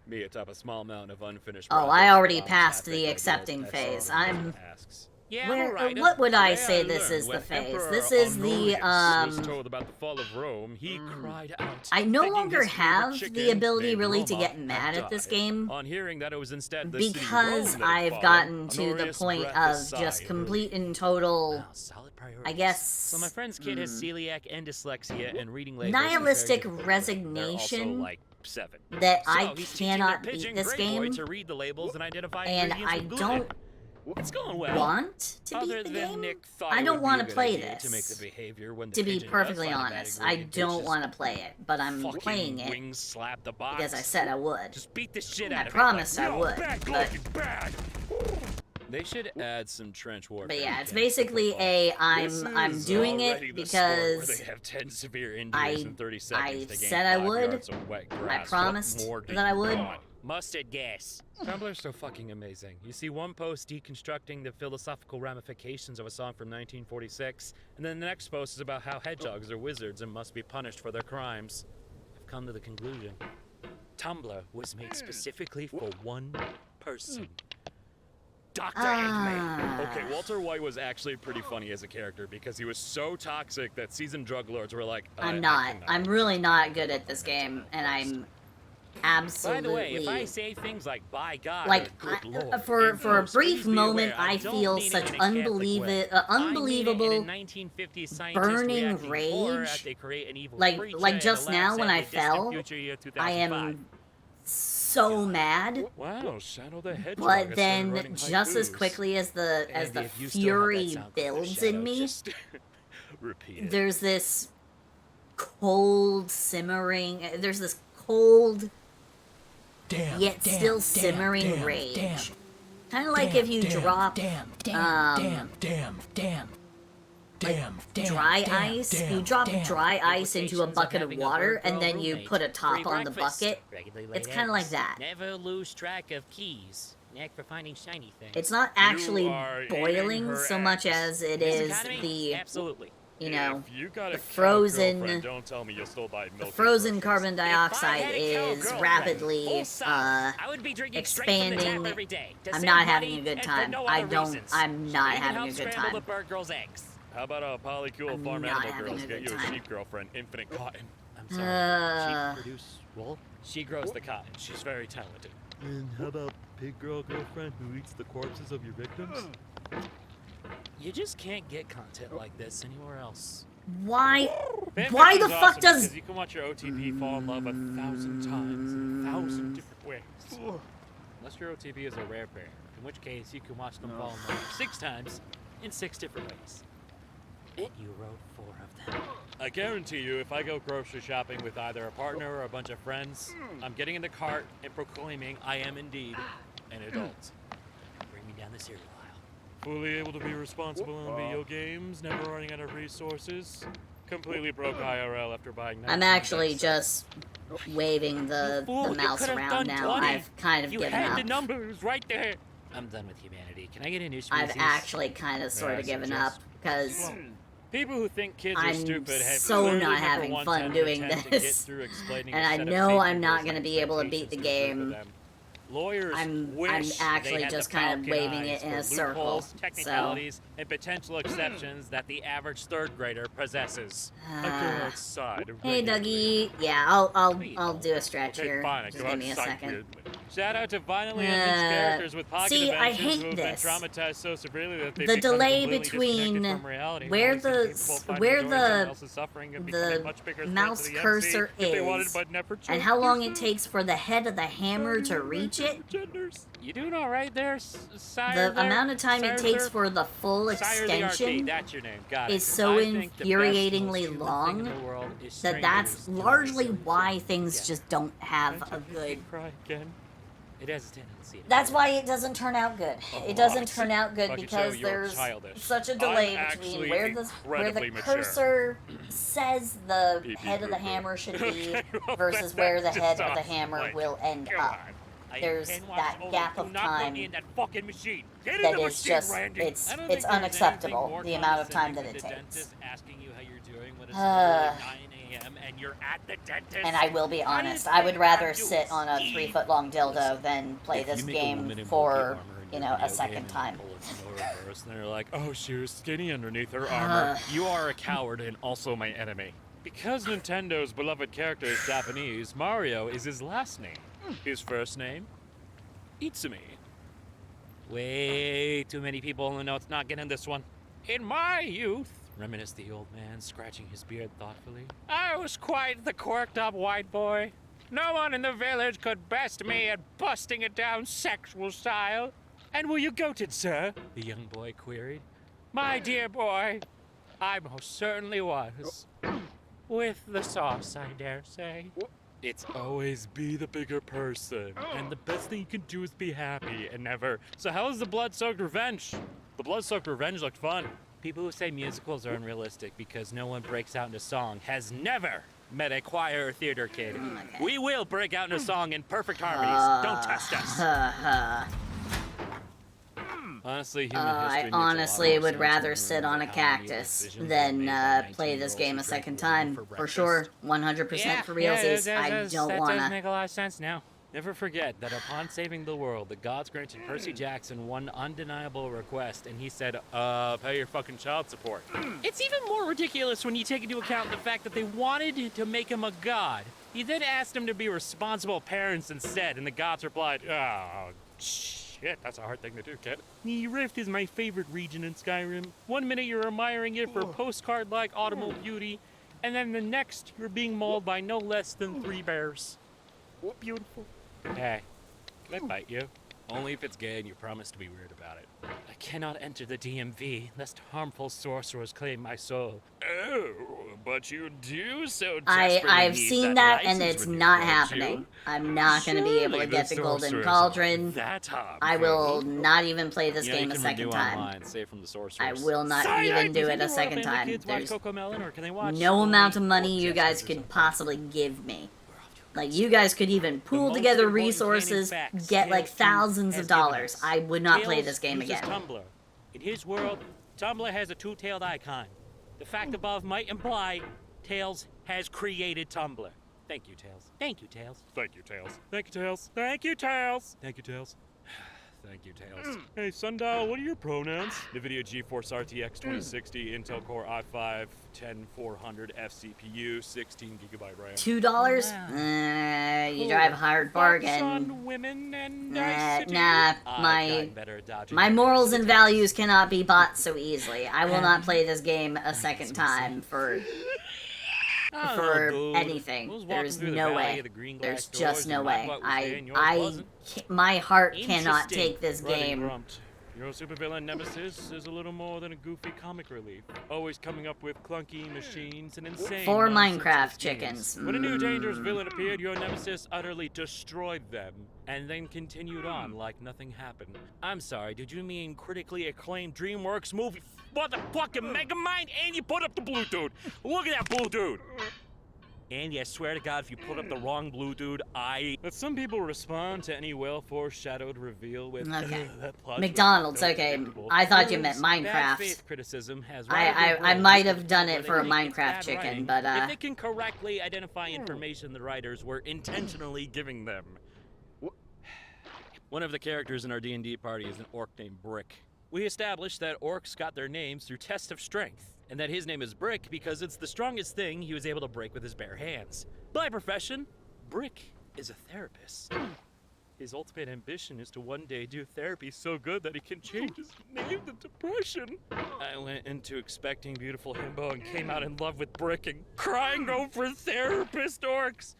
Me atop a small mountain of unfinished Oh, projects. I already Bob passed Chapek the of accepting Ed phase. Epsilon I'm asks. Yeah, Where, alright. what would I Where say this learned is the when phase? Emperor This is the, Honorius was told about the fall of Rome, he cried out, I no thinking longer his favorite have chicken, the ability named really to Roma, get mad had at this died. game On hearing that it was instead the city because Rome that had I've fallen, gotten to the Honorius' point breath of is just sighed complete early. and total, Wow, solid priorities. I guess, So my friend's kid has celiac and dyslexia, and reading labels nihilistic is very difficult. resignation They're also like 7. that So I he's teaching their cannot beat pigeon this Grey Boy game, to read the labels and identify and ingredients I with gluten. don't It's going well. want to Other beat the than game. Nick thought I it don't would be want a to good play idea to make this. the behavior when the To be pigeon does perfectly find a bad honest, I ingredient, don't just want to play it, but I'm fucking playing it wing slap the box. because I said I would. Just beat the shit I out of promised it. I Like, would, No, bad but- Glocky, bad. They should add some trench warfare. But yeah, it's mechanics to basically football. a This I'm is doing already it the sport where because they have 10 severe injuries in 30 seconds to gain said I 5 would. yards of wet I grass. What promised more do that I you would. want? Mustard gas. Tumblr's so fucking amazing. You see one post deconstructing the philosophical ramifications of a song from 1946, and then the next post is about how hedgehogs are wizards and must be punished for their crimes. I've come to the conclusion. Tumblr was made specifically for one person. Dr. Eggman. Okay, Walter White was actually pretty funny as a character because he was so toxic that seasoned drug lords were like, I'm I not. cannot I'm really not good at this game, and I'm absolutely. By the way, if I say things like "by God," like or "Good Lord," for a and brief please be moment, aware, I don't feel mean it such in a Catholic way. unbelievable, I mean it in unbelievable a 1950s scientist burning reacting to horror rage. as they create an evil Like creature just in a now lab when set I in the distant fell, future year I 2005. am so mad. Wow, Shadow the Hedgehog But has started then, writing just as haikus. quickly as the Andy, if you still have that fury sound clip, builds Shadow, in me, just repeat it. there's this cold simmering. There's this cold yet still simmering rage. Kind of like if you drop dry ice. You drop dry ice into a bucket of water and then you put a top on the bucket. It's kind of like that. Never lose track of keys. Knack for finding shiny things. It's not actually are aiming boiling her so much axe. as it This is economy? the Absolutely. you know, If you got the a frozen, girlfriend, don't tell me you'll still buy milk. the frozen and carbon dioxide is rapidly I would be drinking straight from the tap expanding. every day to I'm save not money having a good and for time. no I other don't. reasons. I'm not Even having help a good scramble time. the bird girl's eggs. How about a polycule I'm farm not animal having girls a get good you a time. sheep girlfriend, Infinite Cotton? I'm sorry. Uh. She produce wool? She grows the cotton. She's very talented. And how about pig girl girlfriend who eats the corpses of your victims? You just can't get content like this anywhere else. Why? Fanfic Why is the fuck awesome does? because you can watch your OTP fall in love 1,000 times in 1,000 different ways. Unless your OTP is a rare pair, in which case you can watch them fall in love 6 times in 6 different ways. And you wrote 4 of them. I guarantee you, if I go grocery shopping with either a partner or a bunch of friends, I'm getting in the cart and proclaiming I am indeed an adult. Bring me down the cereal aisle. Fully able to be responsible in video games, never running out of resources. Completely broke IRL after buying. I'm actually just waving the mouse around now. I've kind of given up. The numbers right there. I'm done with humanity. Can I get a new species? I've actually kind of sort of given up because people who think kids are I'm stupid have so literally not never having once fun had an doing attempt to this. get through explaining And a I set of know safety I'm not rules going to and be able to beat the expectations to game. them. Lawyers I'm wish actually they had just the kind of falcon waving it eyes in for a circle, loopholes, so. technicalities, and potential exceptions that the average third grader possesses. I go outside. Hey, regularly. Dougie. Yeah, I'll do a stretch Okay, here. fine, I Just go give me a outside second. weirdly. Shout out to violently unhinged characters with pocket see, I inventions hate who have this. been traumatized so severely that they The become delay completely between disconnected from reality, where only seem capable of finding where joy in someone the else's suffering and becoming a much bigger threat to mouse the MC cursor if they wanted is, but never and chose how to long do it so. takes for the head of the hammer to reach it, Genders. You doing all right there, sire? the there? amount of time it Sire, takes sir? for the full Sire the RT, extension that's your name. Got it. is so I think the best, infuriatingly most human thing long in the world is that that's strangers doing largely silly why shit. things Yeah. just don't have a good. Cry again. It has a tendency. to That's do why it doesn't turn out good. It doesn't turn out good Fucking because show you're there's childish. such a delay I'm between actually where the incredibly mature. cursor says the Beep, beep, head of the boop, boop. hammer should be Okay, well, versus that where the just head of the sounds hammer like- will end Come up. on. I There's can watch that over. gap Do of not time put me in that fucking machine. Get in that the is machine, just Randy. it's I don't it's think there's unacceptable anything more the amount of time condescending that it than the takes. dentist asking you how you're doing when it's Uh, literally 9 a.m. and you're at the dentist. And I will be honest, I would rather sit on a 3-foot-long dildo than play this game for, you know, a second time. And they're like, oh, she was skinny underneath her armor. You are a coward and also my enemy. Because Nintendo's beloved character is Japanese, Mario is his last name. His first name? Itsumi. Way too many people in the notes not getting this one. In my youth, Reminisced the old man, scratching his beard thoughtfully. I was quite the corked-up white boy. No one in the village could best me at busting it down sexual style. And were you goated, sir? The young boy queried. My dear boy, I most certainly was. With the sauce, I dare say. It's always be the bigger person, and the best thing you can do is be happy and never. So how was the Blood-Soaked Revenge? The Blood-Soaked Revenge looked fun. People who say musicals are unrealistic because no one breaks out into song has never met a choir or theater kid. Okay. We will break out into song in perfect harmonies. Don't test us. Honestly, human I history needs a lot honestly more would sense rather of sit on a how many cactus decisions than were made by play this 19-year-olds game who a second drank time. water For sure, 100% for realsies. that I does don't that wanna. does make a lot of sense now. Never forget that upon saving the world, the gods granted Percy Jackson one undeniable request, and he said, pay your fucking child support. It's even more ridiculous when you take into account the fact that they wanted to make him a god. He then asked him to be responsible parents instead, and the gods replied, oh, shit, that's a hard thing to do, kid. The Rift is my favorite region in Skyrim. One minute you're admiring it for postcard-like autumnal beauty, and then the next you're being mauled by no less than 3 bears. Beautiful. Hey, can I bite you? Only if it's gay and you promise to be weird about it. I cannot enter the DMV, lest harmful sorcerers claim my soul. Oh, but you do so I've seen that, and it's not happening. I'm not going to be able to get the Golden Cauldron. I will not even play this game a second time. Online, save from the sorcerers. I will not even do it a second time. Kids watch There's Cocomelon, or can they watch no amount of money Yes, you guys there's could something. possibly give me. Like, you guys could even pool most together important resources, canon facts get like Tails thousands has of given dollars. us. I would not play Tails this game uses again. Tumblr. In his world, Tumblr has a 2-tailed icon. The fact above might imply Tails has created Tumblr. Thank you, Tails. Thank you, Tails. Thank you, Tails. Thank you, Tails. Thank you, Tails. Thank you, Tails. Thank you, Tails. Hey, Sundial, what are your pronouns? NVIDIA GeForce RTX 2060, Intel Core i5, 10400 FCPU, 16 gigabyte RAM. $2? You drive a hard bargain. On women and Nah, my morals and values cannot be bought so easily. I will not play this game a second time for anything. There's no way. There's just no way. My heart cannot take this game. Your supervillain nemesis is a little more than a goofy comic relief, always coming up with clunky machines and insane For nonsense Minecraft schemes. chickens. When a new dangerous villain appeared, your nemesis utterly destroyed them, and then continued on like nothing happened. I'm sorry, did you mean critically acclaimed DreamWorks movie motherfucking Megamind? And you put up the blue dude! Look at that blue dude! Andy, I swear to God, if you put up the wrong blue dude, But some people respond to any well-foreshadowed reveal with... Okay. That plot McDonald's, okay. I thought you meant Bad Minecraft. faith criticism has I might have done it for a Minecraft chicken, but if they can correctly identify information the writers were intentionally giving them. One of the characters in our D&D party is an orc named Brick. We established that orcs got their names through test of strength, and that his name is Brick because it's the strongest thing he was able to break with his bare hands. By profession, Brick is a therapist. His ultimate ambition is to one day do therapy so good that he can change his name to Depression. I went into expecting beautiful himbo and came out in love with Brick and crying over therapist orcs.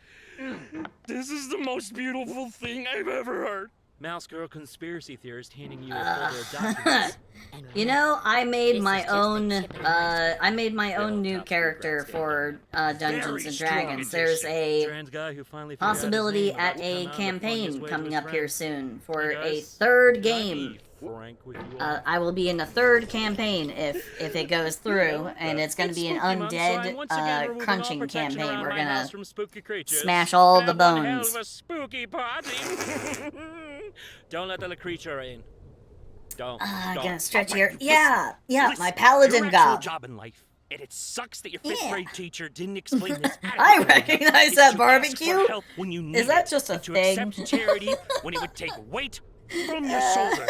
This is the most beautiful thing I've ever heard. Mouse Girl conspiracy theorist handing you a folder of documents. you know, I made my own new character for Dungeons and Dragons. There's a possibility at a campaign coming up here soon for a third game. I will be in a third campaign if it goes through, and it's going to be an undead crunching campaign. We're gonna smash all the bones. Don't let the creature in. Don't. Gonna stretch here. Yeah, my paladin job in life. And it sucks that your fifth grade teacher didn't explain this. I recognize that barbecue. Is that just a thing? Accept charity when it would take weight from your shoulders.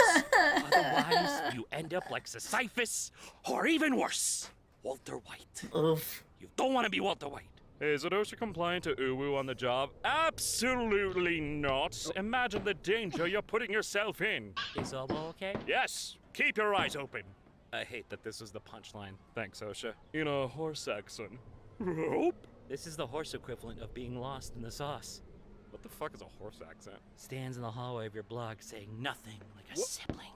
Otherwise, you end up like Sisyphus, or even worse, Walter White. Oof. You don't want to be Walter White. Hey, is it OSHA compliant to uwu on the job? Absolutely not. Imagine the danger you're putting yourself in. Is all okay? Yes. Keep your eyes open. I hate that this is the punchline. Thanks, OSHA. In a horse accent. Rope? This is the horse equivalent of being lost in the sauce. What the fuck is a horse accent? Stands in the hallway of your blog saying nothing like a sibling.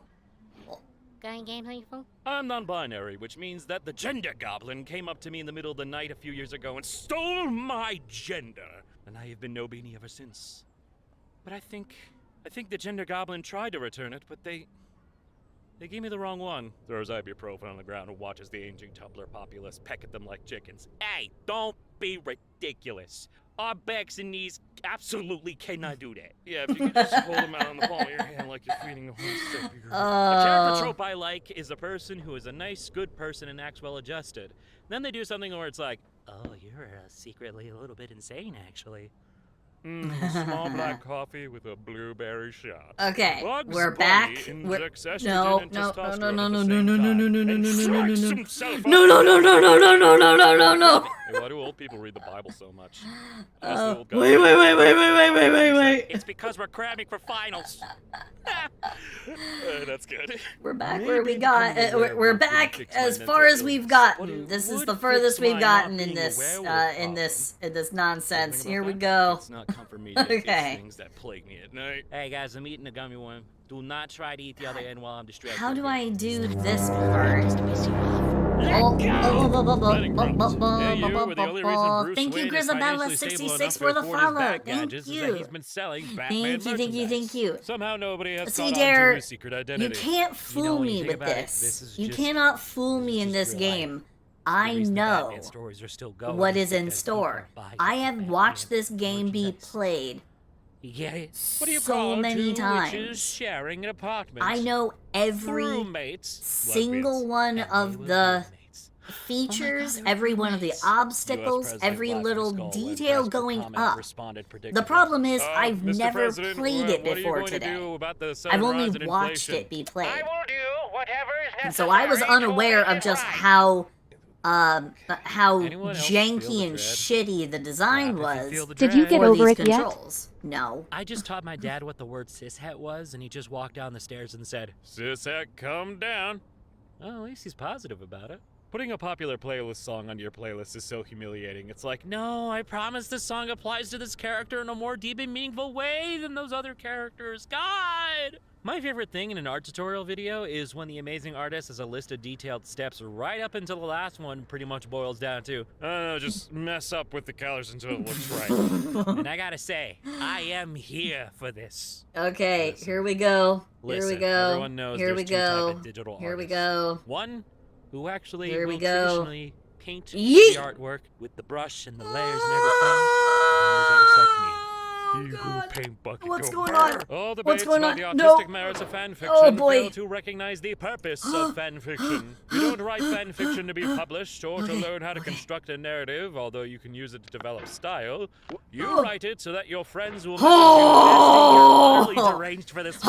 I'm non-binary, which means that the gender goblin came up to me in the middle of the night a few years ago and stole my gender. And I have been no beanie ever since. But I think the gender goblin tried to return it, but they gave me the wrong one. Throws ibuprofen on the ground and watches the aging Tumblr populace peck at them like chickens. Hey, don't be ridiculous. Our backs and knees absolutely cannot do that. Yeah, if you could just hold them out on the palm of your hand like you're feeding a horse. A character trope I like is a person who is a nice, good person and acts well-adjusted. Then they do something where it's like, oh, you're secretly a little bit insane, actually. Small black coffee with a blueberry shot. Okay, Bugs we're Bunny back. injects estrogen No. and Hey, why do old people read the Bible so much? Wait. It's because we're cramming for finals. That's good. We're back where we got. We're back as far as we've gotten. This is the furthest we've gotten in this nonsense. Here we go. It's not comfort me. Okay. Things that plague me at night. Hey guys, I'm eating a gummy worm. Do not try to eat the other end while I'm distracted. How do I do this part? Thank you, Grisabella66 for the follow. Thank you. Somehow nobody has See, Dare, you can't fool me with this. You cannot fool me in this game. I know what is in store. I have watched this game be played so many times. Sharing an apartment. I know every single one of the features, every one of the obstacles, every little detail going up. The problem is, I've never played it before today. I've only watched it be played. And so I was unaware of just how janky and shitty the design was. Did you get over it yet? No. I just taught my dad what the word cishet was, and he just walked down the stairs and said, "Cishet, come down." Oh, at least he's positive about it. Putting a popular playlist song onto your playlist is so humiliating. It's like, no, I promise this song applies to this character in a more deep and meaningful way than those other characters. God! My favorite thing in an art tutorial video is when the amazing artist has a list of detailed steps right up until the last one pretty much boils down to, just mess up with the colors until it looks right. And I gotta say, I am here for this. Okay, here we go. Listen, here we go. Everyone knows here there's we two types go. of digital Here we artists. go. One who actually Here we will go. traditionally paint Yeet! the artwork with the brush and the layers and everything. And there's others like me. What's going on? All the What's going about on? the No. artistic merits of fan fiction Oh, boy. fail to recognize the purpose of fan fiction. You don't write fan fiction to be published or to learn how to construct a narrative, although you can use it to develop style. You write it so that your friends will message you you're utterly deranged for this. Fan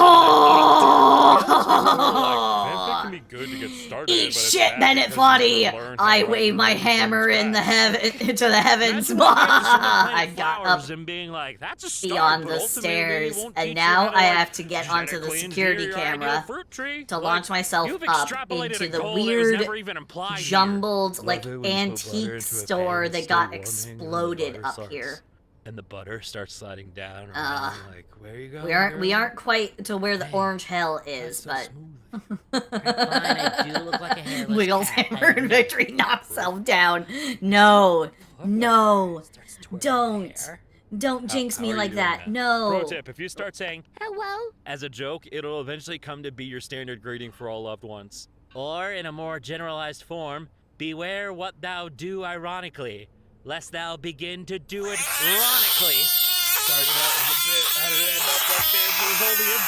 fiction can be good to get started. Eat but it's shit, bad Bennett because you never Foddy! learn how I to wave write my from hammer in the scratch. into the heavens. Imagine I got up flowers and being like, that's a start, beyond but the ultimately stairs, they won't and teach now you how I like, have to get onto the genetically security engineer your ideal camera fruit tree. to Like, launch myself you've up extrapolated into a the goal that was weird, never even implied here. jumbled, Love like, it when you put butter antique into a store pan that and got stay warming and the exploded butter up starts- here. And the butter starts sliding down. Uh, like, where you going? We girl? aren't quite to where the Hey, orange hell That's is, so but smooth. I do look like a hairless Wiggles cat, hammer I and know. victory knocks himself down. No, no, Starts twirling don't. hair. Don't jinx How me are you like doing that. that? No. Pro tip, if you start saying Hello? as a joke, it'll eventually come to be your standard greeting for all loved ones. Or, in a more generalized form, beware what thou do ironically, lest thou begin to do it ironically. Started out as a bit, how did it end up like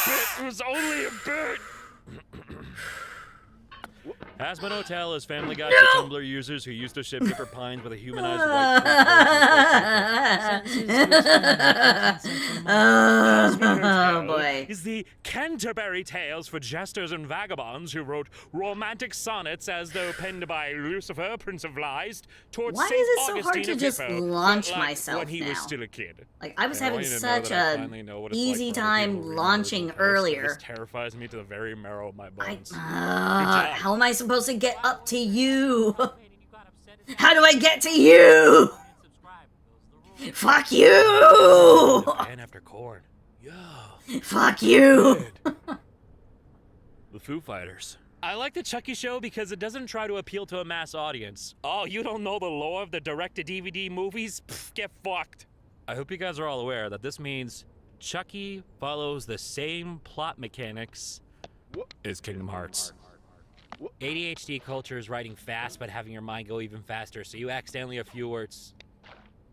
this? It was only a bit! Hazbin Hotel is family guide to Tumblr users who used to ship different pines with a humanized white Oh boy. is the Canterbury Tales for jesters and vagabonds who wrote romantic sonnets as though penned by Lucifer, Prince of Lies, towards Why Saint is it so hard Augustine to of just Hippo, launch but, like, myself when he was now? still a kid. Like, I was I want having you to know such that I a finally know what it's like easy for other time people to read launching my posts, and earlier. This terrifies me to the very marrow of my bones. How am I supposed to get up to you? How do I get to you? Fuck you! And after corn. Yo. Fuck you! The Foo Fighters. I like the Chucky show because it doesn't try to appeal to a mass audience. Oh, you don't know the lore of the direct-to-DVD movies? Pff, get fucked. I hope you guys are all aware that this means Chucky follows the same plot mechanics as Kingdom Hearts. ADHD culture is writing fast, but having your mind go even faster, so you accidentally a few words.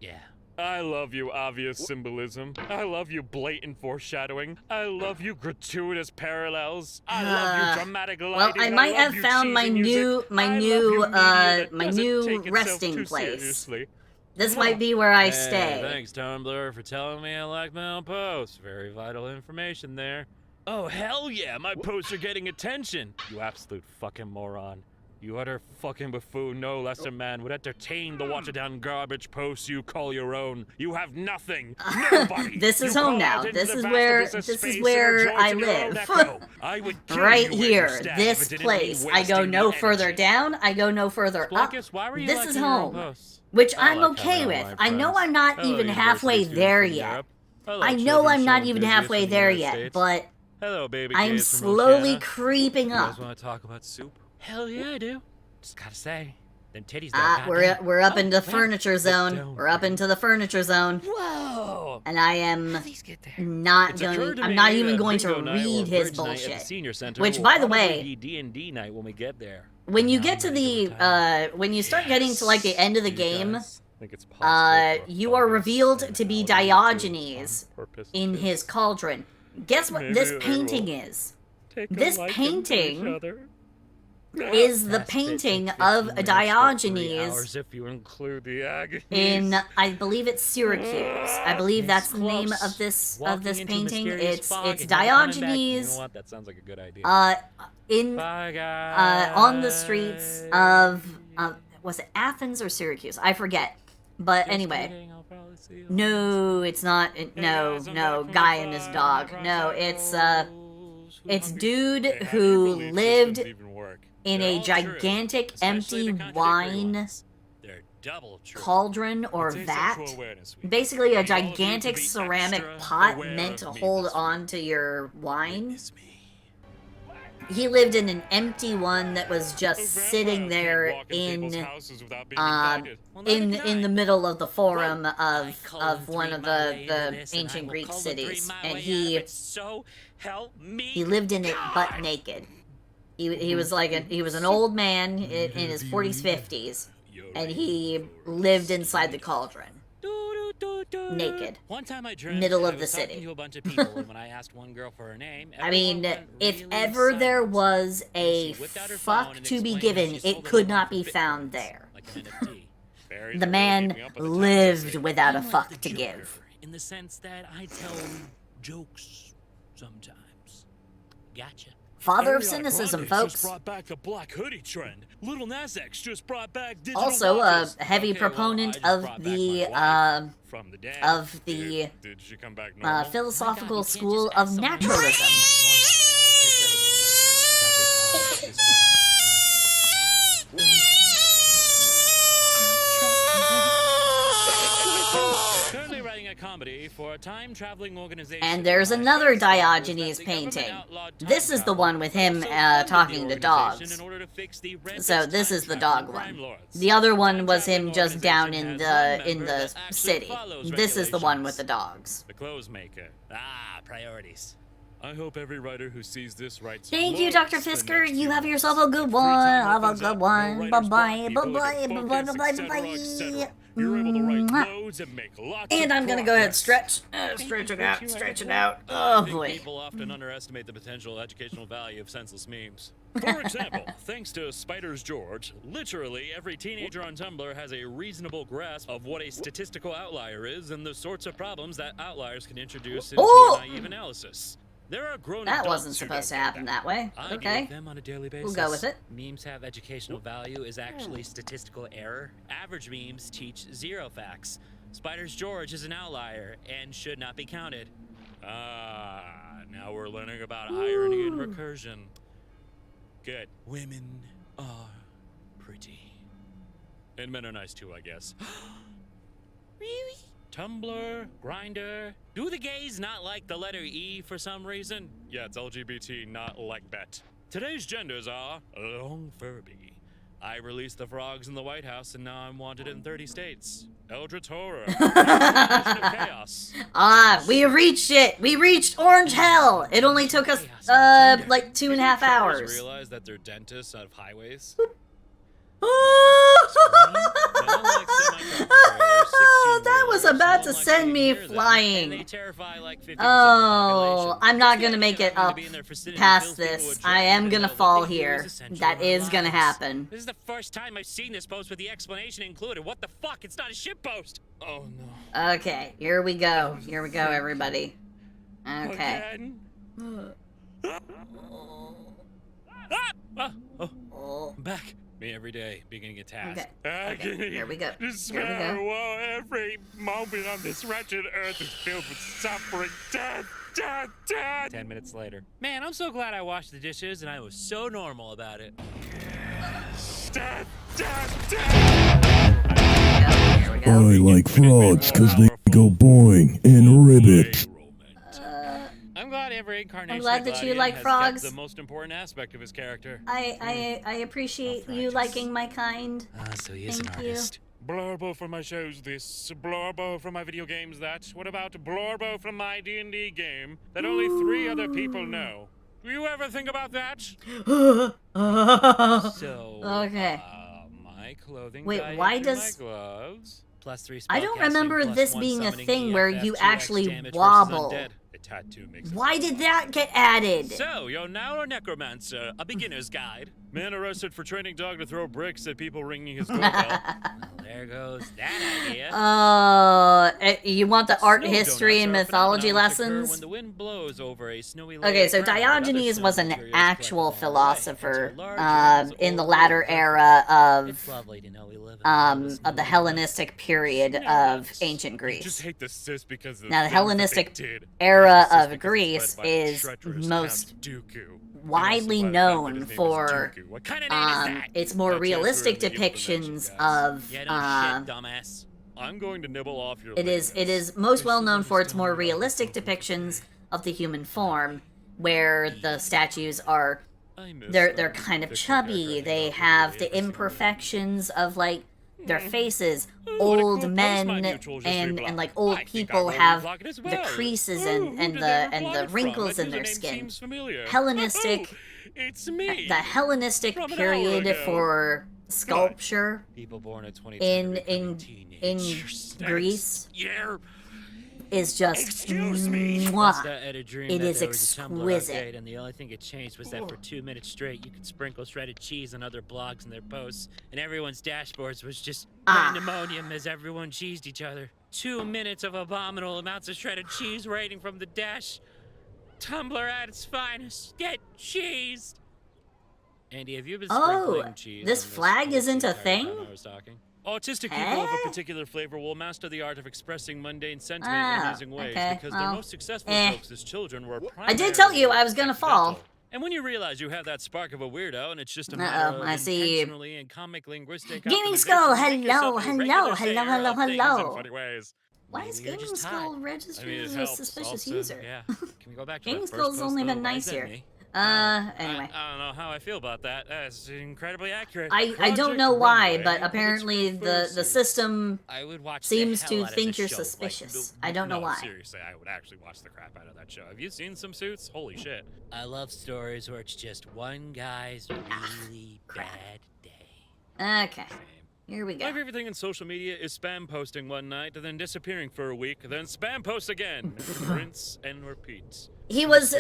Yeah. I love you, obvious symbolism. I love you, blatant foreshadowing. I love you, gratuitous parallels. I love you, dramatic lighting. Well, I might love have you, found my cheesy music. new, I love you, media that my doesn't new take itself resting too place. seriously. This might be where I Hey, stay. Thanks, Tumblr, for telling me I like my own posts. Very vital information there. Oh, hell yeah, my posts are getting attention. You absolute fucking moron. You utter fucking buffoon, no less a man, would entertain the watered-down garbage posts you call your own. You have nothing. Nobody. This is You home call now. out into This the is vast where abyss of space and I rejoice in your own live. echo. I would kill Right you where you here, stand if this it didn't place. mean I go wasting no the further energy. down. I go no further up. Splunkus, why were you This liking is your own home, posts? which I I'm like okay having with. online I know friends. I'm not Hello, even university halfway students there from yet. Europe. Hello, I know children I'm not show even enthusiasts halfway from the there United yet, States. but Hello, baby I'm gays from slowly Oceania. creeping You guys up. want to talk about soup? Hell yeah, I do. Just gotta say, them titties Ah, don't we're up into the Oh, furniture zone. down, We're up baby. into the furniture zone, Whoa! and I am Please get there. not It's going. occurred to I'm me not even that going to bingo night or read his bridge night at the bullshit. senior center Which, will by the probably way, be D&D night when we get there. when you Now get to I'm ready to the retire. when you start getting to like the end of the You game, guys think it's possible for a you are fungus revealed and to be an Diogenes on purpose in to his cauldron. Guess what Maybe this they painting will is? take a this liking to each painting- other. is the painting of Diogenes if you include the agonies. in, I believe it's Syracuse. I believe that's the name of this painting. It's Diogenes. You know what? That sounds like a good idea. On the streets of was it Athens or Syracuse? I forget. But anyway, no, it's not. No, guy and his dog. No, it's dude who lived in a gigantic empty wine cauldron or vat. Basically a gigantic ceramic pot meant to hold on to your wine. He lived in an empty one that was just sitting there in the middle of the forum of one of the ancient Greek cities, and he lived in it butt naked. He was an old man in his 40s, 50s, and he lived inside the cauldron. Naked. One time I dreamt middle I of the was talking city. to a bunch of people, and when I asked one girl for her name, I mean, everyone went if really ever there silent. was a She whipped out her phone fuck and to be explained given, how she it sold could her not for be Bitcoins, found there. like an NFT. Very The good, man keeping up with the times, lived I say. without a I'm like fuck the to Joker, give. in the sense that I tell jokes sometimes. Gotcha. Father of Ariana cynicism, Grande folks. Just brought back the black hoodie trend. Little Nas X just brought back digital Also, a watches. heavy Okay, well, proponent I just of brought back the my wife from the dead. of the Did she come back normal? philosophical Oh my God, you can't school just ask of someone naturalism. Currently writing a comedy for a time-traveling organization. And there's My another first thought was that Diogenes the government painting. outlawed time This is the travel, one with him but also funded talking the to dogs. organization in order to fix the So this is the dog crime one. lords. The other one was him Time-traveling just down in organization the has one in member the that actually city. follows This is the one with regulations. the dogs. The clothes maker. Ah, priorities. I hope every writer who sees this writes. Thank you, loads Dr. the Fisker. next You few have months. yourself a good If free one. time Have a opens good up, one. no Bye writer's bye. block, Bye people bye. get Bye focused, bye. etc., etc. Bye. You're able to write Mwah. loads and make lots And of I'm gonna go ahead and progress. stretch it out, stretch it out. I Oh think boy. people often underestimate the potential educational value of senseless memes. For example, thanks to Spiders George, literally every teenager on Tumblr has a reasonable grasp of what a statistical outlier is and the sorts of problems that outliers can introduce into Oh! a naive analysis. There are grown That adults wasn't who supposed to don't get happen that way. I deal Okay. with them on a daily basis. We'll go with it. Memes have educational value is actually statistical error. Average memes teach zero facts. Spiders George is an outlier and should not be counted. Ah, now we're learning about irony and recursion. Good. Women are pretty. And men are nice too, I guess. Really? Tumblr, Grindr. Do the gays not like the letter E for some reason? Yeah, it's LGBT, not like that. Today's genders are long Furby. I released the frogs in the White House and now I'm wanted in 30 states. Eldritch Horror. Definition of chaos. Ah, we reached it. We reached Orange Hell. It only took us like 2.5 hours. Realize that they're dentists out of highways. Oh, that was about to send me flying. Oh, I'm not gonna make it up past this. I am gonna fall here. That is gonna happen. This is the first time I've seen this post with the explanation included. What the fuck? It's not a shit post. Oh no. Okay, here we go. Here we go, everybody. Okay. Again? Oh, I'm back. Me every day, beginning a task. Okay, here we go. Despair, while every moment on this wretched earth is filled with suffering, death, death, death. 10 minutes later. Man, I'm so glad I washed the dishes and I was so normal about it. Death, death, death. Here we go. I like frogs because they go boing and ribbit. I'm glad every incarnation I'm glad of that you Gladian like has frogs. kept the most important aspect of his character. I appreciate you liking my kind. So he is an Thank you. artist. Blorbo from my shows this, Blorbo from my video games that. What about Blorbo from my D&D game that only 3 other people know? Do you ever think about that? So, Okay. My clothing. Wait, guy why into does- my gloves. +3 I don't spellcasting, remember +1 this being a summoning thing EF, where you 2x actually damage versus wobble. undead. A tattoo makes it Why did that get added? So, you're now a necromancer, a beginner's guide. Man arrested for training dog to throw bricks at people ringing his doorbell. Well, there goes that idea. You want the art history and mythology lessons? When the wind blows over a snowy Okay, so Diogenes was an actual philosopher in the latter era of the Hellenistic period of ancient Greece. Now, the Hellenistic era of Greece is most widely known for its more realistic depictions of I'm going to nibble off your it is most well known for its more realistic depictions of the human form, where the statues are they're kind of chubby, they have the imperfections of like their faces. Old men and like old people have the creases and the wrinkles in their skin. Hellenistic, the Hellenistic period for sculpture in Greece is just mwah. It is exquisite. And the only thing it changed was that for 2 minutes straight, you could sprinkle shredded cheese on other blogs and their posts, and everyone's dashboards was just pandemonium as everyone cheesed each other. 2 minutes of abominable amounts of shredded cheese raining from the dash. Tumblr at its finest. Get cheesed. Andy, have you been sprinkling cheese? This flag isn't a thing? Autistic people of a particular flavor will master the art of expressing mundane sentiment in amazing ways because their most successful jokes as children were I did tell you I was gonna fall. And when you realize you have that spark of a weirdo and it's just a matter of intentionally and comic linguistic Gaming Skull, hello. Why is Gaming Skull registered as a suspicious user? Yeah. Can we go back to Gaming Skull's only been nice here. Anyway. I don't know how I feel about that. That's incredibly accurate. I don't know why, but apparently the system seems to think you're suspicious. I don't know why. Seriously, I would actually watch the crap out of that show. Have you seen some Suits? Holy shit. I love stories where it's just one guy's really bad day. Okay. Here we go. My favorite thing in social media is spam posting one night, then disappearing for a week, then spam post again. Rinse and repeat. He was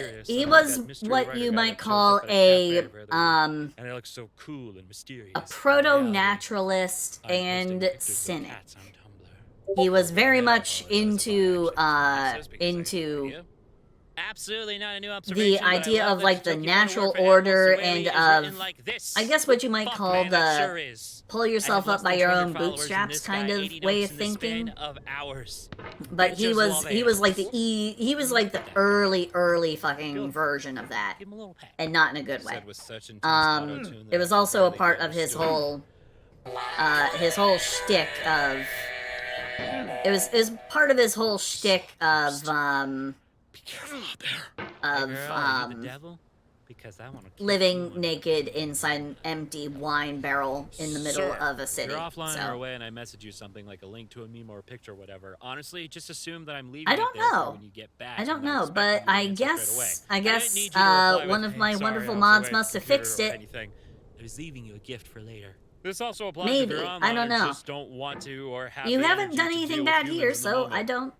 what you might call a and it looks so cool and mysterious. A proto-naturalist and cynic. He was very much into absolutely not a new observation, the idea of like the natural order and of I guess what you might call the pull yourself up by your own bootstraps kind of way of thinking. But he was like the early fucking version of that, and not in a good way. It was also a part of his whole shtick of it was part of his whole shtick of living naked inside an empty wine barrel in the middle of a city. You're offline or away and I message you something like a link to a meme or a picture or whatever. Honestly, just assume that I'm leaving. I don't know. When you get back. I don't know, but I guess one of my wonderful mods must have fixed it. I was leaving you a gift for later. This also applies Maybe. if you're online I don't know. just don't want to or have You the haven't energy done to anything deal bad with here, humans in the so moment. I don't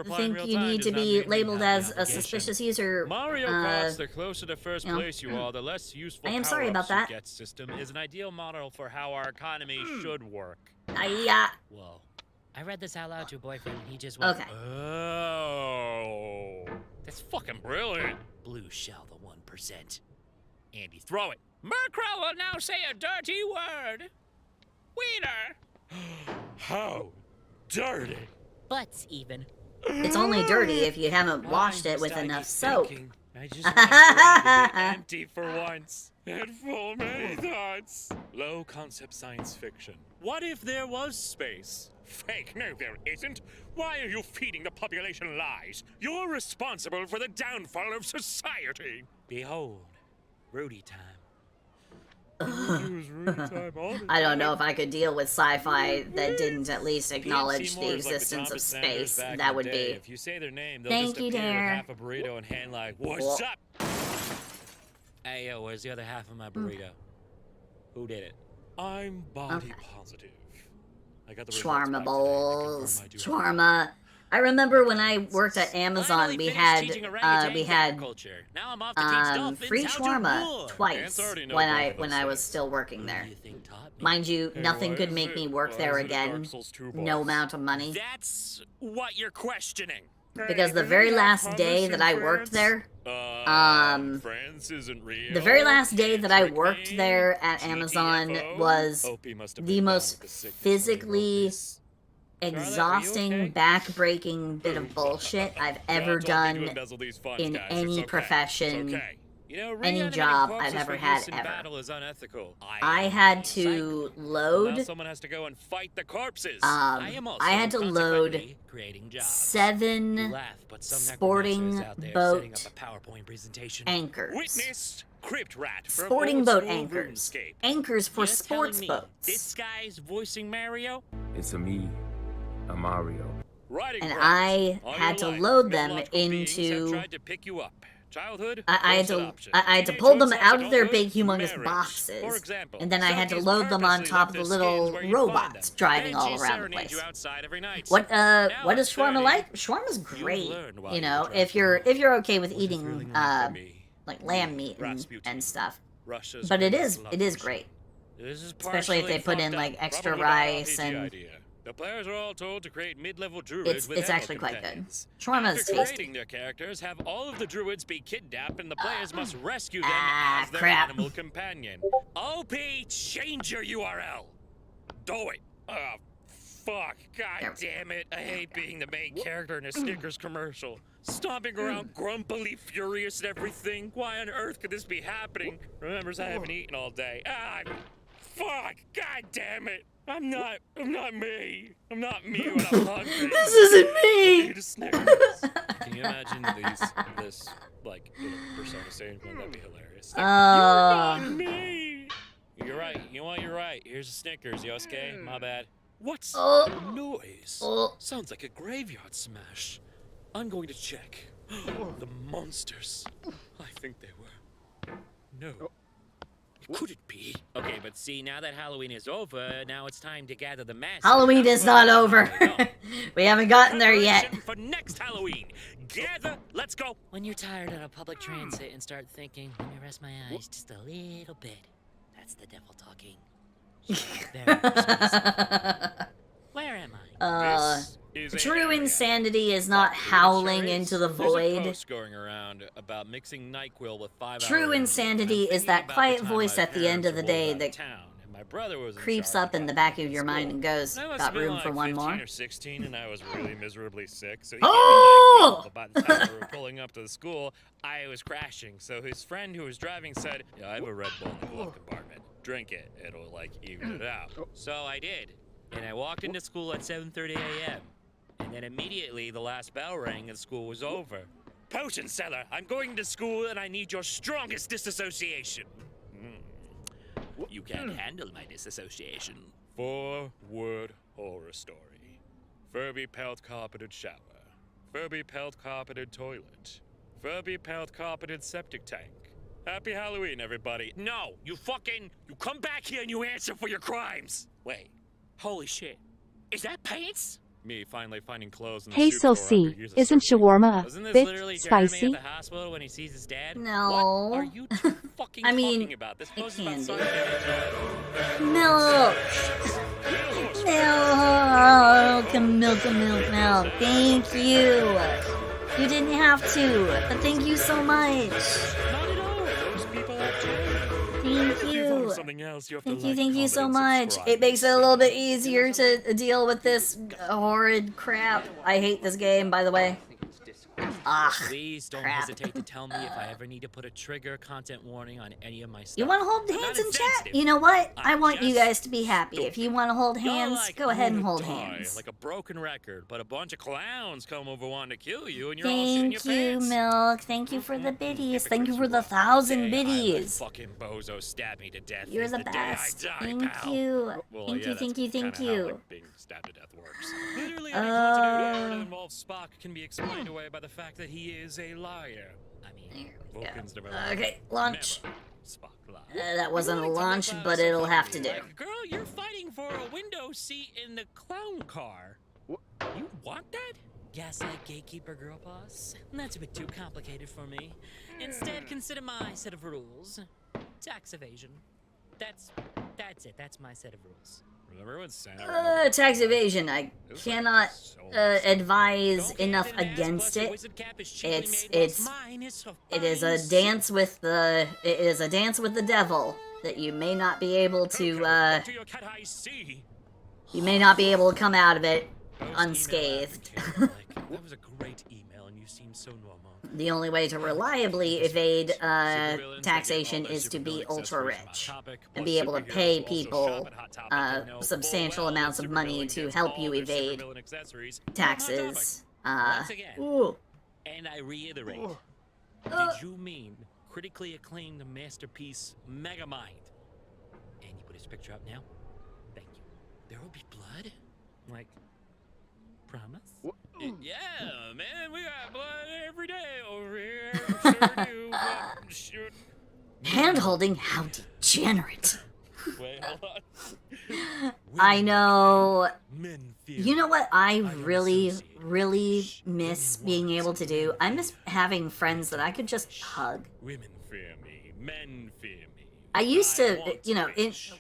think you need to be labeled as a suspicious user. Mario Kart, the closer to first place you are, the less useful I am sorry about that. Get system is an ideal model for how our economy should work. Whoa. I read this out loud to a boyfriend and he just went, okay. Oh. That's fucking brilliant. Blue shell the 1%. Andy, throw it. Murkrow will now say a dirty word. Wiener. How dirty. Butts even. It's only dirty if you haven't washed it with enough soap. I just want to be empty for once. And full many thoughts. Low concept science fiction. What if there was space? Fake. No, there isn't. Why are you feeding the population lies? You're responsible for the downfall of society. Behold, Rudy time. I don't know if I could deal with sci-fi that didn't at least acknowledge the existence of space. That would be. If you say their name, they'll Thank just you, appear with dear. half a burrito and hand like, "What's up?" Hey, yo, where's the other half of my burrito? Who did it? I'm body positive. I got the Shawarma bowls. Shawarma. I remember when I worked at Amazon, we had free shawarma twice when I was still working there. Mind you, nothing could make me work there again. No amount of money. That's what you're questioning. Because the very last day that I worked there, the very last day that I worked there at Amazon was the most physically exhausting, back-breaking bit of bullshit I've ever done in any profession, any job I've ever had ever. I had to load. Someone has to go and fight the corpses. I had to load 7 sporting boat anchors. Witness Crypt Rat for sporting boat anchors. Anchors for sports boats. This guy's voicing Mario? It's me, Mario. And I had to load them into. I had to pull them out of their big, humongous boxes, and then I had to load them on top of the little robots driving all around the place. What is shawarma like? Shawarma's great, you know, if you're okay with eating like lamb meat and stuff. But it is great, especially if they put in like extra rice and. The players are all told to create mid-level druids with it's actually quite good. Shawarma is tasty. After creating their characters, have all of the druids be kidnapped and the players must rescue them as their animal companion. OP, change your URL. Do it. Oh, fuck. God damn it. I hate being the main character in a Snickers commercial. Stomping around grumpily furious and everything. Why on earth could this be happening? Remembers I haven't eaten all day. Fuck. God damn it. I'm not me. I'm not me when I'm hungry. This isn't me. Can you imagine this like Persona stage? Wouldn't that be hilarious? You're not me. You're right. You know what? You're right. Here's a Snickers, Yosuke. My bad. What's the noise? Sounds like a graveyard smash. I'm going to check. The monsters. I think they were. No. Could it be? Okay, but see, now that Halloween is over, now it's time to gather the mass. Halloween is not over. We haven't gotten there yet. For next Halloween, gather, let's go. When you're tired on a public transit and start thinking, let me rest my eyes just a little bit. That's the devil talking. Where am I? True insanity is not howling into the void. Going around about mixing NyQuil with 5 True insanity is that quiet voice at the end of the day that creeps up in the back of your mind and goes, "Got room for one more?" Or 16, and I was really miserably sick. So by the time we were pulling up to the school, I was crashing. So his friend who was driving said, "Yeah, I have a Red Bull in the glove compartment. Drink it. It'll like even it out." So I did, and I walked into school at 7:30 a.m. And then immediately the last bell rang and school was over. Potion seller, I'm going to school and I need your strongest disassociation. You can't handle my disassociation. 4-word horror story. Furby pelt carpeted shower. Furby pelt carpeted toilet. Furby pelt carpeted septic tank. Happy Halloween, everybody. No, you come back here and you answer for your crimes. Wait, holy shit. Is that pants? Me finally finding clothes in the Hey Silsey, isn't shawarma a bit spicy? At the hospital when he sees his dad? No. What are you two fucking talking about? This it can be. Milk! Milk. Thank you. You didn't have to, but thank you so much. Not at all. Those people have to. Thank you. Thank you so much. It makes it a little bit easier to deal with this horrid crap. I hate this game, by the way. Please don't hesitate to tell me if I ever need to put a trigger content warning on any of my stuff. You want to hold hands in chat? You know what? I want you guys to be happy. If you want to hold hands, go ahead and hold hands. Like a broken record, but a bunch of clowns come over wanting to kill you, and you're all shitting your pants. Thank you, Milk. Thank you for the biddies. Thank you for the 1,000 biddies. Fucking bozo stabbed me to death. You're the best. Thank you. Thank you. Being stabbed to death works. Literally any continuity error that involves Spock can be explained away by the fact that he is a liar. I mean, Vulcans never lie. Okay, launch. Spock lied. That wasn't a launch, but it'll have to do. Girl, you're fighting for a window seat in the clown car. You want that? Gaslight gatekeeper girl boss? That's a bit too complicated for me. Instead, consider my set of rules. Tax evasion. That's it. That's my set of rules. Tax evasion. I cannot advise enough against it. It is a dance with the devil that you may not be able to you may not be able to come out of it unscathed. That was a great email, and you seem so normal. The only way to reliably evade taxation is to be ultra rich and be able to pay people substantial amounts of money to help you evade taxes. Ooh. And I reiterate, did you mean critically acclaimed masterpiece Megamind? And you put his picture up now? Thank you. There will be blood? Like, promise? Yeah, man, we got blood every day over here. Sure do. Shoot. Hand-holding? How degenerate. Wait, hold on. I know. You know what I really, really miss being able to do? I miss having friends that I could just hug. Women fear me. Men fear me. I used to, you know,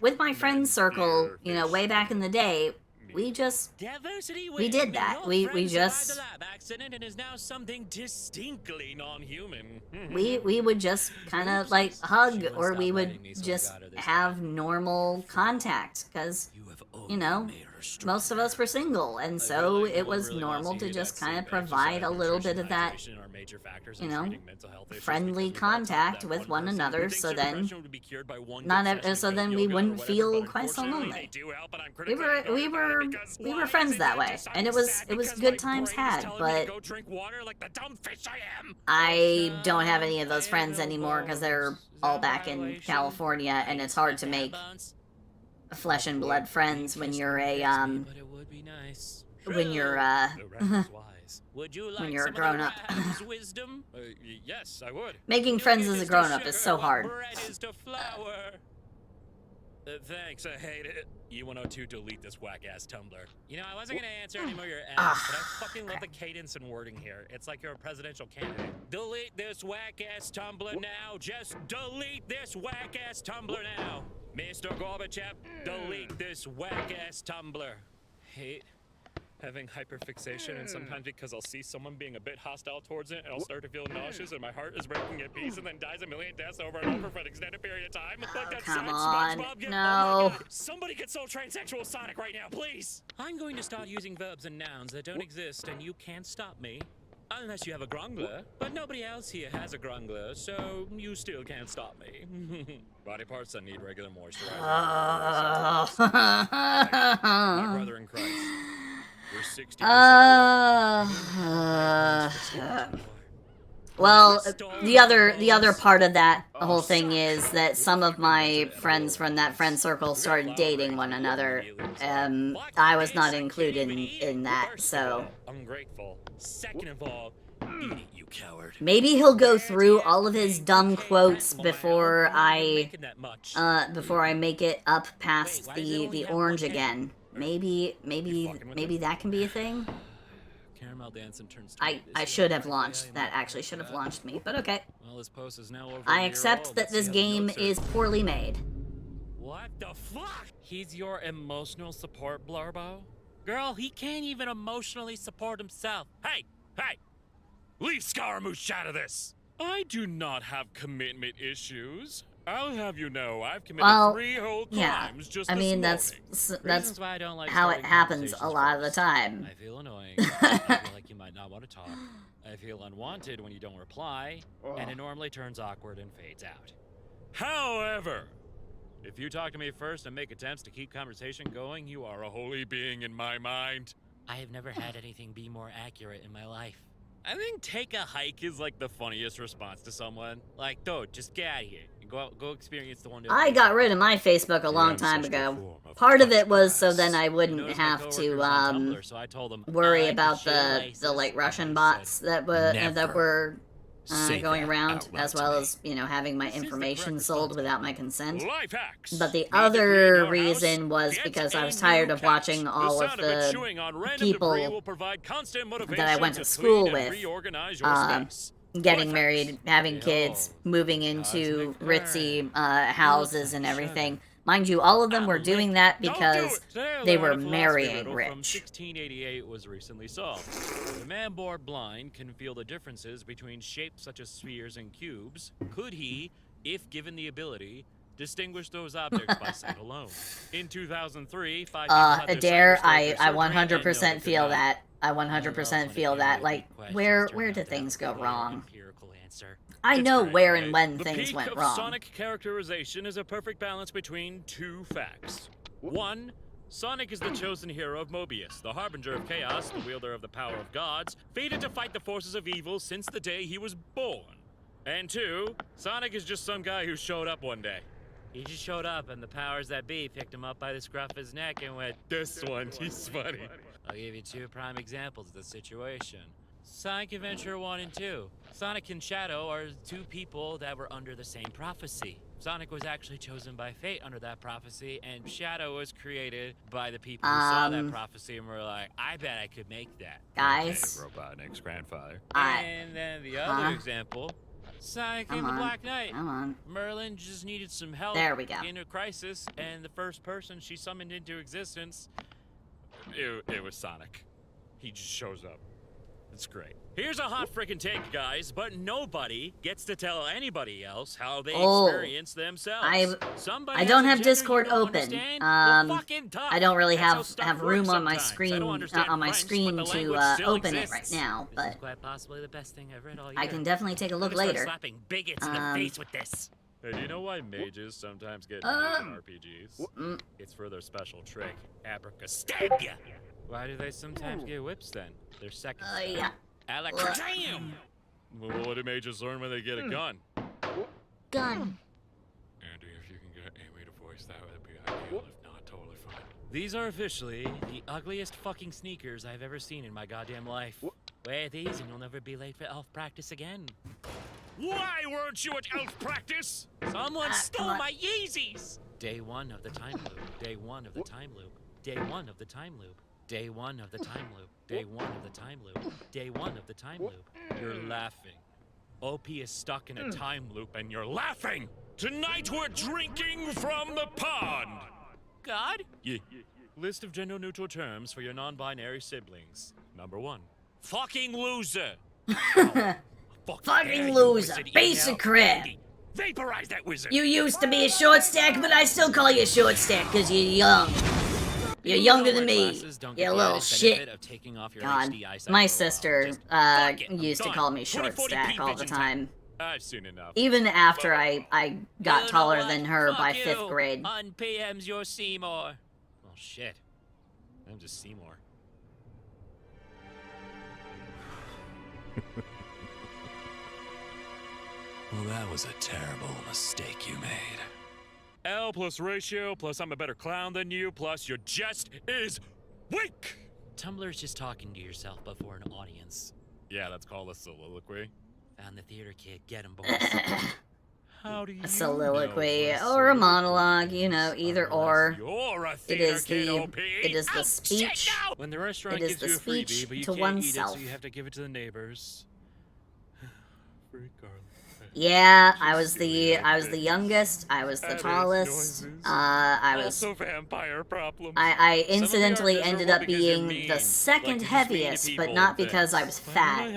with my friend circle, you know, way back in the day, we did that. We just accident and is now something distinctly non-human. we would just kind of like hug, or we would just have normal contact, because you know, most of us were single, and so it was normal to just kind of provide a little bit of that, you know, friendly contact with one another, so then we wouldn't feel quite so lonely. We were friends that way, and it was good times had. But I don't have any of those friends anymore because they're all back in California, and it's hard to make flesh and blood friends when you're a when you're a grown-up. Yes, I would. Making friends as a grown-up is so hard. Thanks, I hate it. U102, delete this whack-ass Tumblr. You know, I wasn't gonna answer any more your ads, but I fucking love the cadence and wording here. It's like you're a presidential candidate. Delete this whack-ass Tumblr now. Just delete this whack-ass Tumblr now. Mr. Gorbachev, delete this whack-ass Tumblr. Hate having hyperfixation, and sometimes because I'll see someone being a bit hostile towards it, and I'll start to feel nauseous, and my heart is breaking at peace, and then dies a million deaths over and over for an extended period of time. Like that come sad on, SpongeBob. no. Oh, somebody get so transsexual Sonic right now, please. I'm going to start using verbs and nouns that don't exist, and you can't stop me. Unless you have a grungler, but nobody else here has a grungler, so you still can't stop me. Body parts that need regular moisturizer. My brother in Christ. We're 60%. Well, the other part of that whole thing is that some of my friends from that friend circle started dating one another. I was not included in that, so. Ungrateful. Second of all, eat it, you coward. Maybe he'll go through all of his dumb quotes before I make it up past the orange again. Maybe that can be a thing. I should have launched. That actually should have launched me, but okay. Well, this post is now over. I accept that this game is poorly made. What the fuck? He's your emotional support, Blurbo? Girl, he can't even emotionally support himself. Hey! Leave Scaramouche out of this! I do not have commitment issues. I'll have you know, I've committed 3 whole crimes just this morning. That's why I don't like how it happens a lot of the time. I feel annoying. I feel like you might not want to talk. I feel unwanted when you don't reply, and it normally turns awkward and fades out. However, if you talk to me first and make attempts to keep conversation going, you are a holy being in my mind. I have never had anything be more accurate in my life. I think take a hike is like the funniest response to someone. Like, dude, just get out of here. Go experience the one. I got rid of my Facebook a long time ago. Part of it was so then I wouldn't have to worry about the like Russian bots that were going around, as well as, you know, having my information sold without my consent. But the other reason was because I was tired of watching all of the people that I went to school with getting married, having kids, moving into ritzy houses and everything. Mind you, all of them were doing that because they were marrying rich. 1688 was recently solved. The man born blind can feel the differences between shapes such as spheres and cubes. Could he, if given the ability, distinguish those objects by sight alone? In 2003, Adair, I 100% feel that. I 100% feel that. Like, where do things go wrong? I know where and when things went wrong. Sonic characterization is a perfect balance between two facts. One, Sonic is the chosen hero of Mobius, the harbinger of chaos, the wielder of the power of gods, fated to fight the forces of evil since the day he was born. And two, Sonic is just some guy who showed up one day. He just showed up and the powers that be picked him up by the scruff of his neck and went, "This one, he's funny." I'll give you two prime examples of the situation. Sonic Adventure 1 and 2. Sonic and Shadow are two people that were under the same prophecy. Sonic was actually chosen by fate under that prophecy, and Shadow was created by the people who saw that prophecy and were like, I bet I could make that. Guys. Okay, Robotnik's grandfather. And then the other example, Sonic and the Black Knight. Come on. Merlin just needed some help in a crisis, and the first person she summoned into existence, it was Sonic. He just shows up. It's great. Here's a hot freaking take, guys, but nobody gets to tell anybody else how they experience themselves. I don't have Discord open. I don't really have room on my screen to open it right now, but this is quite possibly the best thing I've read all year. I can definitely take a look later. Slapping bigots in the face with this. Hey, do you know why mages sometimes get in RPGs? It's for their special trick, Abracastabia. Why do they sometimes get whips then? Their second yeah. Damn! Well, what do mages learn when they get a gun? Gun. Andy, if you can get Amy to voice that, would be ideal. If not, totally fine. These are officially the ugliest fucking sneakers I've ever seen in my goddamn life. Wear these and you'll never be late for elf practice again. Why weren't you at elf practice? Someone stole my Yeezys! Day one of the time loop. Day one of the time loop. Day one of the time loop. Day one of the time loop. Day one of the time loop. Day one of the time loop. You're laughing. OP is stuck in a time loop and you're laughing! Tonight we're drinking from the pond! God? Yeah. List of gender-neutral terms for your non-binary siblings. Number 1. Fucking loser! Fucking loser. Basic crap. Vaporize that wizard! You used to be a short stack, but I still call you a short stack because you're young. You're younger than me, you little shit. God, my sister used to call me short stack all the time. I've seen enough. Even after I got taller than her by 5th grade. UnPM's your Seymour. Oh shit. I'm just Seymour. Well, that was a terrible mistake you made. L plus ratio, plus I'm a better clown than you, plus your jest is weak! Tumblr's just talking to yourself before an audience. Yeah, that's called a soliloquy. Found the theater kid, get him, boys. How do you a soliloquy or a monologue, you know, either or. It is the speech. When the restaurant gives you a freebie, but you can't eat it, so you have to give it to the neighbors. Yeah, I was the youngest. I was the tallest. I was also vampire problems. I incidentally ended up being the second heaviest, but not because I was fat.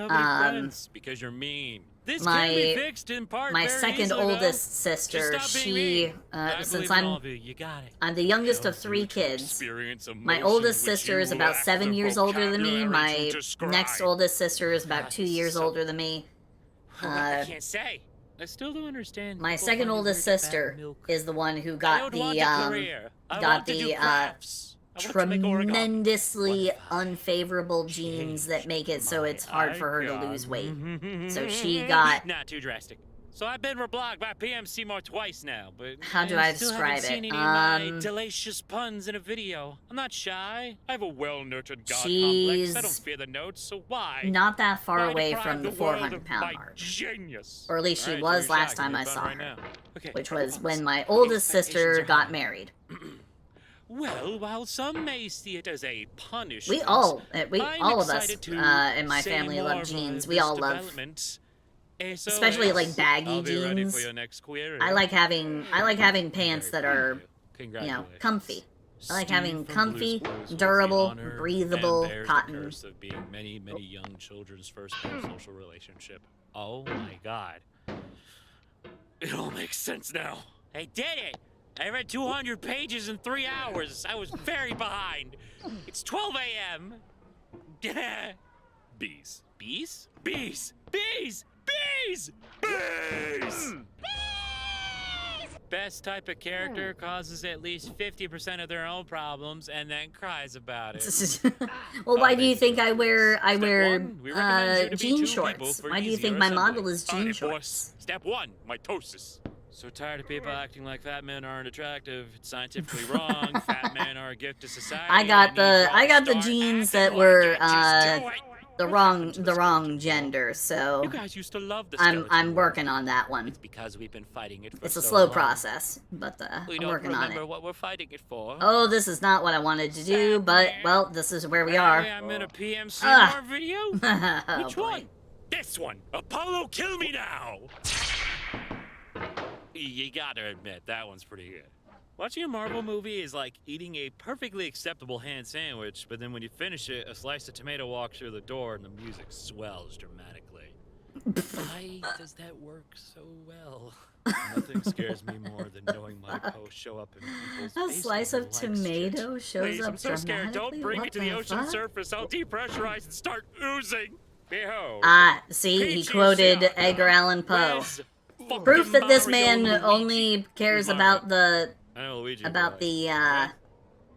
Because you're mean. My second oldest sister, she since I'm the youngest of 3 kids. My oldest sister is about 7 years older than me. My next oldest sister is about 2 years older than me. I can't say. I still don't understand. My second oldest sister is the one who got the tremendously unfavorable genes that make it so it's hard for her to lose weight. So she got not too drastic. So I've been reblogged by PM Seymour twice now, but how do I still describe haven't seen it? any of my delicious puns in a video. I'm not shy. I have a well-nurtured god complex. I don't fear the notes, so why? Not that far Why away deprive from the world 400 of pound my mark. Genius. Or at least she All right, was so you're last shocked. time I You're saw fun her. right now. Okay, Which was promise. when my oldest sister Expectations are got high. married. Well, while some may see it as a punishment, We all of us excited to in my say family more love of jeans. this We all love, development. especially like SOS. baggy I'll be ready jeans. for your next query. I like having pants that are, Congratulations. comfy. I like having Steve from comfy, Blue's Clues was the durable, honor breathable and bears cotton. The curse of being many, many young children's first social relationship. Oh my god. It all makes sense now. I did it! I read 200 pages in 3 hours. I was very behind. It's 12 a.m. Bees. Bees? Bees! Bees! Bees! Bees! Best type of character causes at least 50% of their own problems and then cries about it. Well, why do you think I wear one, we recommend you to be jean 2 shorts? people for Why do you easier think my assembly. model is jean Alright, shorts? boss. Step 1, mitosis. So tired of people acting like fat men aren't attractive. It's scientifically wrong. Fat men are a gift to society. I got the Start jeans acting that like were it. Just do it. the wrong gender. So You guys used to love the I'm skeleton working on that one. It's because we've been fighting it for It's a so slow long. process, but We I'm don't working on remember it. what we're fighting it for. Oh, this is not what I wanted to do, but well, this is where we are. Hey, I'm in a PM Ah. Seymour video? Oh, Which boy. one? This one. Apollo, kill me now! You gotta admit, that one's pretty good. Watching a Marvel movie is like eating a perfectly acceptable ham sandwich, but then when you finish it, a slice of tomato walks through the door and the music swells dramatically. Why does that work so well? Nothing scares me more than knowing my posts show up in people's A slice of Facebook likes tomato shit. shows Please, up I'm so scared. Don't dramatically? bring me What to the ocean fuck? surface. I'll depressurize and start oozing. Behold. Ah, see, he Peachy quoted Shaka. Edgar Allan Poe. Where's fucking Proof that this Mario man Luigi? only cares Where's about the I know Luigi. about but the like,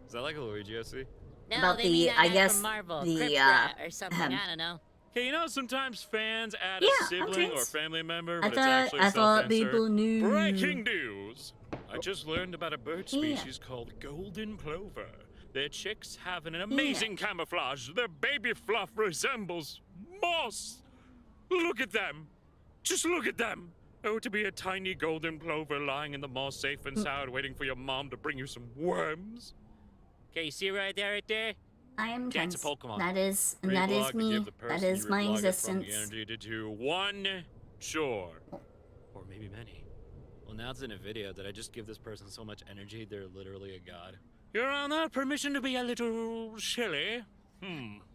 Is that like a Luigi I see? No, about they the mean that I guy guess from Marvel, the Krypton or something. ahem. I don't know. Okay, you know sometimes fans add Yeah, a sibling or trans. family member, I but it's actually a thought self-insert. people knew. Breaking news! I just learned about a bird Yeah. species called golden plover. Their chicks have an amazing camouflage. Their baby fluff resembles moss. Look at them. Just look at them. Oh, to be a tiny golden plover lying in the moss safe and sound waiting for your mom to bring you some worms. Okay, you see right there? I am That's a Trans. Pokemon. That is Reblog to me. give the That person is you my reblog it from existence. the energy to do one chore. Or maybe many. Well, now it's in a video that I just give this person so much energy, they're literally a god. Your Honor, permission to be a little silly?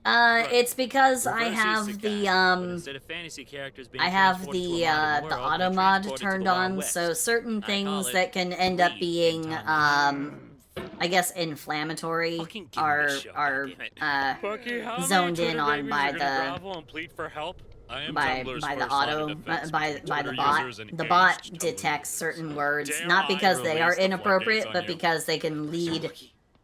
It's because I Reverse have isekai, the but instead of fantasy characters being I have transported to the a modern the world, auto they're mod transported to turned the Wild on, West. so certain I call things it that can end up Lead being in time. I guess inflammatory Fucking give me are the show, are goddammit. Bucky, how many zoned in Twitter on babies by are gonna the grovel and plead for help? I am by Tumblr's the first line auto of defense by between the Twitter bot. users and The bot aged Tumblr detects users. certain words, Dare not I because they release are the inappropriate, floodgates on but you? because they can lead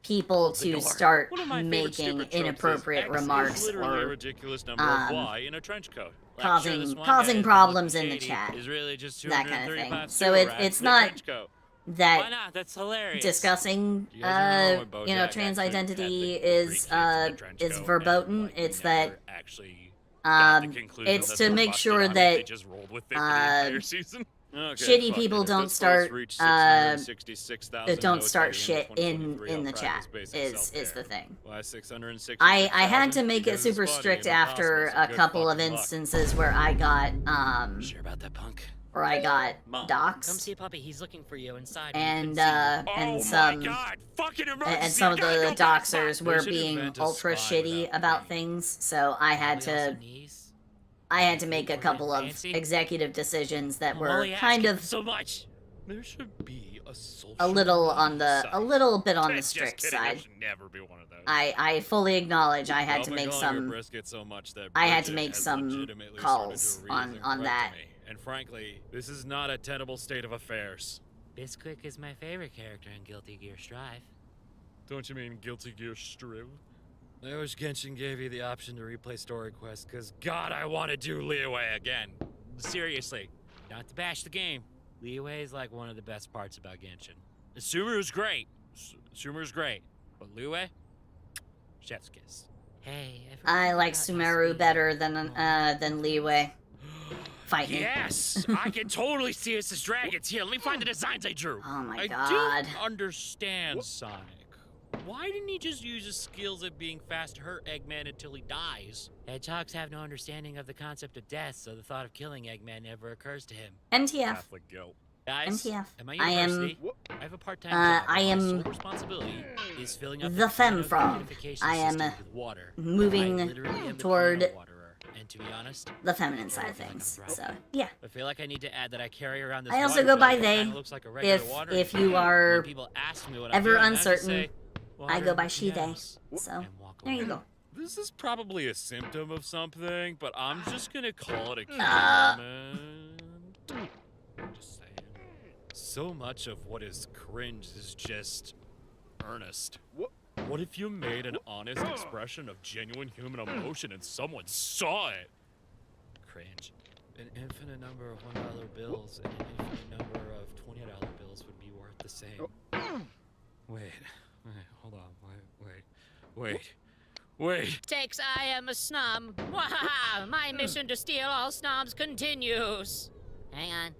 people The to door. start One of my favorite making stupid tropes is inappropriate X is remarks literally a or ridiculous number of Y in a trench coat. Like, causing- sure, this one causing guy's problems looking in the shady chat. is really just That kind of 235 thing. So sewer it's rats in a not trench coat. Why that not? That's hilarious. discussing Do you guys remember when you know BoJack trans actually had identity the is three kids in a trench is coat verboten. and, like, It's never that actually got the um conclusion it's that to they make busted sure on it, that they just rolled with it for the entire season. Okay, shitty fuck people it. If don't this start post reached don't 666,000 start notes by the end of shit in 2023, I'll the chat practice basic is self-care. the thing. Why 666,000? I had to make it Because it's super funny strict and after impossible, so a good couple of fucking luck. instances where I got Sure about that, punk? where I got Mom. Come doxxed see Puppy. He's looking for you inside. and Oh and my some God! Fucking and emergency! some of I gotta the go back. doxers They were should being invent a ultra spine shitty without about things, so I had to make a couple of Fancy? executive decisions that I'm were only kind asking of so much. There should be a social a little on the side. a little bit on the Just strict kidding, I side. should never be one of those. I fully acknowledge I had Y'all to been make calling your some brisket so much that I had to Bridget make has some legitimately calls started to on reason that. to me. And frankly, this is not a tenable state of affairs. Bisquick is my favorite character in Guilty Gear Strive. Don't you mean Guilty Gear Strive? I wish Genshin gave you the option to replay story quests, cause God, I want to do Liyue again. Seriously. not to bash the game, Liyue is like one of the best parts about Genshin. Sumeru's great. Sumeru's great. But Liyue? Chef's kiss. Hey, I like Sumeru better than Liyue. Fighting. Yes! I can totally see us as dragons. Here, let me find the designs I drew. Oh my I god. don't understand Sonic. Why didn't he just use his skills at being fast to hurt Eggman until he dies? Hedgehogs have no understanding of the concept of death, so the thought of killing Eggman never occurs to him. MTF. Catholic guilt. Guys, MTF. at my I am. university, I have a part-time job. I am. My sole responsibility is filling up The Fem Frog. I am water. moving toward and to be honest, the feminine side of things. So yeah. I feel like I need to add that I carry around this. I also water go by bottle that they. kinda looks like a regular water If bottle. you are When people ask me what I'm ever doing, I just uncertain, say, I go by water, she they. yes, So and walk there you away. go. This is probably a symptom of something, but I'm just gonna call it a compliment. Just saying. So much of what is cringe is just earnest. What if you made an honest expression of genuine human emotion and someone saw it? Cringe. An infinite number of $1 bills and an infinite number of $20 bills would be worth the same. Wait, hold on, wait. Takes I am a snob. Wahaha! My mission to steal all snobs continues. Hang on.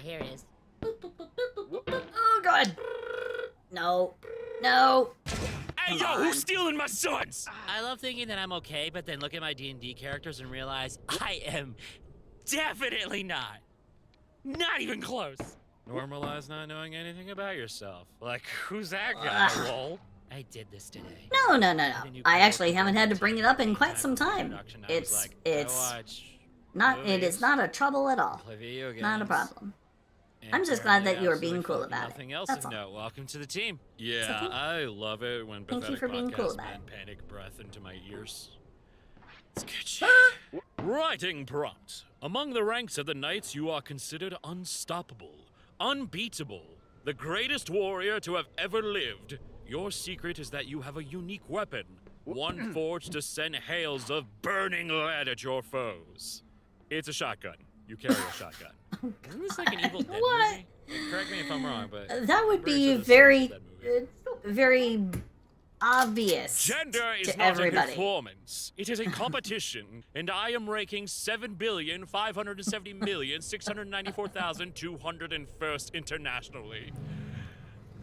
Here it is. Oh god. No. No. Hey, yo, who's stealing my sons? I love thinking that I'm okay, but then look at my D&D characters and realize I am definitely not. Not even close. Normalize not knowing anything about yourself. Like, who's that guy, lol? I did this today. No. I actually haven't had to bring it up in quite some time. It's not. It is not a trouble at all. Not a problem. I'm just glad that you are being cool about nothing it. Else That's all. no, welcome to the team. Okay. Yeah, I love it when Thank you pathetic for being cool podcasts about man it. panic breath into my ears. It's good shit. Writing prompt. Among the ranks of the knights, you are considered unstoppable, unbeatable, the greatest warrior to have ever lived. Your secret is that you have a unique weapon, one forged to send hails of burning lead at your foes. It's a shotgun. You carry a shotgun. Isn't this like an Evil Dead What? movie? Like, correct me if I'm wrong, but That would pretty be sure this is very, that movie. very obvious Gender is to not everybody. a performance. It is a competition, and I am ranking 7,570,694,201st internationally.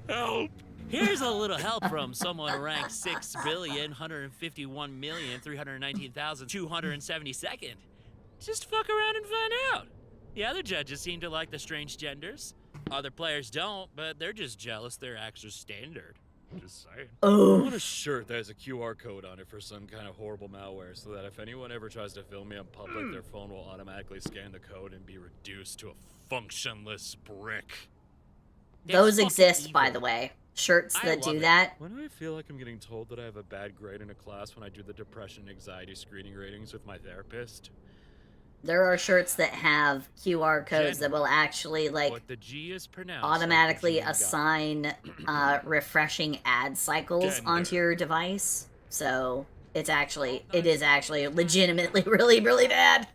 Help! Here's a little help from someone ranked 6,151,319,272nd. Just fuck around and find out. The other judges seem to like the strange genders. Other players don't, but they're just jealous their acts are standard. Just saying. Oh. I want a shirt that has a QR code on it for some kind of horrible malware so that if anyone ever tries to film me in public, their phone will automatically scan the code and be reduced to a functionless brick. Those exist, by the way. Shirts that do that. When do I feel like I'm getting told that I have a bad grade in a class when I do the depression anxiety screening ratings with my therapist? There are shirts that have QR codes that will actually, like, What the G is pronounced automatically like the G assign refreshing ad cycles Gender. onto your device. So it is actually legitimately really, really bad.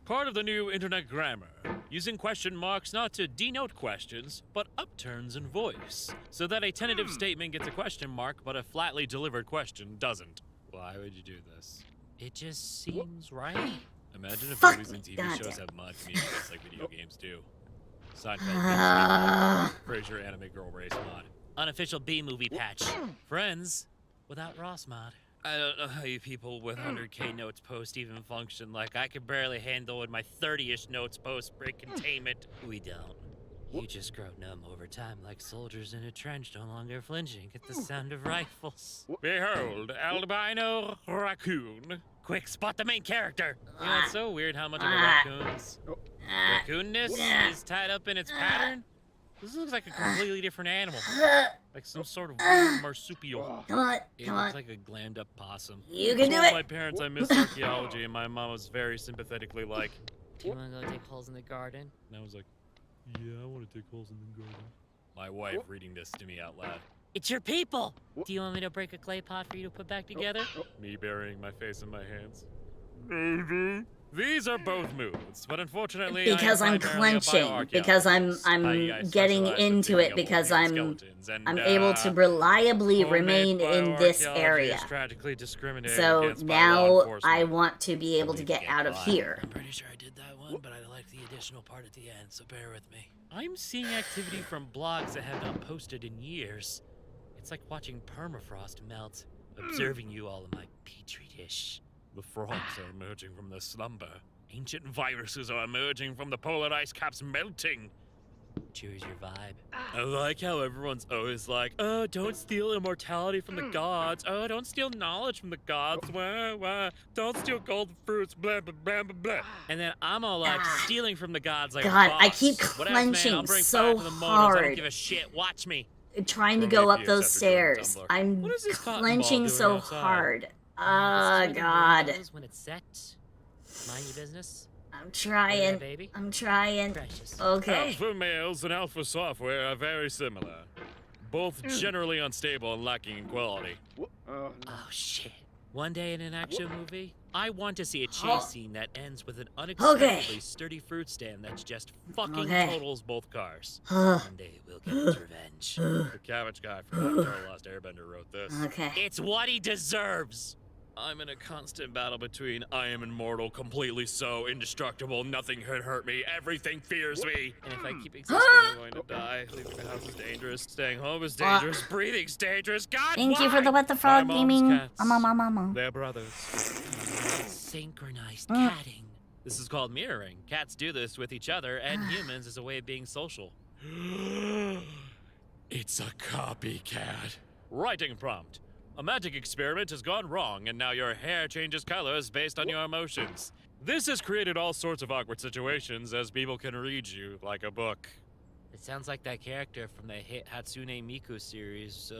Part of the new internet grammar, using question marks not to denote questions, but upturns in voice, so that a tentative statement gets a question mark, but a flatly delivered question doesn't. Why would you do this? It just seems right. Imagine if Fuck movies and me, TV shows goddamn. have mod communities like video games do. Seinfeld, Frasier anime girl race mod. Unofficial B-movie patch. Friends without Ross mod. I don't know how you people with 100k notes post even function. Like, I could barely handle when my 30-ish notes post break containment. We don't. You just grow numb over time like soldiers in a trench no longer flinching at the sound of rifles. Behold, albino raccoon. Quick, spot the main character! You know, it's so weird how much of a raccoon's raccoonness is tied up in its pattern. This looks like a completely different animal. Like some sort of weird marsupial. Come on, It come looks on. like a glammed up possum. You can do Told it. my parents I missed archaeology, and my mom was very sympathetically like, Do you want to go take holes in the garden? and I was like, Yeah, I want to take holes in the garden. my wife reading this to me out loud. It's your people! Do you want me to break a clay pot for you to put back together? Me burying my face in my hands. Maybe. These are both moods, but unfortunately, because I'm clenching, because I'm getting into it, because I'm able to reliably remain in this area. So now I want to be able to get out of here. I'm pretty sure I did that one, but I like the additional part at the end, so bear with me. I'm seeing activity from blogs that have not posted in years. It's like watching permafrost melt, observing you all in my petri dish. The frogs are emerging from their slumber. Ancient viruses are emerging from the polar ice caps melting. Choose your vibe. I like how everyone's always like, oh, don't steal immortality from the gods. Oh, don't steal knowledge from the gods. Wah, wah. Don't steal golden fruits. Blah, blah, blah, blah, blah. And then I'm all like, stealing from the gods like God, a boss. I keep clenching so hard. I don't give a shit. Watch me. Trying to go up those stairs. I'm clenching so hard. Oh, God. When it's set, mind your business. I'm trying. I'm trying. Okay. Alpha males and alpha software are very similar. Both generally unstable and lacking in quality. Oh, shit. One day in an action movie, I want to see a chase scene that ends with an unexpectedly sturdy fruit stand that's just fucking totals both cars. One day we'll get his revenge. The cabbage guy from Avatar: The Last Airbender wrote this. Okay. It's what he deserves. I'm in a constant battle between I am immortal, completely so, indestructible, nothing can hurt me, everything fears me. And if I keep existing, I'm going to die. Leaving the house is dangerous, staying home is dangerous, breathing's dangerous. God, Thank you for the What the Frog gaming. Mama. They're brothers. Synchronized catting. This is called mirroring. Cats do this with each other, and humans as a way of being social. It's a copycat. Writing prompt. A magic experiment has gone wrong, and now your hair changes colors based on your emotions. This has created all sorts of awkward situations, as people can read you like a book. It sounds like that character from the hit Hatsune Miku series,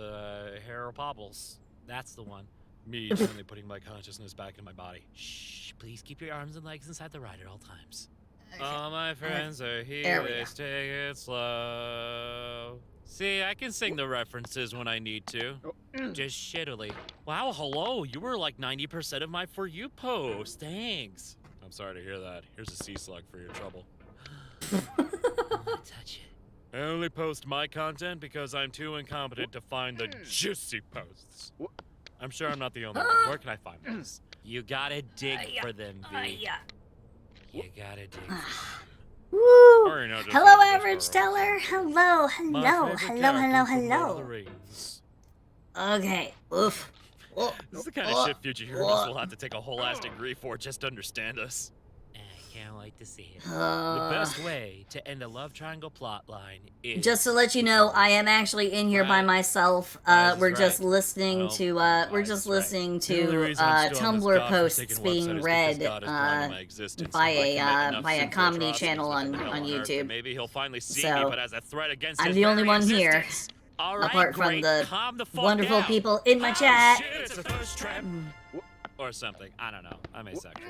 Harold Pobbles. That's the one. Me finally putting my consciousness back in my body. Shh, please keep your arms and legs inside the ride at all times. Okay. All my friends are here, they take it slow. See, I can sing the references when I need to. Just shittily. Wow, hello, you were like 90% of my For You post. Thanks. I'm sorry to hear that. Here's a sea slug for your trouble. Touch it. I only post my content because I'm too incompetent to find the juicy posts. I'm sure I'm not the only one. Where can I find those? You gotta dig for them, V. You gotta dig for them. Woo! No, hello, Average Teller. Hello. Okay. Oof. This is the kind of shit future heroes will have to take a whole ass degree for just to understand us. I can't wait to see it. The best way to end a love triangle plotline is... Just to let you know, I am actually in here by myself. We're just listening to Tumblr posts being read by a comedy channel on YouTube. Maybe he'll finally see me, but as a threat against I'm the only one here, apart from the wonderful people in my chat. Or something. I don't know. I'm asexual.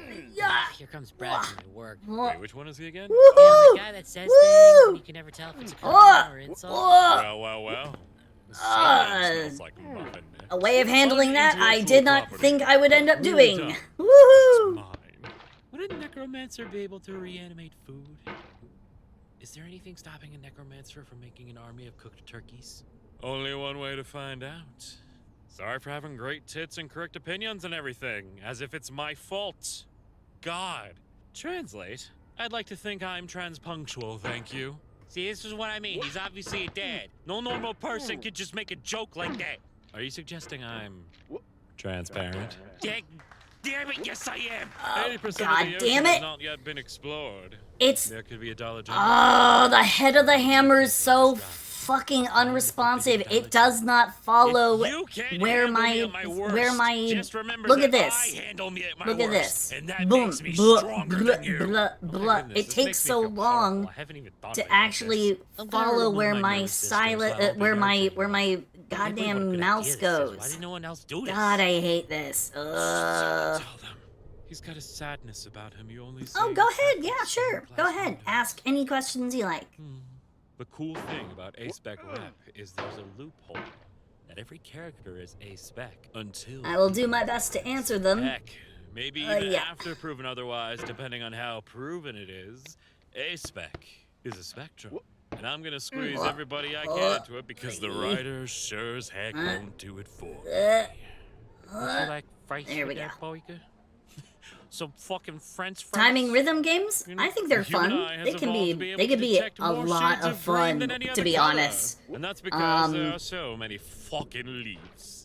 Here comes Brad from my work. Wait, which one is he again? The guy that says things and you can never tell if it's a compliment or insult. Well. Smells like muffin. A way of handling that I did not think I would end up doing. Woohoo! Would a necromancer be able to reanimate food? Is there anything stopping a necromancer from making an army of cooked turkeys? Only one way to find out. Sorry for having great tits and correct opinions and everything, as if it's my fault. God. Translate. I'd like to think I'm transpunctual, thank you. See, this is what I mean. He's obviously a dad. No normal person could just make a joke like that. Are you suggesting I'm transparent? Damn it, yes I am! 80% of the ocean has not yet been explored. There could be a $1 jungle. Oh, the head of the hammer is so fucking unresponsive. It does not follow where my look at this. Look at this. Boom. Blah, blah, blah. It takes so long to actually follow where my where my goddamn mouse goes. Why did no one else do this? God, I hate this. He's got a sadness about him. You only see. Oh, go ahead. Yeah, sure. Go ahead. Ask any questions you like. The cool thing about A-Spec Rep is there's a loophole that every character is A-Spec until... I will do my best to answer them. Heck, Maybe even after proven otherwise, depending on how proven it is. A spec is a spectrum. And I'm gonna squeeze everybody I can into it because the writer sure as heck won't do it for me. Would you like fries There we with go. that burger? Some fucking French fries? Timing rhythm games? I think they're fun. They can be a lot of fun, to be honest. And that's because there are so many fucking leaves.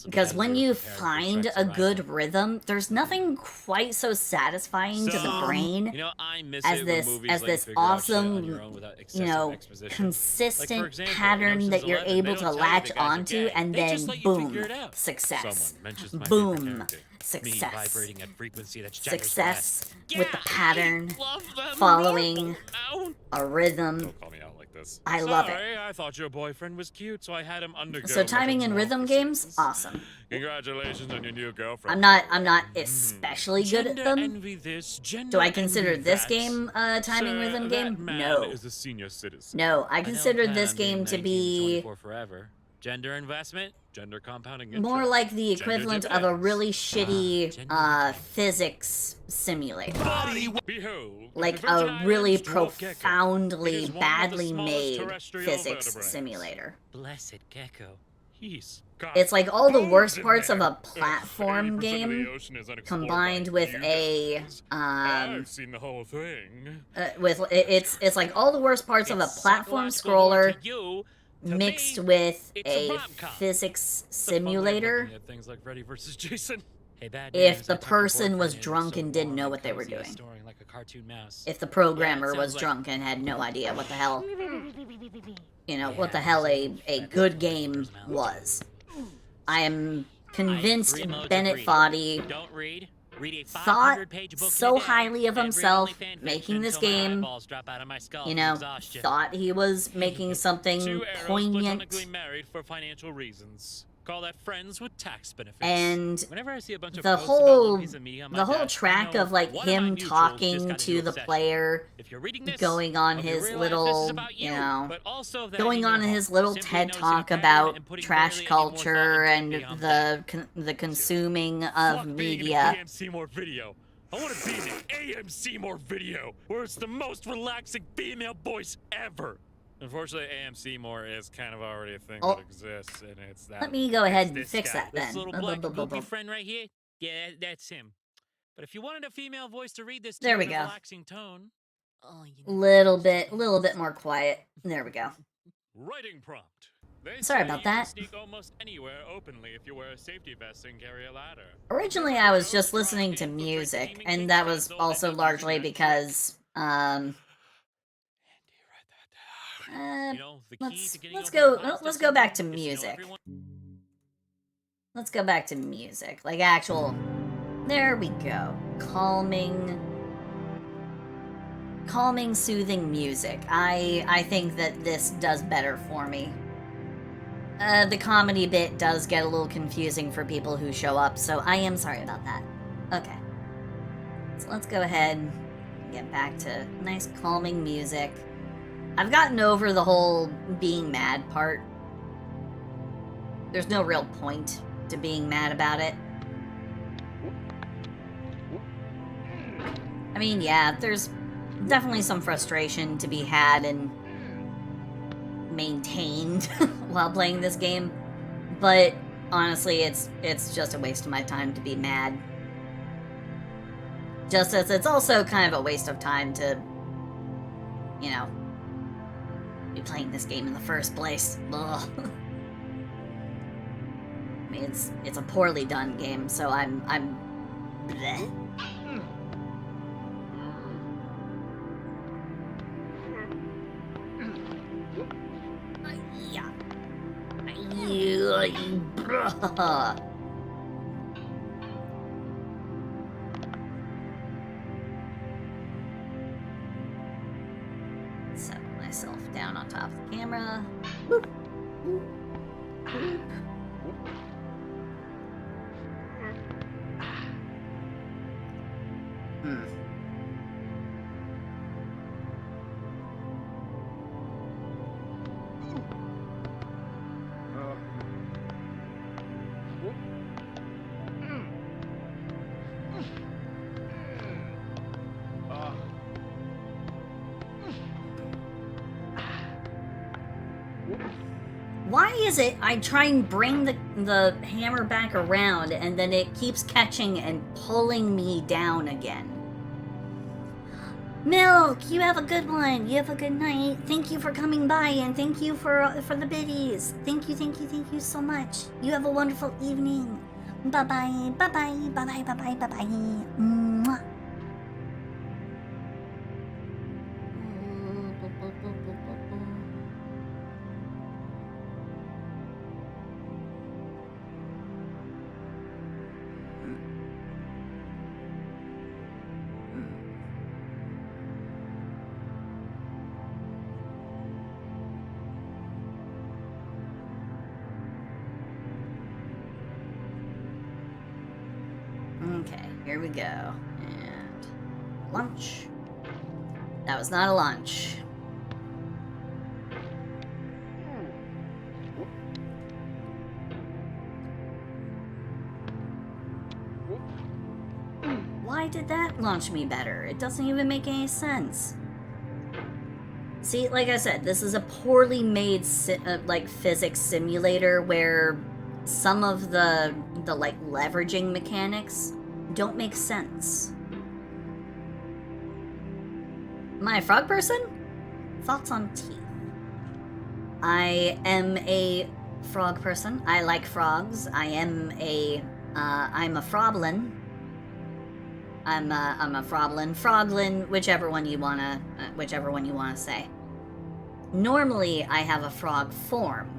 Because when you find a good rhythm, there's nothing quite so satisfying to the brain as this awesome, consistent pattern that you're able to latch onto, and then boom, success. Boom, success. Success with the pattern, following a rhythm. I love it. I thought your boyfriend was cute, so I had him undergo. So timing and rhythm games, awesome. Congratulations on your new girlfriend. I'm not especially good at them. Do I consider this game a timing rhythm game? No. No, I consider this game to be Gender investment, gender compounding interest. More like the equivalent of a really shitty physics simulator. Like a really profoundly badly made physics simulator. Blessed gecko. It's like all the worst parts of a platform game combined with a I've seen the whole thing. It's like all the worst parts of a platform scroller mixed with a physics simulator. Things like Freddy versus Jason. If the person was drunk and didn't know what they were doing. If the programmer was drunk and had no idea what the hell, what the hell a good game was. I am convinced Bennett Foddy thought so highly of himself making this game, thought he was making something poignant. Call that friends with tax benefits. And whenever I see a bunch of the whole track of like him talking to the player, going on his little, going on his little TED talk about trash culture and the consuming of media. Seymour video. I want to be in the AM Seymour video, where it's the most relaxing female voice ever. Unfortunately, AM Seymour is kind of already a thing that exists, and it's that. Let me go ahead and fix that This then. little black goofy friend right here, yeah, that's him. But if you wanted a female voice to read this There we in a go. relaxing tone, Little bit more quiet. There we go. Writing prompt. Sorry about that. Sneak almost anywhere openly if you wear a safety vest and carry a ladder. Originally, I was just listening to music, and that was also largely because, let's go back to music. Let's go back to music. Like actual, there we go. Calming, soothing music. I think that this does better for me. The comedy bit does get a little confusing for people who show up, so I am sorry about that. Okay. So let's go ahead and get back to nice calming music. I've gotten over the whole being mad part. There's no real point to being mad about it. I mean, yeah, there's definitely some frustration to be had and maintained while playing this game, but honestly, it's just a waste of my time to be mad. Just as it's also kind of a waste of time to, be playing this game in the first place. Ugh. I mean, it's a poorly done game, so I'm bleh. Set myself down on top of the camera. Boop. Boop. Why is it I try and bring the hammer back around and then it keeps catching and pulling me down again? Milk, you have a good one. You have a good night. Thank you for coming by and thank you for the biddies. Thank you so much. You have a wonderful evening. Bye-bye, bye-bye, bye-bye, bye-bye, bye-bye. Mwah. Okay, here we go. And lunch. That was not a lunch. Why did that launch me better? It doesn't even make any sense. See, like I said, this is a poorly made like physics simulator where some of the like leveraging mechanics don't make sense. Am I a frog person? Thoughts on teeth? I am a frog person. I like frogs. I'm a froblin. I'm a froblin, froglin, whichever one you wanna say. Normally, I have a frog form.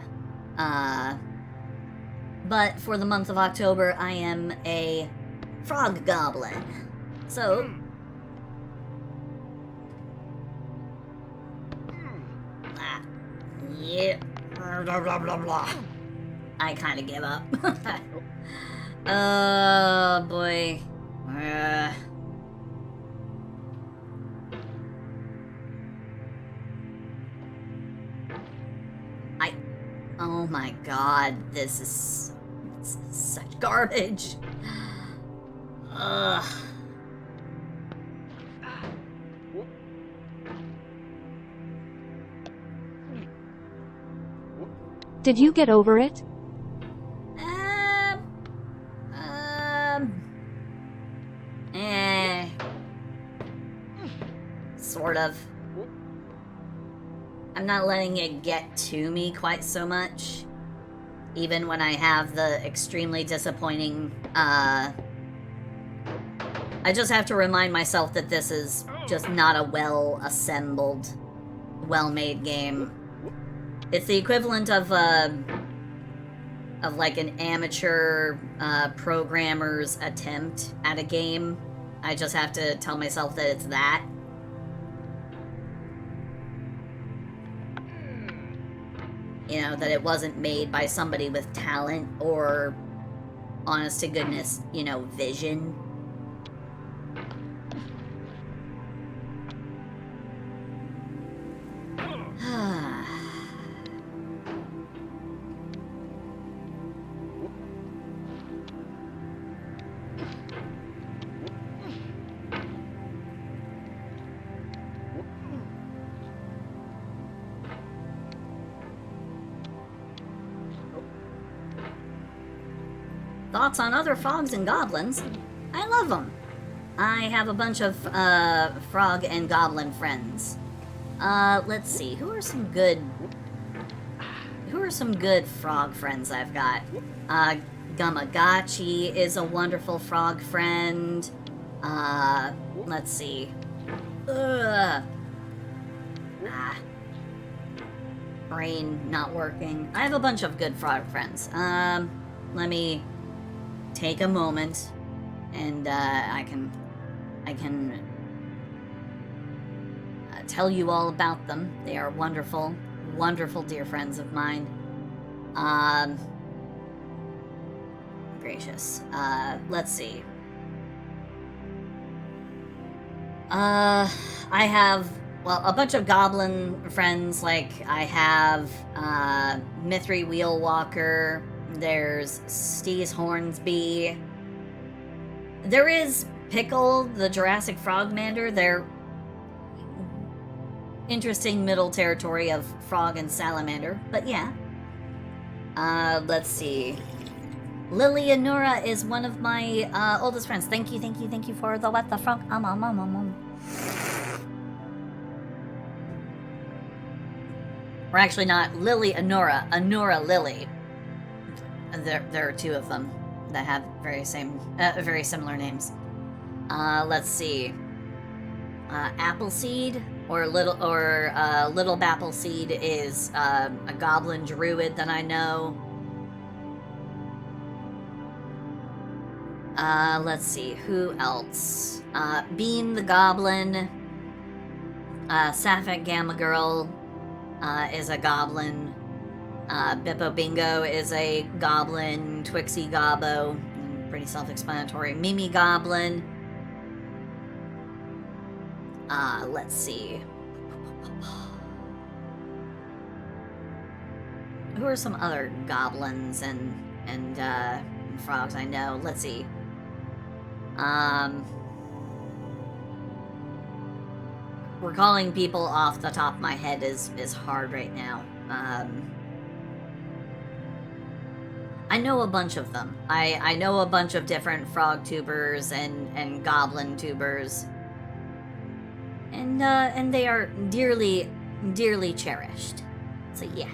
But for the month of October, I am a frog goblin. So, yeah, blah blah blah blah. I kind of give up. Oh boy. Oh my god, this is such garbage. Ugh. Did you get over it? Sort of. I'm not letting it get to me quite so much. Even when I have the extremely disappointing, I just have to remind myself that this is just not a well-assembled, well-made game. It's the equivalent of like an amateur programmer's attempt at a game. I just have to tell myself that it's that. You know, that it wasn't made by somebody with talent or, honest to goodness, you know, vision. Thoughts on other frogs and goblins? I love them. I have a bunch of frog and goblin friends. Let's see. Who are some good frog friends I've got? Gamagachi is a wonderful frog friend. Let's see. Brain not working. I have a bunch of good frog friends. Let me take a moment, and I can tell you all about them. They are wonderful, wonderful dear friends of mine. Gracious. Let's see. I have, well, a bunch of goblin friends. Like, I have Mithri Wheelwalker. There's Steez Hornsby. There is Pickle, the Jurassic Frogmander. They're interesting middle territory of frog and salamander, but yeah. Let's see. Lily Anura is one of my oldest friends. Thank you for the what the fuck. We're actually not Lily Anura, Anura Lily. There are two of them that have very similar names. Let's see. Appleseed or Little Bappleseed is a goblin druid that I know. Let's see, who else? Bean the Goblin, Sapphic Gamma Girl is a goblin. Bippo Bingo is a goblin. Twixie Gobbo, pretty self-explanatory. Mimi Goblin. Let's see. Who are some other goblins and frogs I know? Let's see. Recalling people off the top of my head is hard right now. I know a bunch of them. I know a bunch of different frog tubers and goblin tubers. And they are dearly, dearly cherished. So yeah.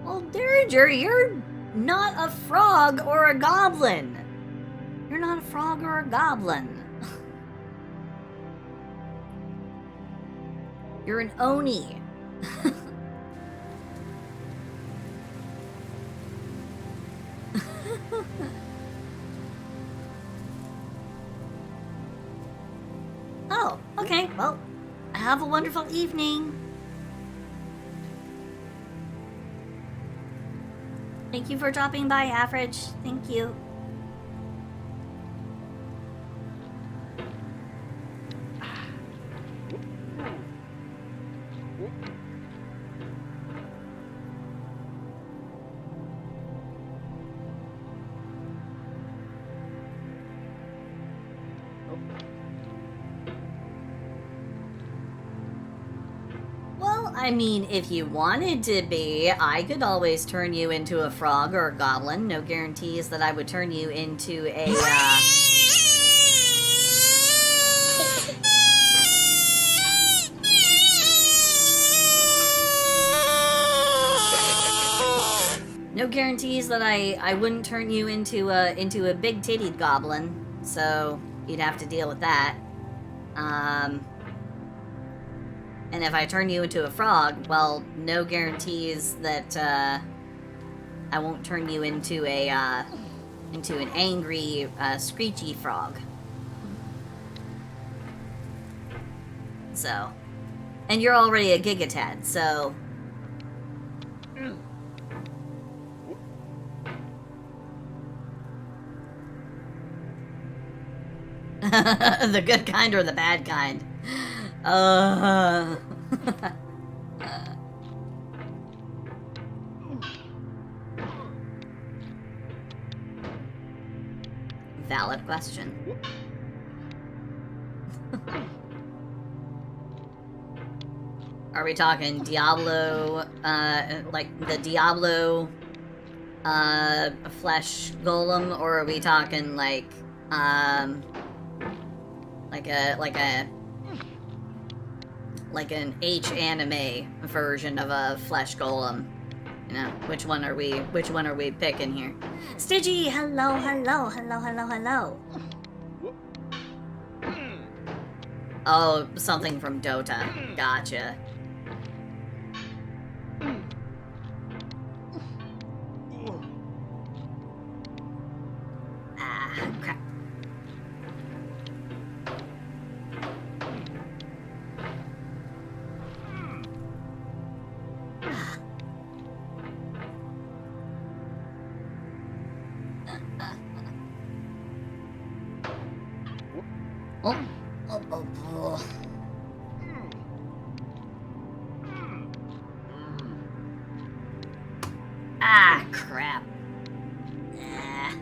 Well, Derringer, you're not a frog or a goblin. You're not a frog or a goblin. You're an Oni. Oh, okay. Well, have a wonderful evening. Thank you for dropping by, Average. Thank you. I mean, if you wanted to be, I could always turn you into a frog or a goblin. No guarantees that I would turn you into a, No guarantees that I wouldn't turn you into a big-tittied goblin, so you'd have to deal with that. And if I turn you into a frog, well, no guarantees that I won't turn you into an angry, screechy frog. So, and you're already a Gigatad, so. The good kind or the bad kind? Valid question. Are we talking Diablo, like the Diablo, flesh golem, or are we talking like an H-anime version of a flesh golem? You know, which one are we picking here? Stitchy, hello. Oh, something from Dota. Gotcha. Ah, crap. Oh. Ah, crap. Ah.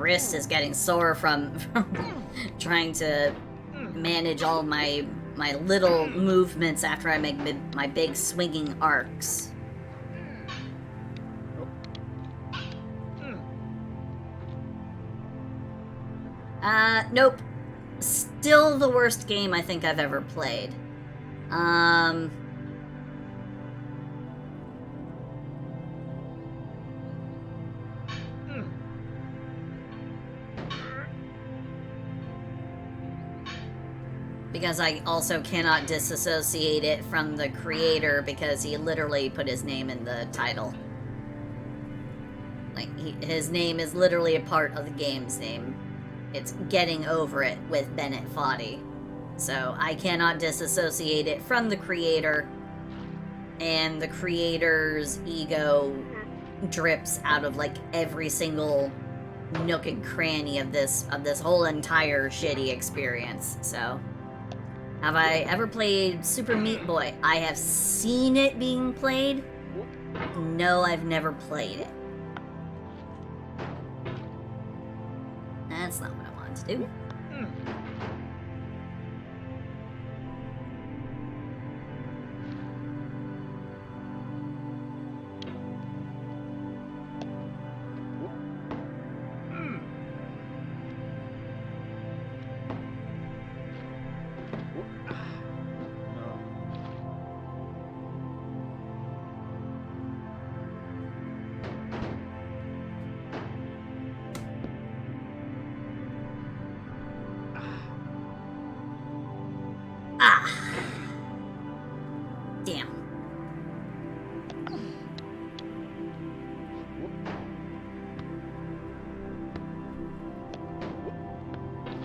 wrist is getting sore from trying to manage all my little movements after I make my big swinging arcs. Nope. Still the worst game I think I've ever played. Because I also cannot disassociate it from the creator because he literally put his name in the title. Like, his name is literally a part of the game's name. It's Getting Over It with Bennett Foddy. So I cannot disassociate it from the creator, and the creator's ego drips out of like every single nook and cranny of this whole entire shitty experience. So, have I ever played Super Meat Boy? I have seen it being played. No, I've never played it. That's not what I wanted to do. Damn.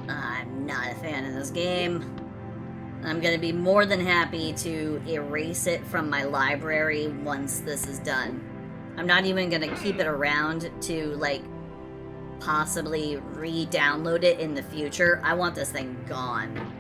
I'm not a fan of this game. I'm gonna be more than happy to erase it from my library once this is done. I'm not even gonna keep it around to, like, possibly re-download it in the future. I want this thing gone.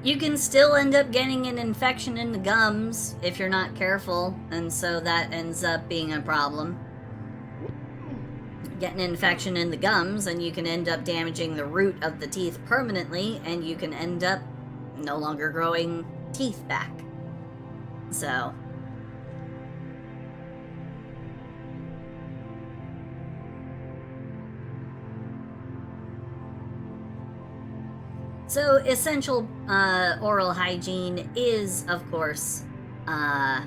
You can still end up getting an infection in the gums if you're not careful, and so that ends up being a problem. Get an infection in the gums, and you can end up damaging the root of the teeth permanently, and you can end up no longer growing teeth back. So... So, essential oral hygiene is, of course, a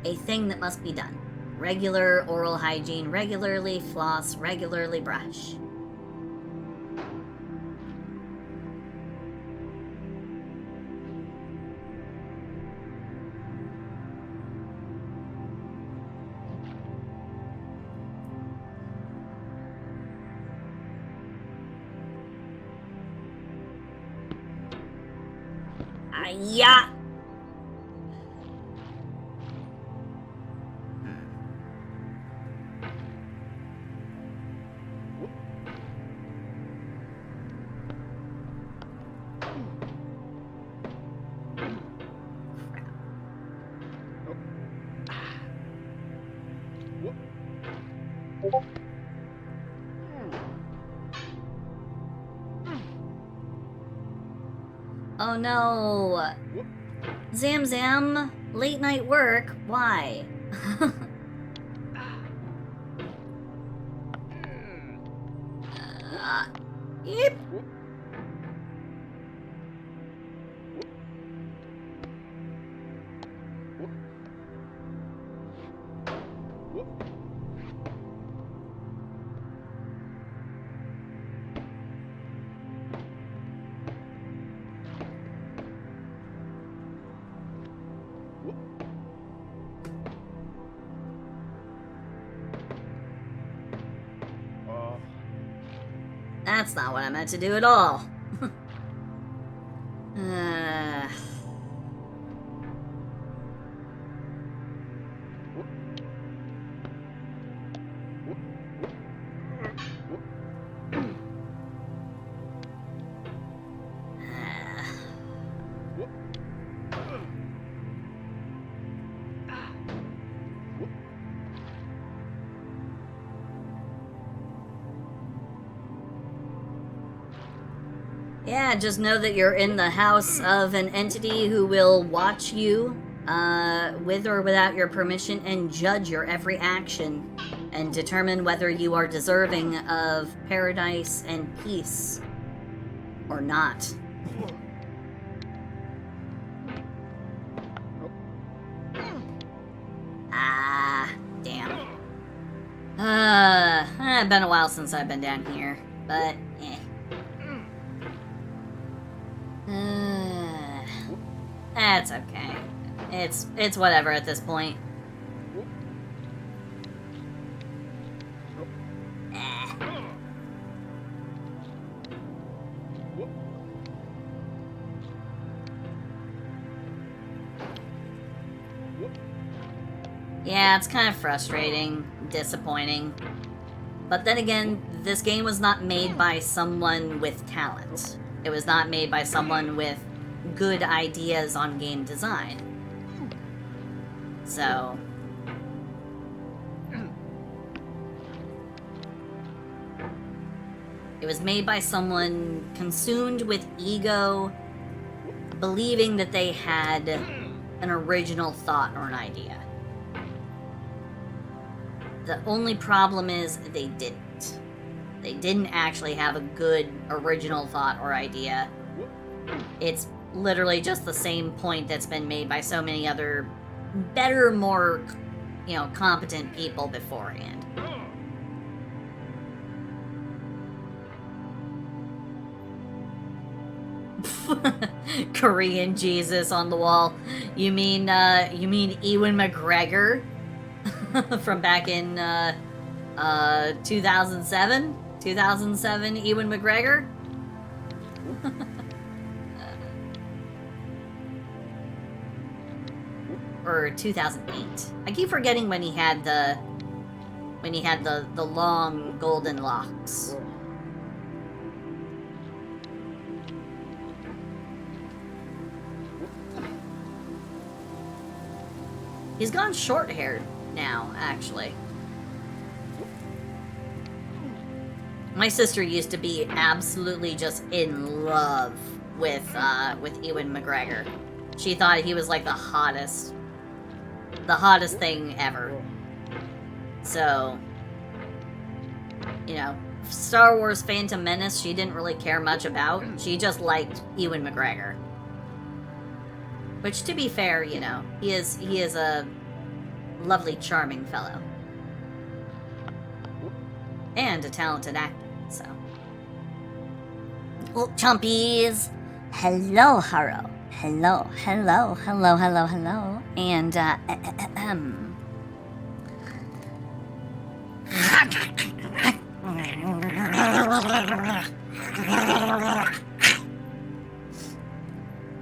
thing that must be done. Regular oral hygiene, regularly floss, regularly brush. Yeah. Oh no. Zam Zam, late night work, why? Yep. That's not what I meant to do at all. Yeah, just know that you're in the house of an entity who will watch you, with or without your permission, and judge your every action, and determine whether you are deserving of paradise and peace, or not. Damn. It's been a while since I've been down here, but, that's okay. It's whatever at this point. Yeah, it's kind of frustrating, disappointing. But then again, this game was not made by someone with talent. It was not made by someone with good ideas on game design. So... it was made by someone consumed with ego, believing that they had an original thought or an idea. The only problem is they didn't. They didn't actually have a good original thought or idea. It's literally just the same point that's been made by so many other better, more, competent people beforehand. Korean Jesus on the wall. You mean Ewan McGregor? From back in 2007? 2007 Ewan McGregor? Or 2008. I keep forgetting when he had the long golden locks. He's gone short-haired now, actually. My sister used to be absolutely just in love with Ewan McGregor. She thought he was like the hottest thing ever. So, Star Wars Phantom Menace she didn't really care much about. She just liked Ewan McGregor. Which, to be fair, he is a lovely, charming fellow. And a talented actor, so. Well, chumpies! Hello, Haro. Hello. And,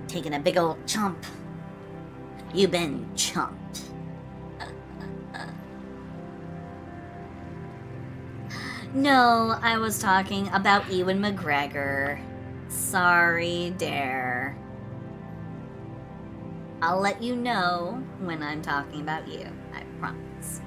taking a big old chomp. You've been chomped. No, I was talking about Ewan McGregor. Sorry, Dare. I'll let you know when I'm talking about you. I promise.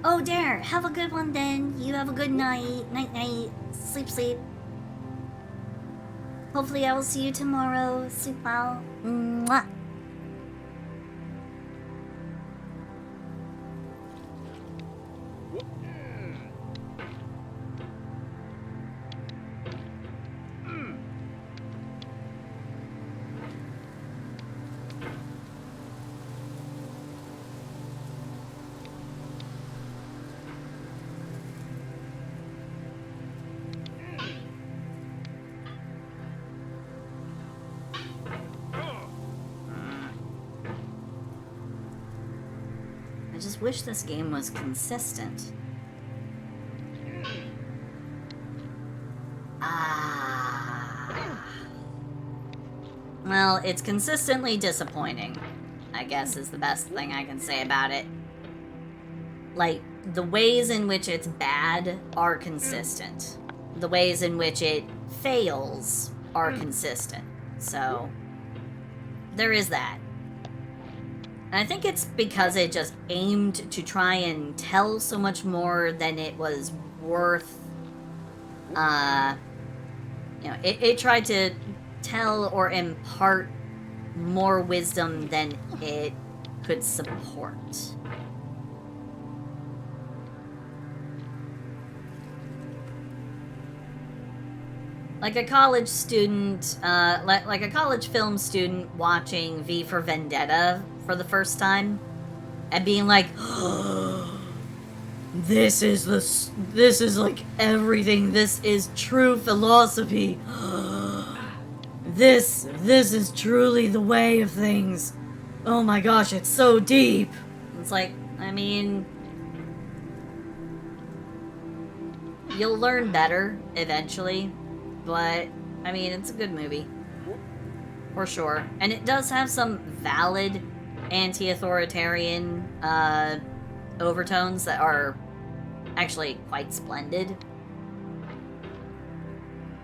Oh, there. Have a good one then. You have a good night. Night. Sleep. Hopefully I will see you tomorrow. Sleep well. Mwah. I just wish this game was consistent. Well, it's consistently disappointing, I guess is the best thing I can say about it. Like, the ways in which it's bad are consistent. The ways in which it fails are consistent. So, there is that. And I think it's because it just aimed to try and tell so much more than it was worth. It tried to tell or impart more wisdom than it could support. Like a college student, like a college film student watching V for Vendetta for the first time and being like, oh, this is like everything. This is true philosophy. This is truly the way of things. Oh my gosh, it's so deep. It's like, I mean, you'll learn better eventually. But, I mean, it's a good movie. For sure. And it does have some valid anti-authoritarian overtones that are actually quite splendid.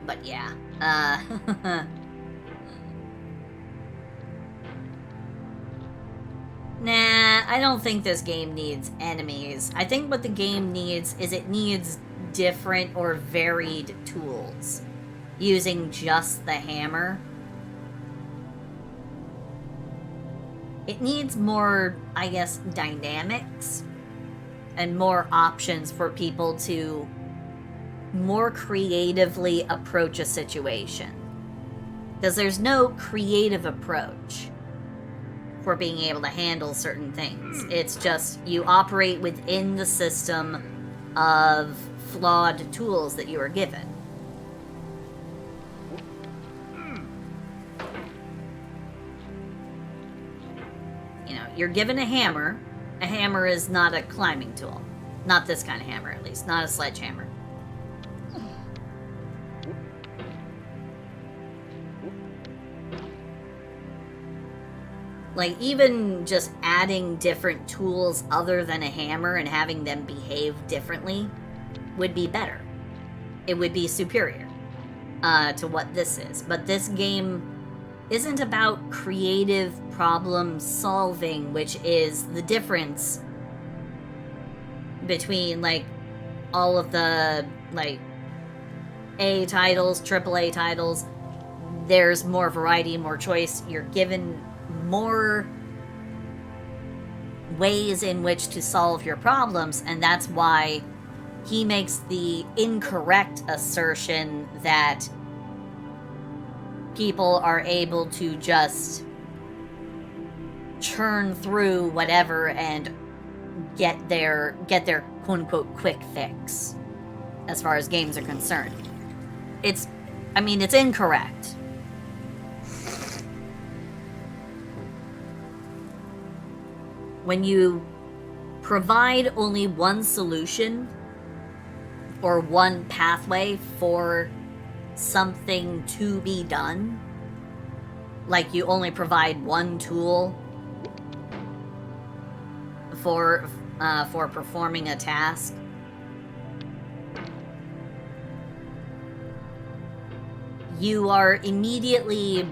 But yeah. Nah, I don't think this game needs enemies. I think what the game needs is it needs different or varied tools. Using just the hammer. It needs more, I guess, dynamics and more options for people to more creatively approach a situation. Because there's no creative approach for being able to handle certain things. It's just you operate within the system of flawed tools that you are given. You're given a hammer. A hammer is not a climbing tool. Not this kind of hammer, at least. Not a sledgehammer. Like, even just adding different tools other than a hammer and having them behave differently would be better. It would be superior to what this is. But this game isn't about creative problem solving, which is the difference between, like, all of the, like, A titles, AAA titles. There's more variety, more choice. You're given more ways in which to solve your problems, and that's why he makes the incorrect assertion that people are able to just churn through whatever and get their quote-unquote quick fix as far as games are concerned. It's incorrect. When you provide only one solution or one pathway for something to be done, like you only provide one tool for performing a task, you are immediately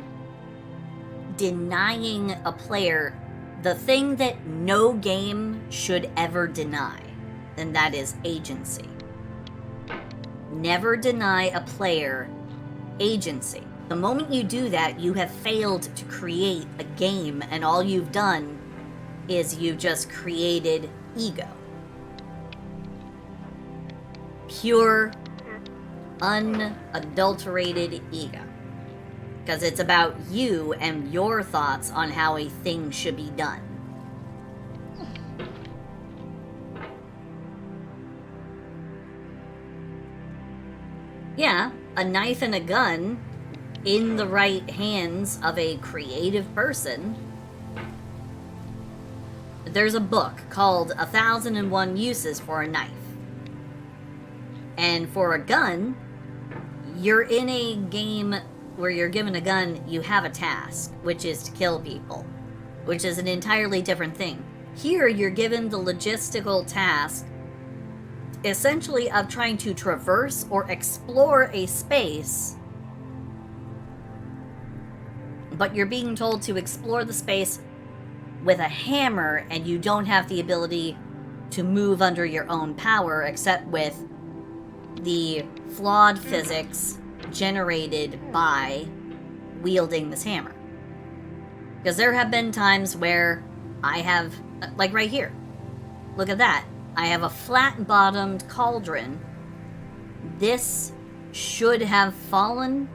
denying a player the thing that no game should ever deny, and that is agency. Never deny a player agency. The moment you do that, you have failed to create a game, and all you've done is you just created ego. Pure, unadulterated ego. Because it's about you and your thoughts on how a thing should be done. Yeah, a knife and a gun in the right hands of a creative person. There's a book called 1001 Uses for a Knife. And for a gun, you're in a game where you're given a gun, you have a task, which is to kill people, which is an entirely different thing. Here, you're given the logistical task, essentially, of trying to traverse or explore a space, but you're being told to explore the space with a hammer, and you don't have the ability to move under your own power, except with the flawed physics generated by wielding this hammer. Because there have been times where I have, like right here, look at that. I have a flat-bottomed cauldron. This should have fallen,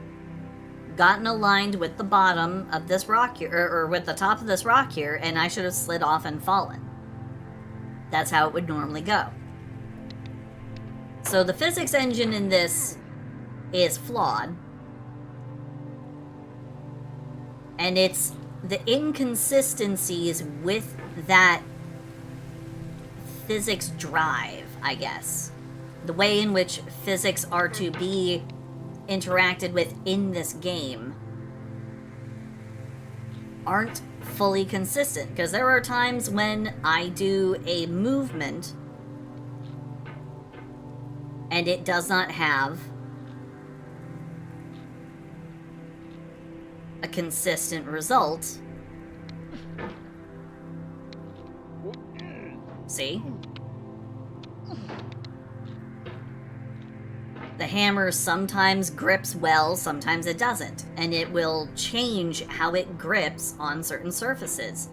gotten aligned with the bottom of this rock here, or with the top of this rock here, and I should have slid off and fallen. That's how it would normally go. So the physics engine in this is flawed. And it's the inconsistencies with that physics drive, I guess. The way in which physics are to be interacted with in this game aren't fully consistent. Because there are times when I do a movement and it does not have a consistent result. See? The hammer sometimes grips well, sometimes it doesn't, and it will change how it grips on certain surfaces.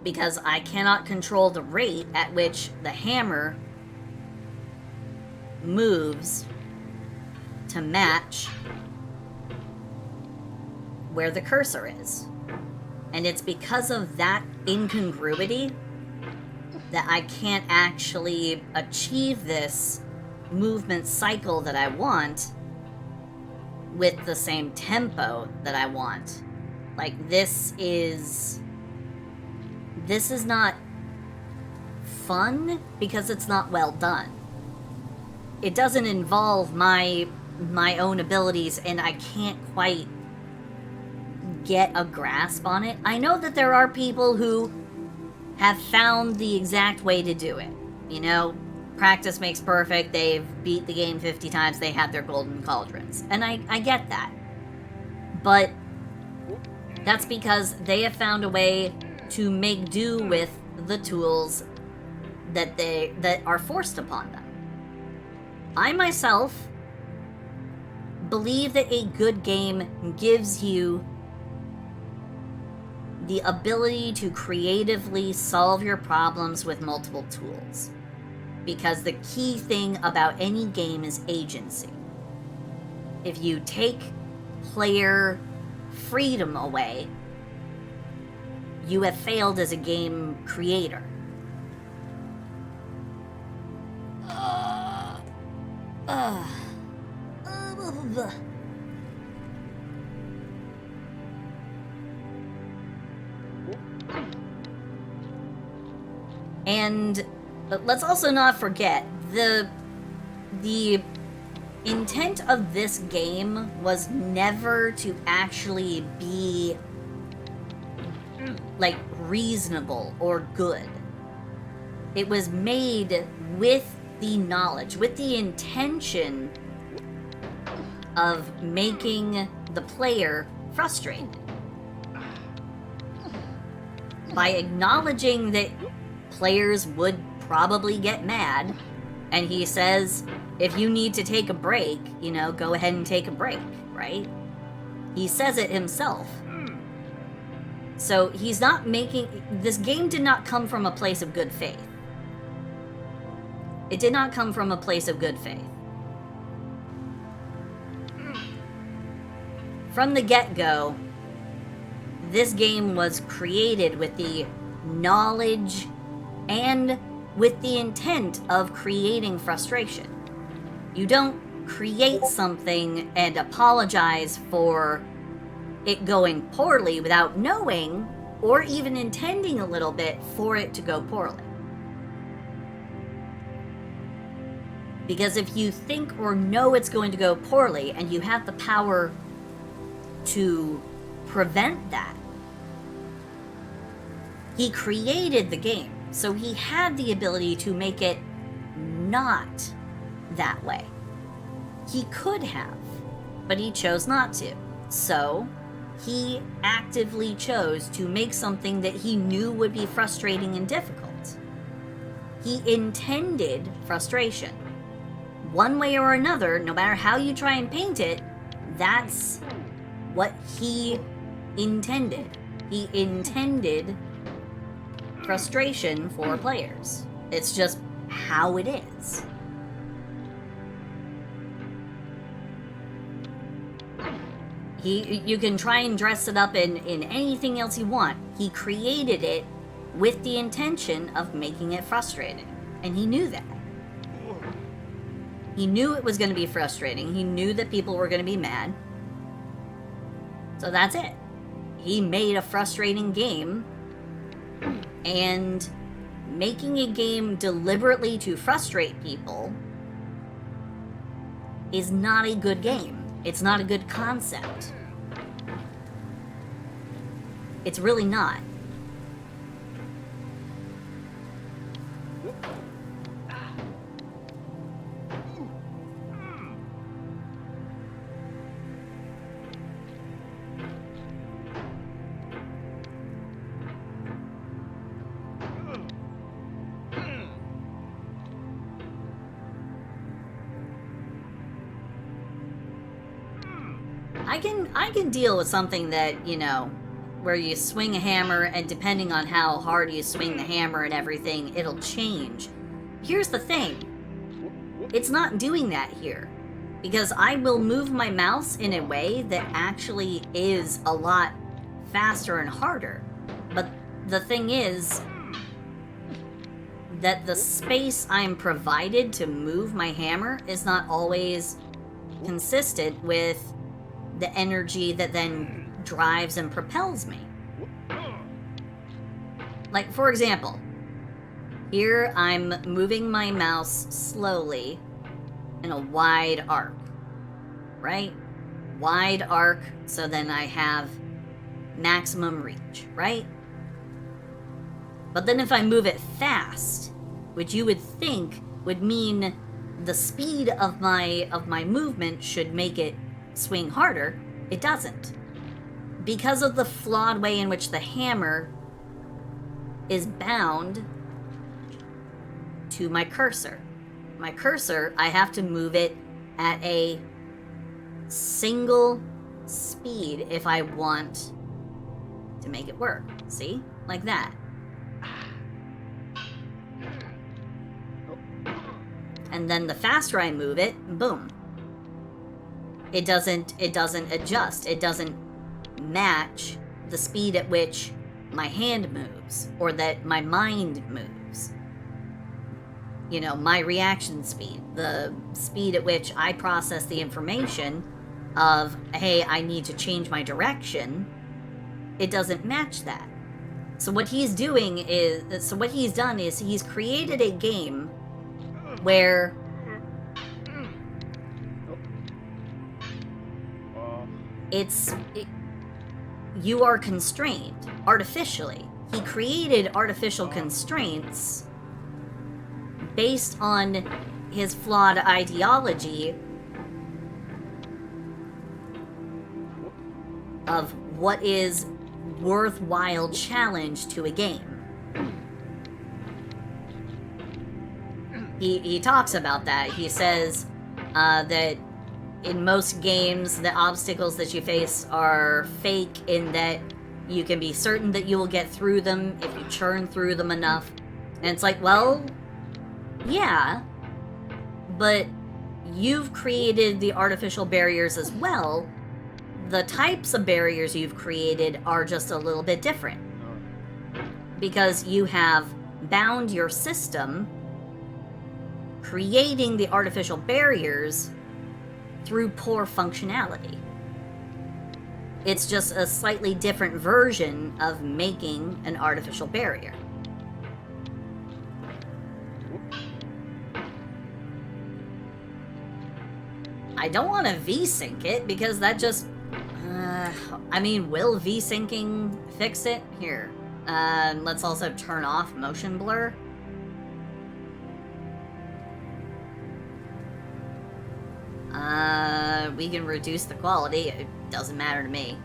Because I cannot control the rate at which the hammer moves to match where the cursor is. And it's because of that incongruity that I can't actually achieve this movement cycle that I want with the same tempo that I want. Like, this is not fun because it's not well done. It doesn't involve my own abilities, and I can't quite get a grasp on it. I know that there are people who have found the exact way to do it. You know, practice makes perfect. They've beat the game 50 times. They have their golden cauldrons. And I get that. But that's because they have found a way to make do with the tools that are forced upon them. I myself believe that a good game gives you the ability to creatively solve your problems with multiple tools. Because the key thing about any game is agency. If you take player freedom away, you have failed as a game creator. And let's also not forget, the intent of this game was never to actually be, like, reasonable or good. It was made with the knowledge, with the intention of making the player frustrated. By acknowledging that players would probably get mad, and he says, if you need to take a break, you know, go ahead and take a break, right? He says it himself. So he's not making... This game did not come from a place of good faith. It did not come from a place of good faith. From the get-go, this game was created with the knowledge and with the intent of creating frustration. You don't create something and apologize for it going poorly without knowing or even intending a little bit for it to go poorly. Because if you think or know it's going to go poorly and you have the power to prevent that, he created the game, so he had the ability to make it not that way. He could have, but he chose not to. So, he actively chose to make something that he knew would be frustrating and difficult. He intended frustration. One way or another, no matter how you try and paint it, that's what he intended. He intended frustration for players. It's just how it is. You can try and dress it up in anything else you want. He created it with the intention of making it frustrating. And he knew that. He knew it was going to be frustrating. He knew that people were going to be mad. So that's it. He made a frustrating game. And making a game deliberately to frustrate people is not a good game. It's not a good concept. It's really not. I can deal with something that, you know, where you swing a hammer and depending on how hard you swing the hammer and everything, it'll change. Here's the thing. It's not doing that here. Because I will move my mouse in a way that actually is a lot faster and harder. But the thing is that the space I'm provided to move my hammer is not always consistent with the energy that then drives and propels me. Like, for example, here I'm moving my mouse slowly in a wide arc, right? Wide arc, so then I have maximum reach, right? But then if I move it fast, which you would think would mean the speed of my movement should make it swing harder, it doesn't. Because of the flawed way in which the hammer is bound to my cursor. My cursor, I have to move it at a single speed if I want to make it work. See? Like that. And then the faster I move it, boom. It doesn't adjust. It doesn't match the speed at which my hand moves or that my mind moves. You know, my reaction speed, the speed at which I process the information of, hey, I need to change my direction, it doesn't match that. So what he's done is he's created a game where you are constrained artificially. He created artificial constraints based on his flawed ideology of what is worthwhile challenge to a game. he talks about that. He says that in most games, the obstacles that you face are fake in that you can be certain that you will get through them if you churn through them enough. And it's like, well, yeah, but you've created the artificial barriers as well. The types of barriers you've created are just a little bit different. Because you have bound your system, creating the artificial barriers through poor functionality. It's just a slightly different version of making an artificial barrier. I don't want to V-sync it because that just... I mean, will V-syncing fix it? Here. Let's also turn off motion blur. We can reduce the quality. It doesn't matter to me.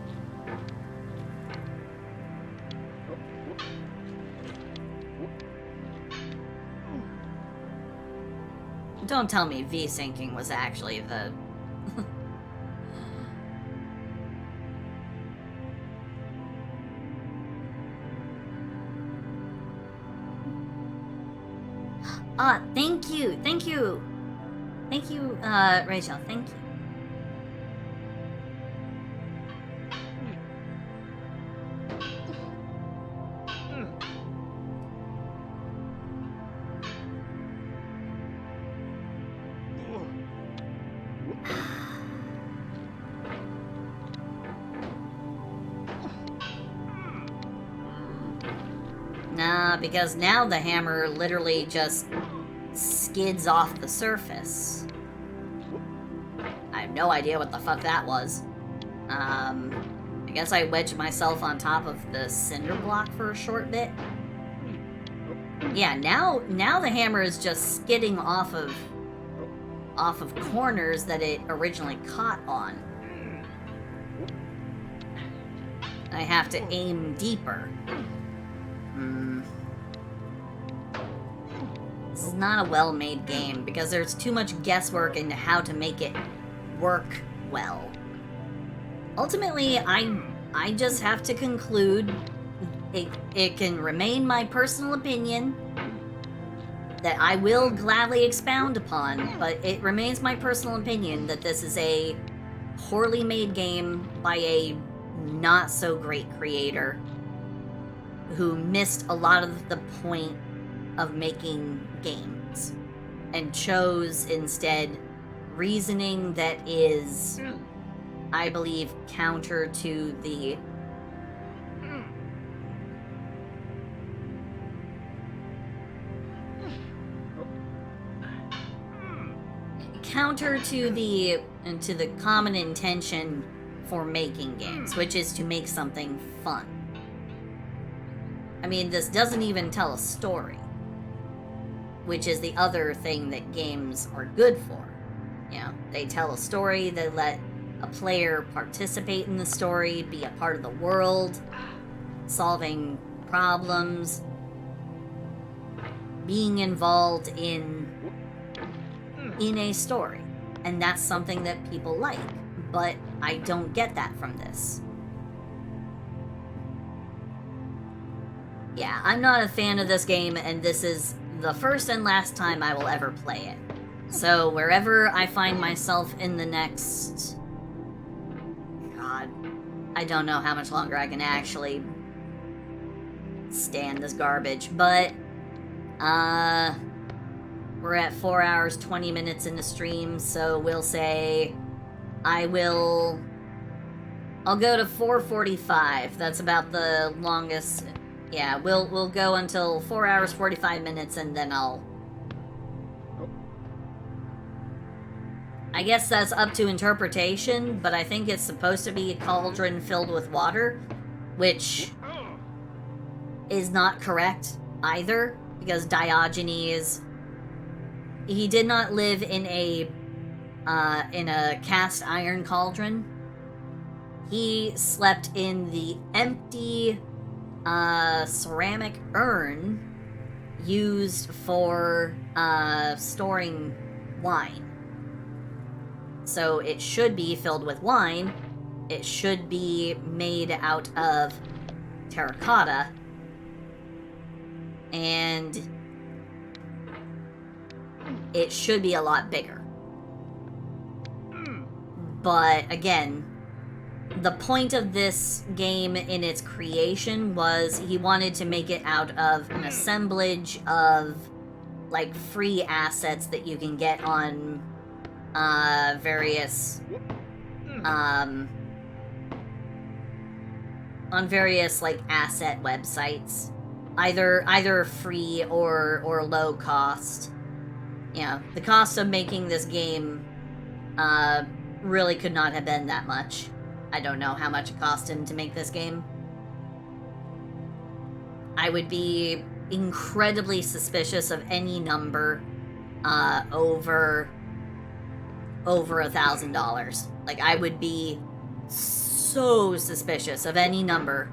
Don't tell me V-syncing was actually the... Thank you, thank you. Thank you, Rachel, thank you. Nah, because now the hammer literally just skids off the surface. I have no idea what the fuck that was. I guess I wedged myself on top of the cinder block for a short bit. Yeah, now the hammer is just skidding off of corners that it originally caught on. I have to aim deeper. This is not a well-made game because there's too much guesswork into how to make it work well. Ultimately, I just have to conclude it can remain my personal opinion that I will gladly expound upon, but it remains my personal opinion that this is a poorly made game by a not-so-great creator who missed a lot of the point of making games and chose instead reasoning that is, I believe, counter to the common intention for making games, which is to make something fun. I mean, this doesn't even tell a story, which is the other thing that games are good for. You know, they tell a story, they let a player participate in the story, be a part of the world, solving problems, being involved in a story. And that's something that people like, but I don't get that from this. Yeah, I'm not a fan of this game, and this is the first and last time I will ever play it. So wherever I find myself in the next... God, I don't know how much longer I can actually stand this garbage, but we're at 4 hours, 20 minutes in the stream, so we'll say I'll go to 4:45. That's about the longest. Yeah, we'll go until 4 hours, 45 minutes, and then I guess that's up to interpretation, but I think it's supposed to be a cauldron filled with water, which is not correct either, because Diogenes, he did not live in a cast iron cauldron. He slept in the empty ceramic urn used for storing wine. So it should be filled with wine. It should be made out of terracotta. And it should be a lot bigger. But again, the point of this game in its creation was he wanted to make it out of an assemblage of like free assets that you can get on various like asset websites, either free or low cost. Yeah, the cost of making this game really could not have been that much. I don't know how much it cost him to make this game. I would be incredibly suspicious of any number over $1,000. Like, I would be so suspicious of any number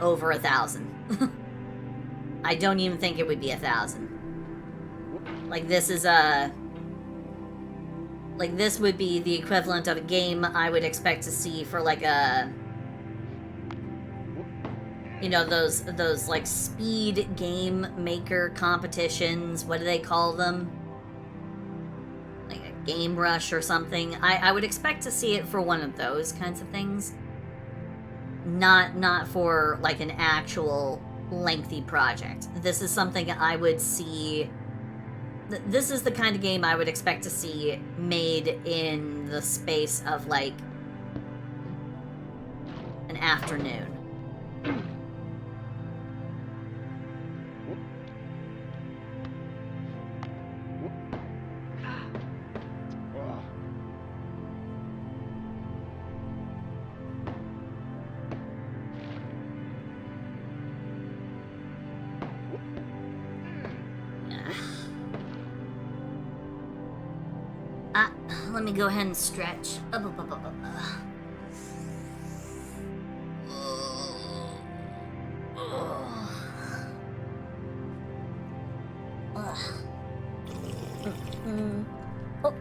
over 1,000. I don't even think it would be 1,000. Like, this is like, this would be the equivalent of a game I would expect to see for, like, a... You know, those like, speed game maker competitions. What do they call them? Like a Game Rush or something. I would expect to see it for one of those kinds of things. Not for, like, an actual lengthy project. This is something I would see... This is the kind of game I would expect to see made in the space of, like, an afternoon. Let me go ahead and stretch. Oh,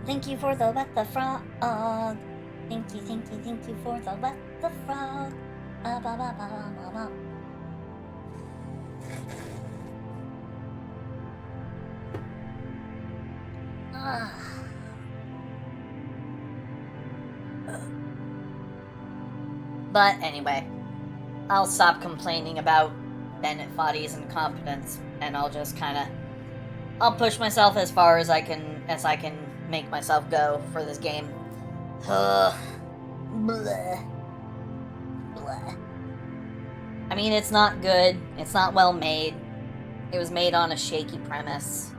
thank you for the wet the frog. Thank you for the wet the frog. But anyway, I'll stop complaining about Bennett Foddy's incompetence, and I'll just I'll push myself as far as I can make myself go for this game. Bleh. Bleh. I mean, it's not good. It's not well made. It was made on a shaky premise.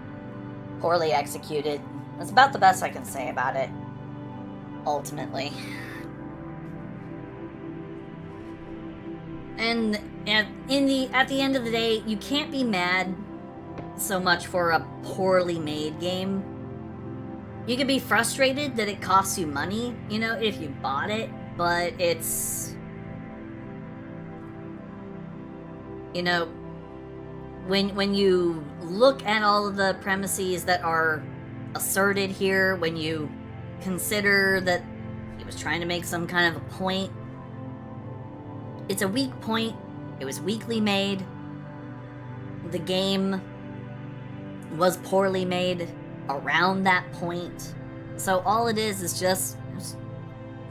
Poorly executed. That's about the best I can say about it. Ultimately. And at the end of the day, you can't be mad so much for a poorly made game. You can be frustrated that it costs you money, you know, if you bought it, but it's... You know, when you look at all of the premises that are asserted here, when you consider that he was trying to make some kind of a point, it's a weak point. It was weakly made. The game was poorly made around that point. So all it is just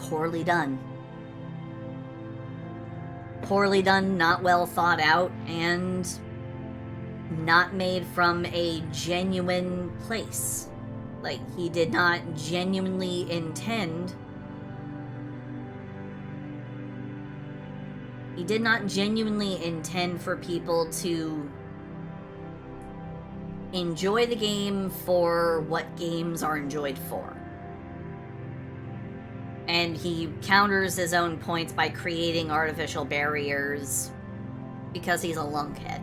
poorly done. Poorly done, not well thought out, and not made from a genuine place. Like, he did not genuinely intend... He did not genuinely intend for people to enjoy the game for what games are enjoyed for. And he counters his own points by creating artificial barriers because he's a lunkhead.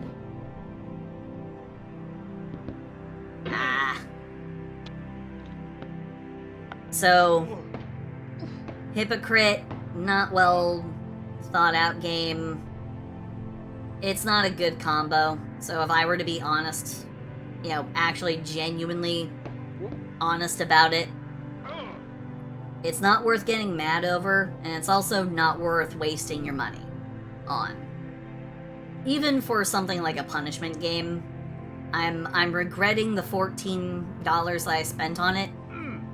So, hypocrite, not well thought out game. it's not a good combo. So if I were to be honest, you know, actually genuinely honest about it, it's not worth getting mad over, and it's also not worth wasting your money on. Even for something like a punishment game, I'm regretting the $14 that I spent on it,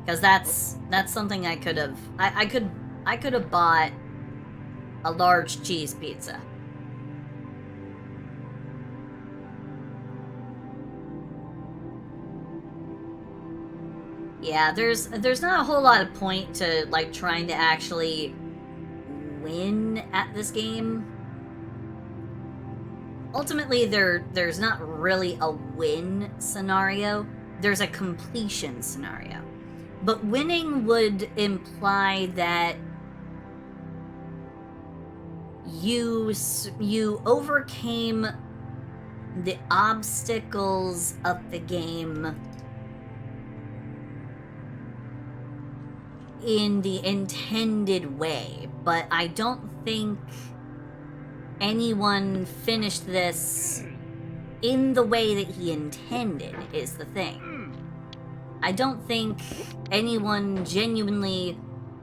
because that's something I could have I could have bought a large cheese pizza. Yeah, there's not a whole lot of point to like trying to actually win at this game. Ultimately, there's not really a win scenario. There's a completion scenario. But winning would imply that you overcame the obstacles of the game in the intended way, but I don't think anyone finished this in the way that he intended, is the thing. I don't think anyone genuinely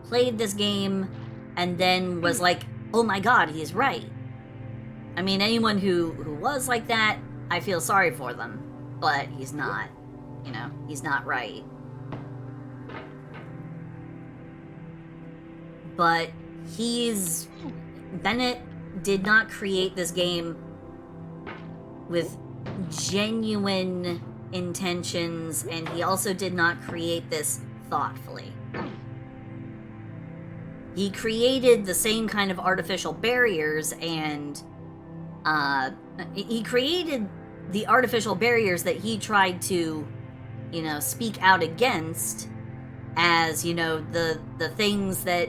played this game and then was like, oh my god, he's right. I mean, anyone who was like that, I feel sorry for them, but he's not, you know, he's not right. But Bennett did not create this game with genuine intentions, and he also did not create this thoughtfully. He created the same kind of artificial barriers, and he created the artificial barriers that he tried to, you know, speak out against as, you know, the things that,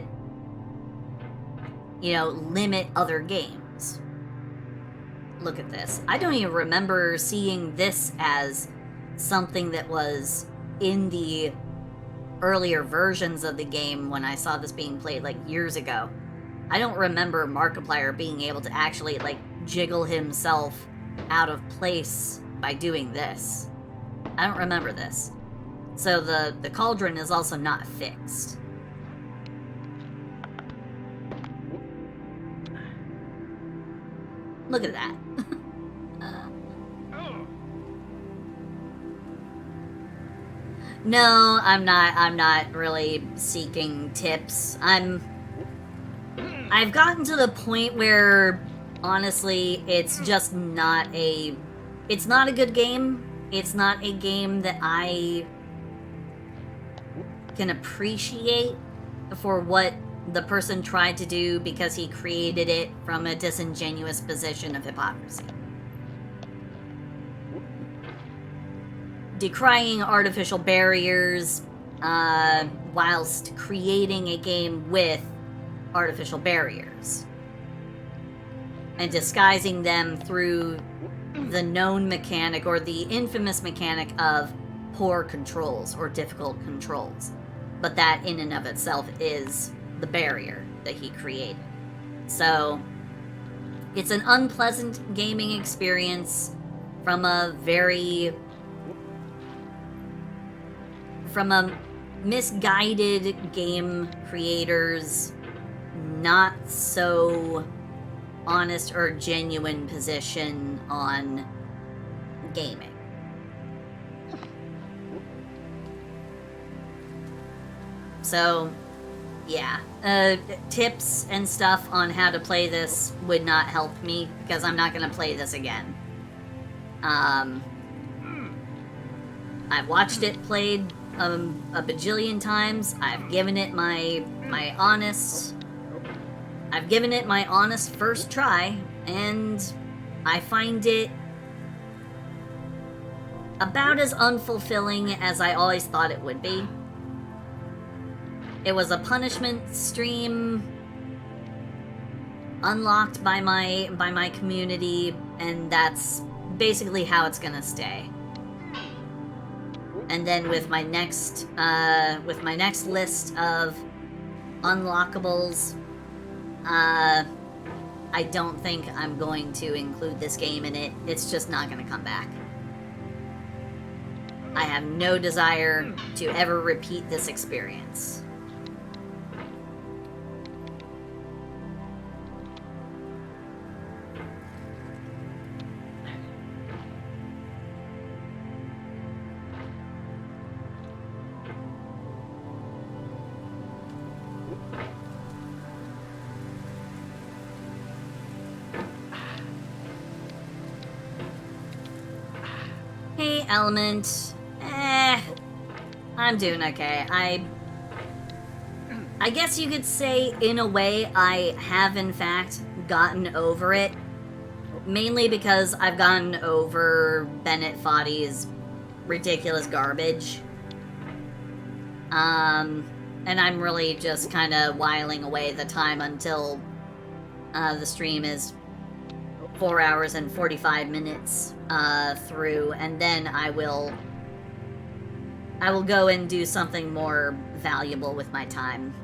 you know, limit other games. Look at this. I don't even remember seeing this as something that was in the earlier versions of the game when I saw this being played, like, years ago. I don't remember Markiplier being able to actually, like, jiggle himself out of place by doing this. I don't remember this. So the cauldron is also not fixed. Look at that. No, I'm not really seeking tips. I've gotten to the point where, honestly, it's just it's not a good game. It's not a game that I can appreciate for what the person tried to do, because he created it from a disingenuous position of hypocrisy. Decrying artificial barriers whilst creating a game with artificial barriers. And disguising them through the known mechanic, or the infamous mechanic of poor controls or difficult controls. But that in and of itself is the barrier that he created. So it's an unpleasant gaming experience from a misguided game creator's not so honest or genuine position on gaming. So yeah, tips and stuff on how to play this would not help me, because I'm not going to play this again. I've watched it played a bajillion times. I've given it my honest first try, and I find it about as unfulfilling as I always thought it would be. It was a punishment stream unlocked by my community, and that's basically how it's gonna stay. And then with my next list of unlockables, I don't think I'm going to include this game in it. It's just not going to come back. I have no desire to ever repeat this experience. Hey, Element. I'm doing okay. I guess you could say, in a way, I have in fact gotten over it. Mainly because I've gotten over Bennett Foddy's ridiculous garbage. And I'm really just kind of whiling away the time until the stream is 4 hours and 45 minutes through, and then I will go and do something more valuable with my time.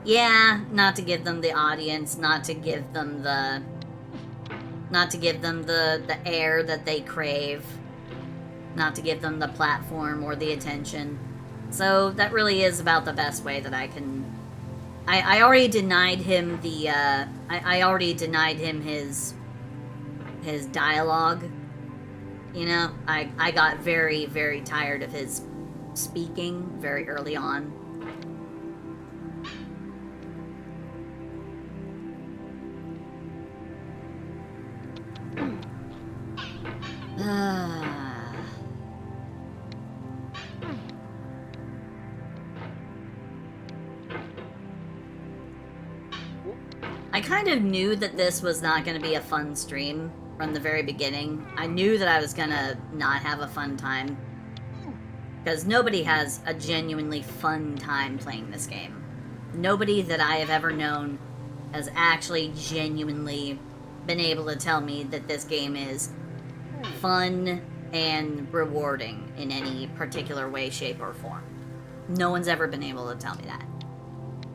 Yeah, not to give them the audience, not to give them the air that they crave, not to give them the platform or the attention. So that really is about the best way that I can. I already denied him the I already denied him his dialogue. You know, I got very, very tired of his speaking very early on. I kind of knew that this was not going to be a fun stream from the very beginning. I knew that I was going to not have a fun time. Because nobody has a genuinely fun time playing this game. Nobody that I have ever known has actually genuinely been able to tell me that this game is fun and rewarding in any particular way, shape, or form. No one's ever been able to tell me that.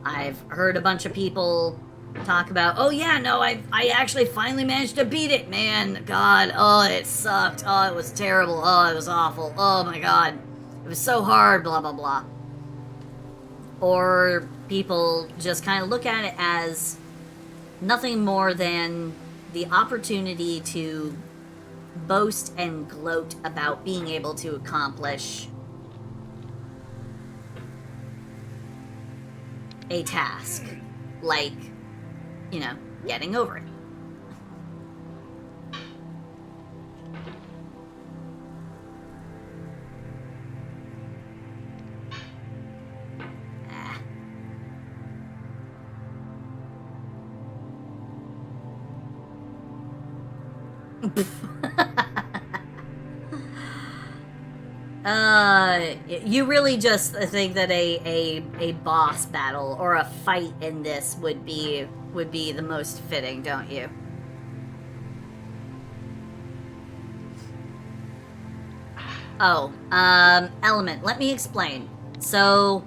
I've heard a bunch of people talk about, oh yeah, no, I actually finally managed to beat it, man. God, oh, it sucked. Oh, it was terrible. Oh, it was awful. Oh my god. It was so hard, blah, blah, blah. Or people just kind of look at it as nothing more than the opportunity to boast and gloat about being able to accomplish a task. Like, you know, getting over it. You really just think that a boss battle or a fight in this would be the most fitting, don't you? Oh, Element, let me explain. So,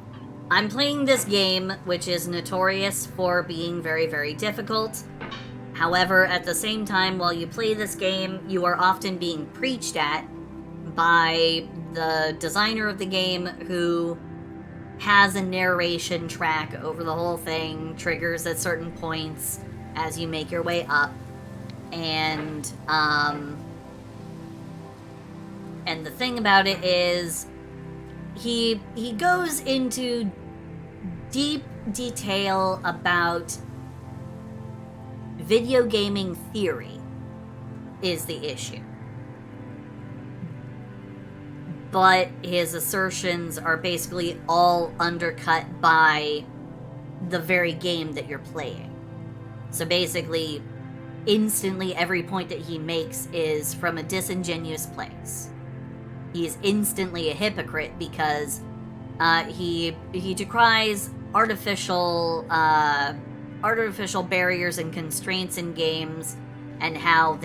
I'm playing this game, which is notorious for being very, very difficult. However, at the same time, while you play this game, you are often being preached at by the designer of the game, who has a narration track over the whole thing, triggers at certain points as you make your way up, and the thing about it is he goes into deep detail about video gaming theory is the issue. But his assertions are basically all undercut by the very game that you're playing. So basically, instantly every point that he makes is from a disingenuous place. He's instantly a hypocrite because he decries artificial barriers and constraints in games, and how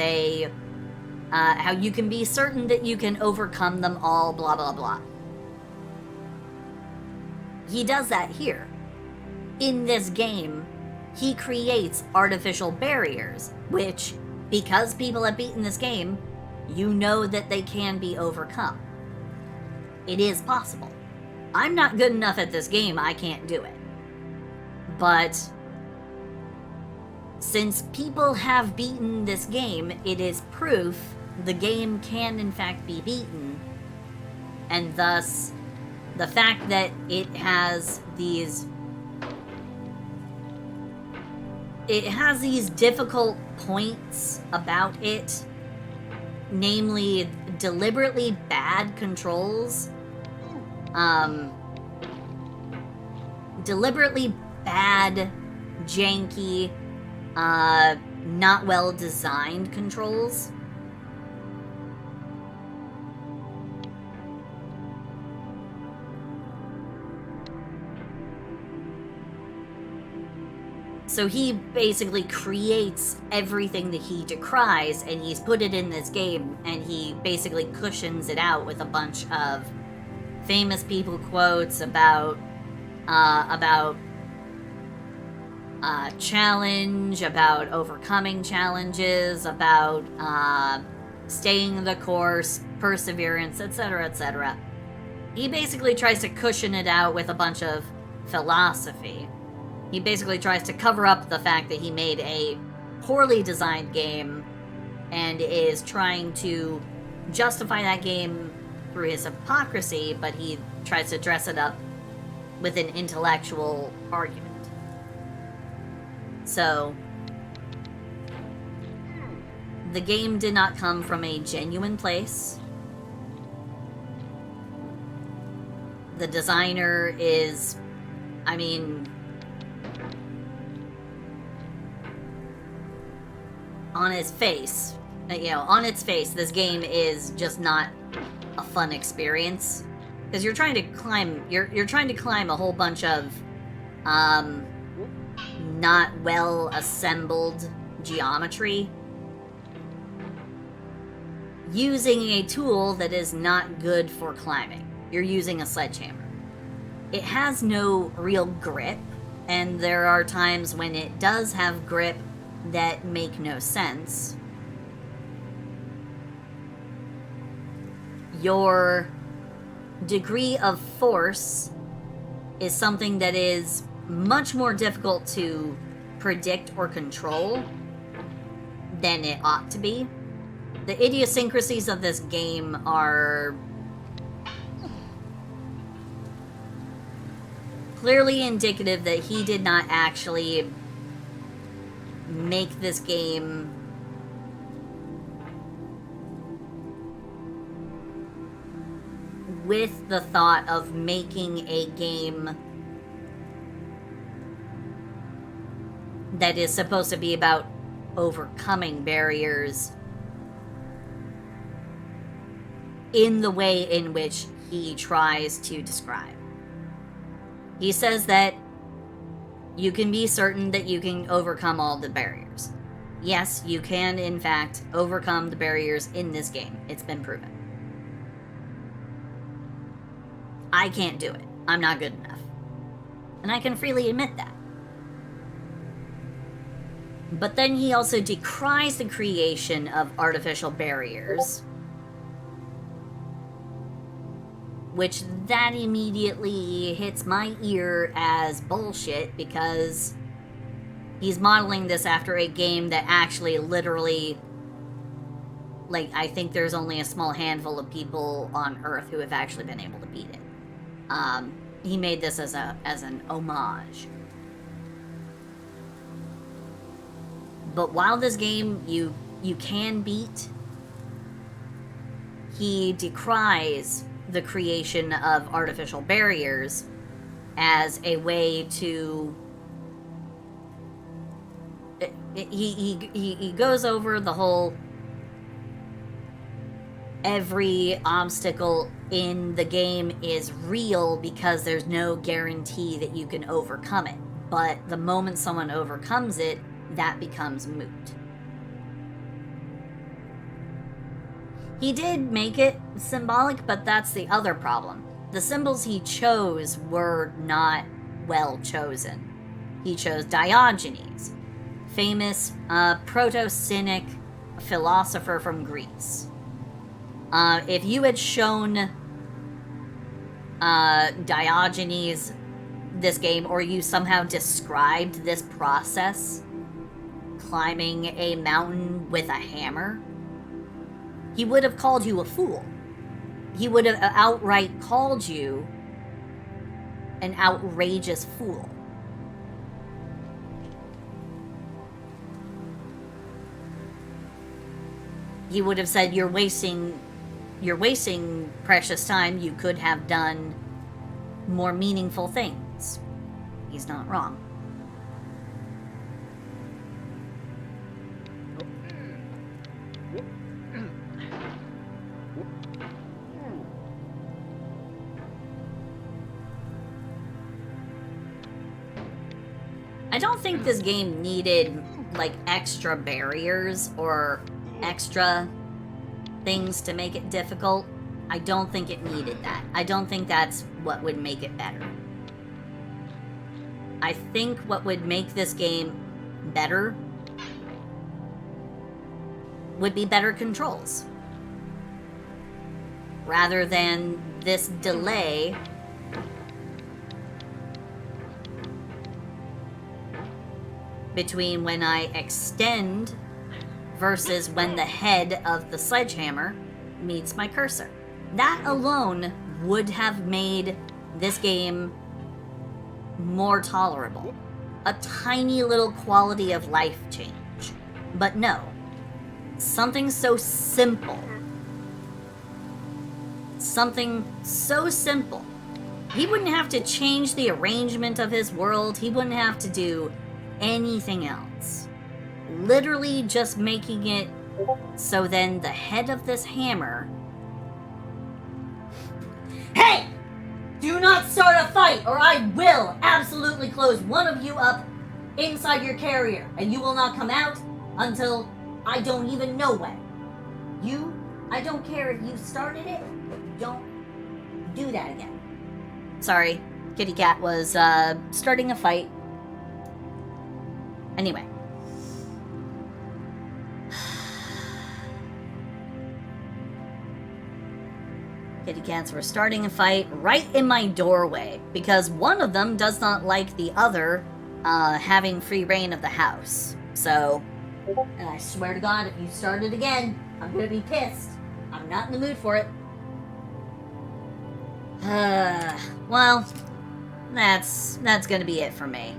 you can be certain that you can overcome them all, blah blah blah. He does that here. In this game, he creates artificial barriers, which, because people have beaten this game, you know that they can be overcome. It is possible. I'm not good enough at this game, I can't do it. But since people have beaten this game, it is proof the game can in fact be beaten, and thus the fact that it has these difficult points about it, namely deliberately bad controls, deliberately bad, janky, not well designed controls. So he basically creates everything that he decries, and he's put it in this game, and he basically cushions it out with a bunch of famous people quotes about challenge, about overcoming challenges, about staying the course, perseverance, etc., etc. He basically tries to cushion it out with a bunch of philosophy. He basically tries to cover up the fact that he made a poorly designed game and is trying to justify that game through his hypocrisy, but he tries to dress it up with an intellectual argument. So, the game did not come from a genuine place. The designer is, I mean, on its face, this game is just not a fun experience, because you're trying to climb a whole bunch of not well assembled geometry using a tool that is not good for climbing. You're using a sledgehammer. It has no real grip, and there are times when it does have grip that make no sense. Your degree of force is something that is much more difficult to predict or control than it ought to be. The idiosyncrasies of this game are clearly indicative that he did not actually make this game with the thought of making a game that is supposed to be about overcoming barriers in the way in which he tries to describe. He says that you can be certain that you can overcome all the barriers. Yes, you can, in fact, overcome the barriers in this game. It's been proven. I can't do it. I'm not good enough. And I can freely admit that. But then he also decries the creation of artificial barriers, which that immediately hits my ear as bullshit, because he's modeling this after a game that actually literally, like, I think there's only a small handful of people on Earth who have actually been able to beat it. He made this as an homage. But while this game you can beat, he decries the creation of artificial barriers as a way to... He goes over the whole every obstacle in the game is real because there's no guarantee that you can overcome it. But the moment someone overcomes it, that becomes moot. He did make it symbolic, but that's the other problem. The symbols he chose were not well chosen. He chose Diogenes, famous proto-cynic philosopher from Greece. If you had shown Diogenes this game, or you somehow described this process, climbing a mountain with a hammer, he would have called you a fool. He would have outright called you an outrageous fool. He would have said, you're wasting precious time. You could have done more meaningful things. He's not wrong. I don't think this game needed, like, extra barriers or extra things to make it difficult. I don't think it needed that. I don't think that's what would make it better. I think what would make this game better would be better controls. Rather than this delay between when I extend versus when the head of the sledgehammer meets my cursor. That alone would have made this game more tolerable. A tiny little quality of life change. But no. Something so simple. Something so simple. He wouldn't have to change the arrangement of his world. He wouldn't have to do anything else. Literally just making it so then the head of this hammer... Hey! Do not start a fight or I will absolutely close one of you up inside your carrier and you will not come out until I don't even know when. I don't care if you started it, but don't do that again. Sorry, Kitty Cat was starting a fight. Anyway. Kitty cats were starting a fight right in my doorway because one of them does not like the other having free reign of the house. So, and I swear to God, if you start it again, I'm gonna be pissed. I'm not in the mood for it. Well, that's gonna be it for me.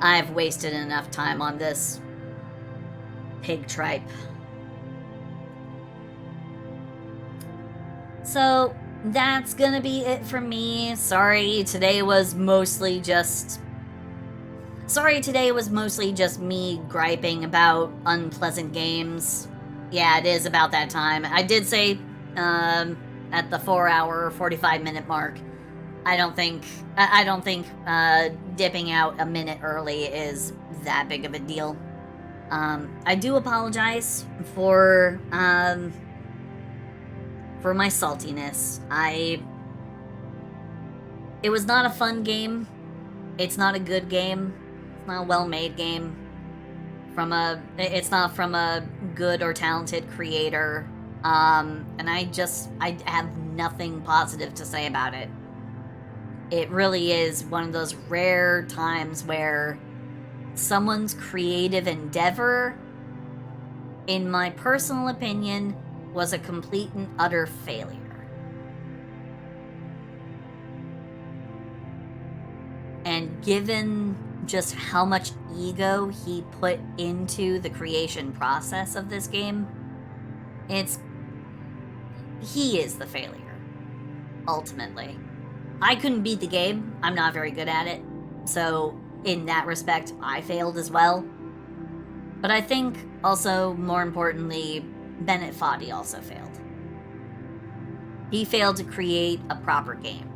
I've wasted enough time on this pig tripe. So, that's gonna be it for me. Sorry, today was mostly just me griping about unpleasant games. Yeah, it is about that time. I did say, at the 4-hour, 45-minute mark, I don't think dipping out a minute early is that big of a deal. I do apologize for my saltiness. It was not a fun game. It's not a good game. It's not a well-made game. It's not from a good or talented creator. And I have nothing positive to say about it. It really is one of those rare times where someone's creative endeavor, in my personal opinion, was a complete and utter failure. And given just how much ego he put into the creation process of this game, he is the failure, ultimately. I couldn't beat the game. I'm not very good at it. So, in that respect, I failed as well. But I think, also, more importantly, Bennett Foddy also failed. He failed to create a proper game.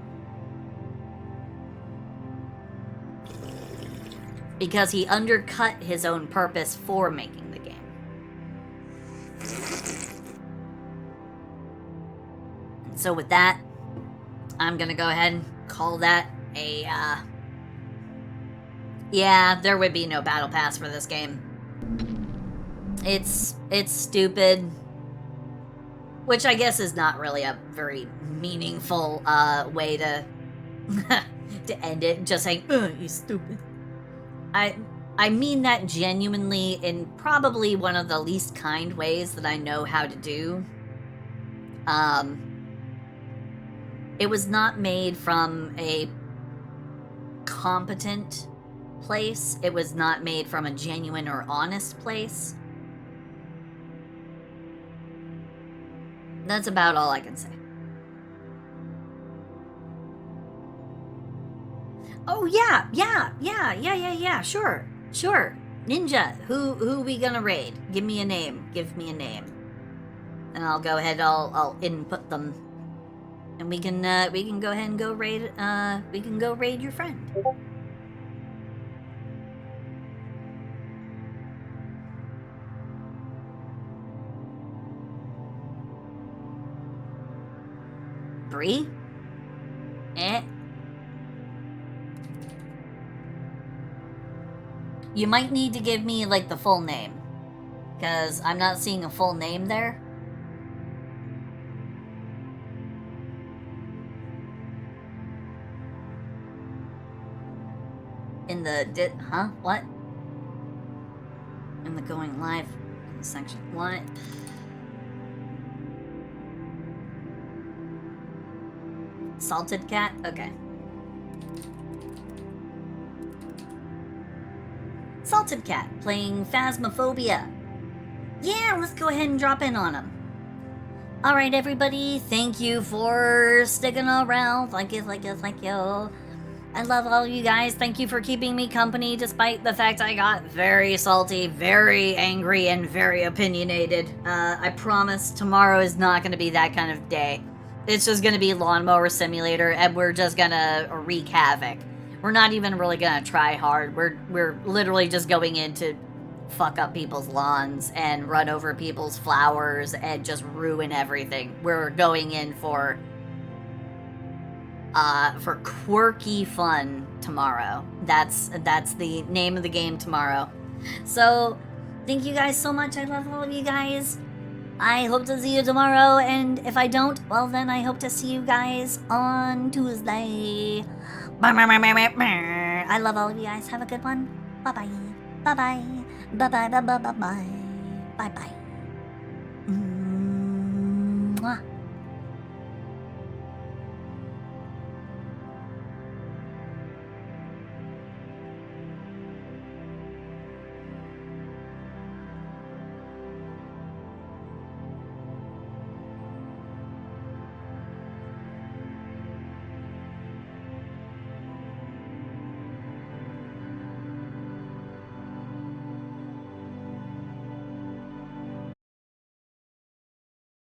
Because he undercut his own purpose for making the game. And so with that, I'm gonna go ahead and call that a, yeah, there would be no battle pass for this game. It's stupid. Which I guess is not really a very meaningful, way to, to end it. Just saying, you're stupid. I mean that genuinely in probably one of the least kind ways that I know how to do. It was not made from a competent place. It was not made from a genuine or honest place. That's about all I can say. Oh yeah, sure. Ninja, who we gonna raid? Give me a name. And I'll go ahead, I'll input them. And we can go ahead and go raid, we can go raid your friend. Bree? You might need to give me, like, the full name. Because I'm not seeing a full name there. In the, what? In the going live section. What? Salted Cat? Okay. Salted Cat, playing Phasmophobia. Yeah, let's go ahead and drop in on him. Alright, everybody, thank you for sticking around. Thank you. I love all you guys. Thank you for keeping me company, despite the fact I got very salty, very angry, and very opinionated. I promise tomorrow is not going to be that kind of day. It's just going to be Lawnmower Simulator, and we're just going to wreak havoc. We're not even really going to try hard. We're literally just going in to fuck up people's lawns and run over people's flowers and just ruin everything. We're going in for quirky fun tomorrow. That's the name of the game tomorrow. So, thank you guys so much. I love all of you guys. I hope to see you tomorrow, and if I don't, well then I hope to see you guys on Tuesday. I love all of you guys. Have a good one. Bye-bye. Bye-bye. Bye-bye. Bye-bye. Bye-bye. Bye-bye. Mwah.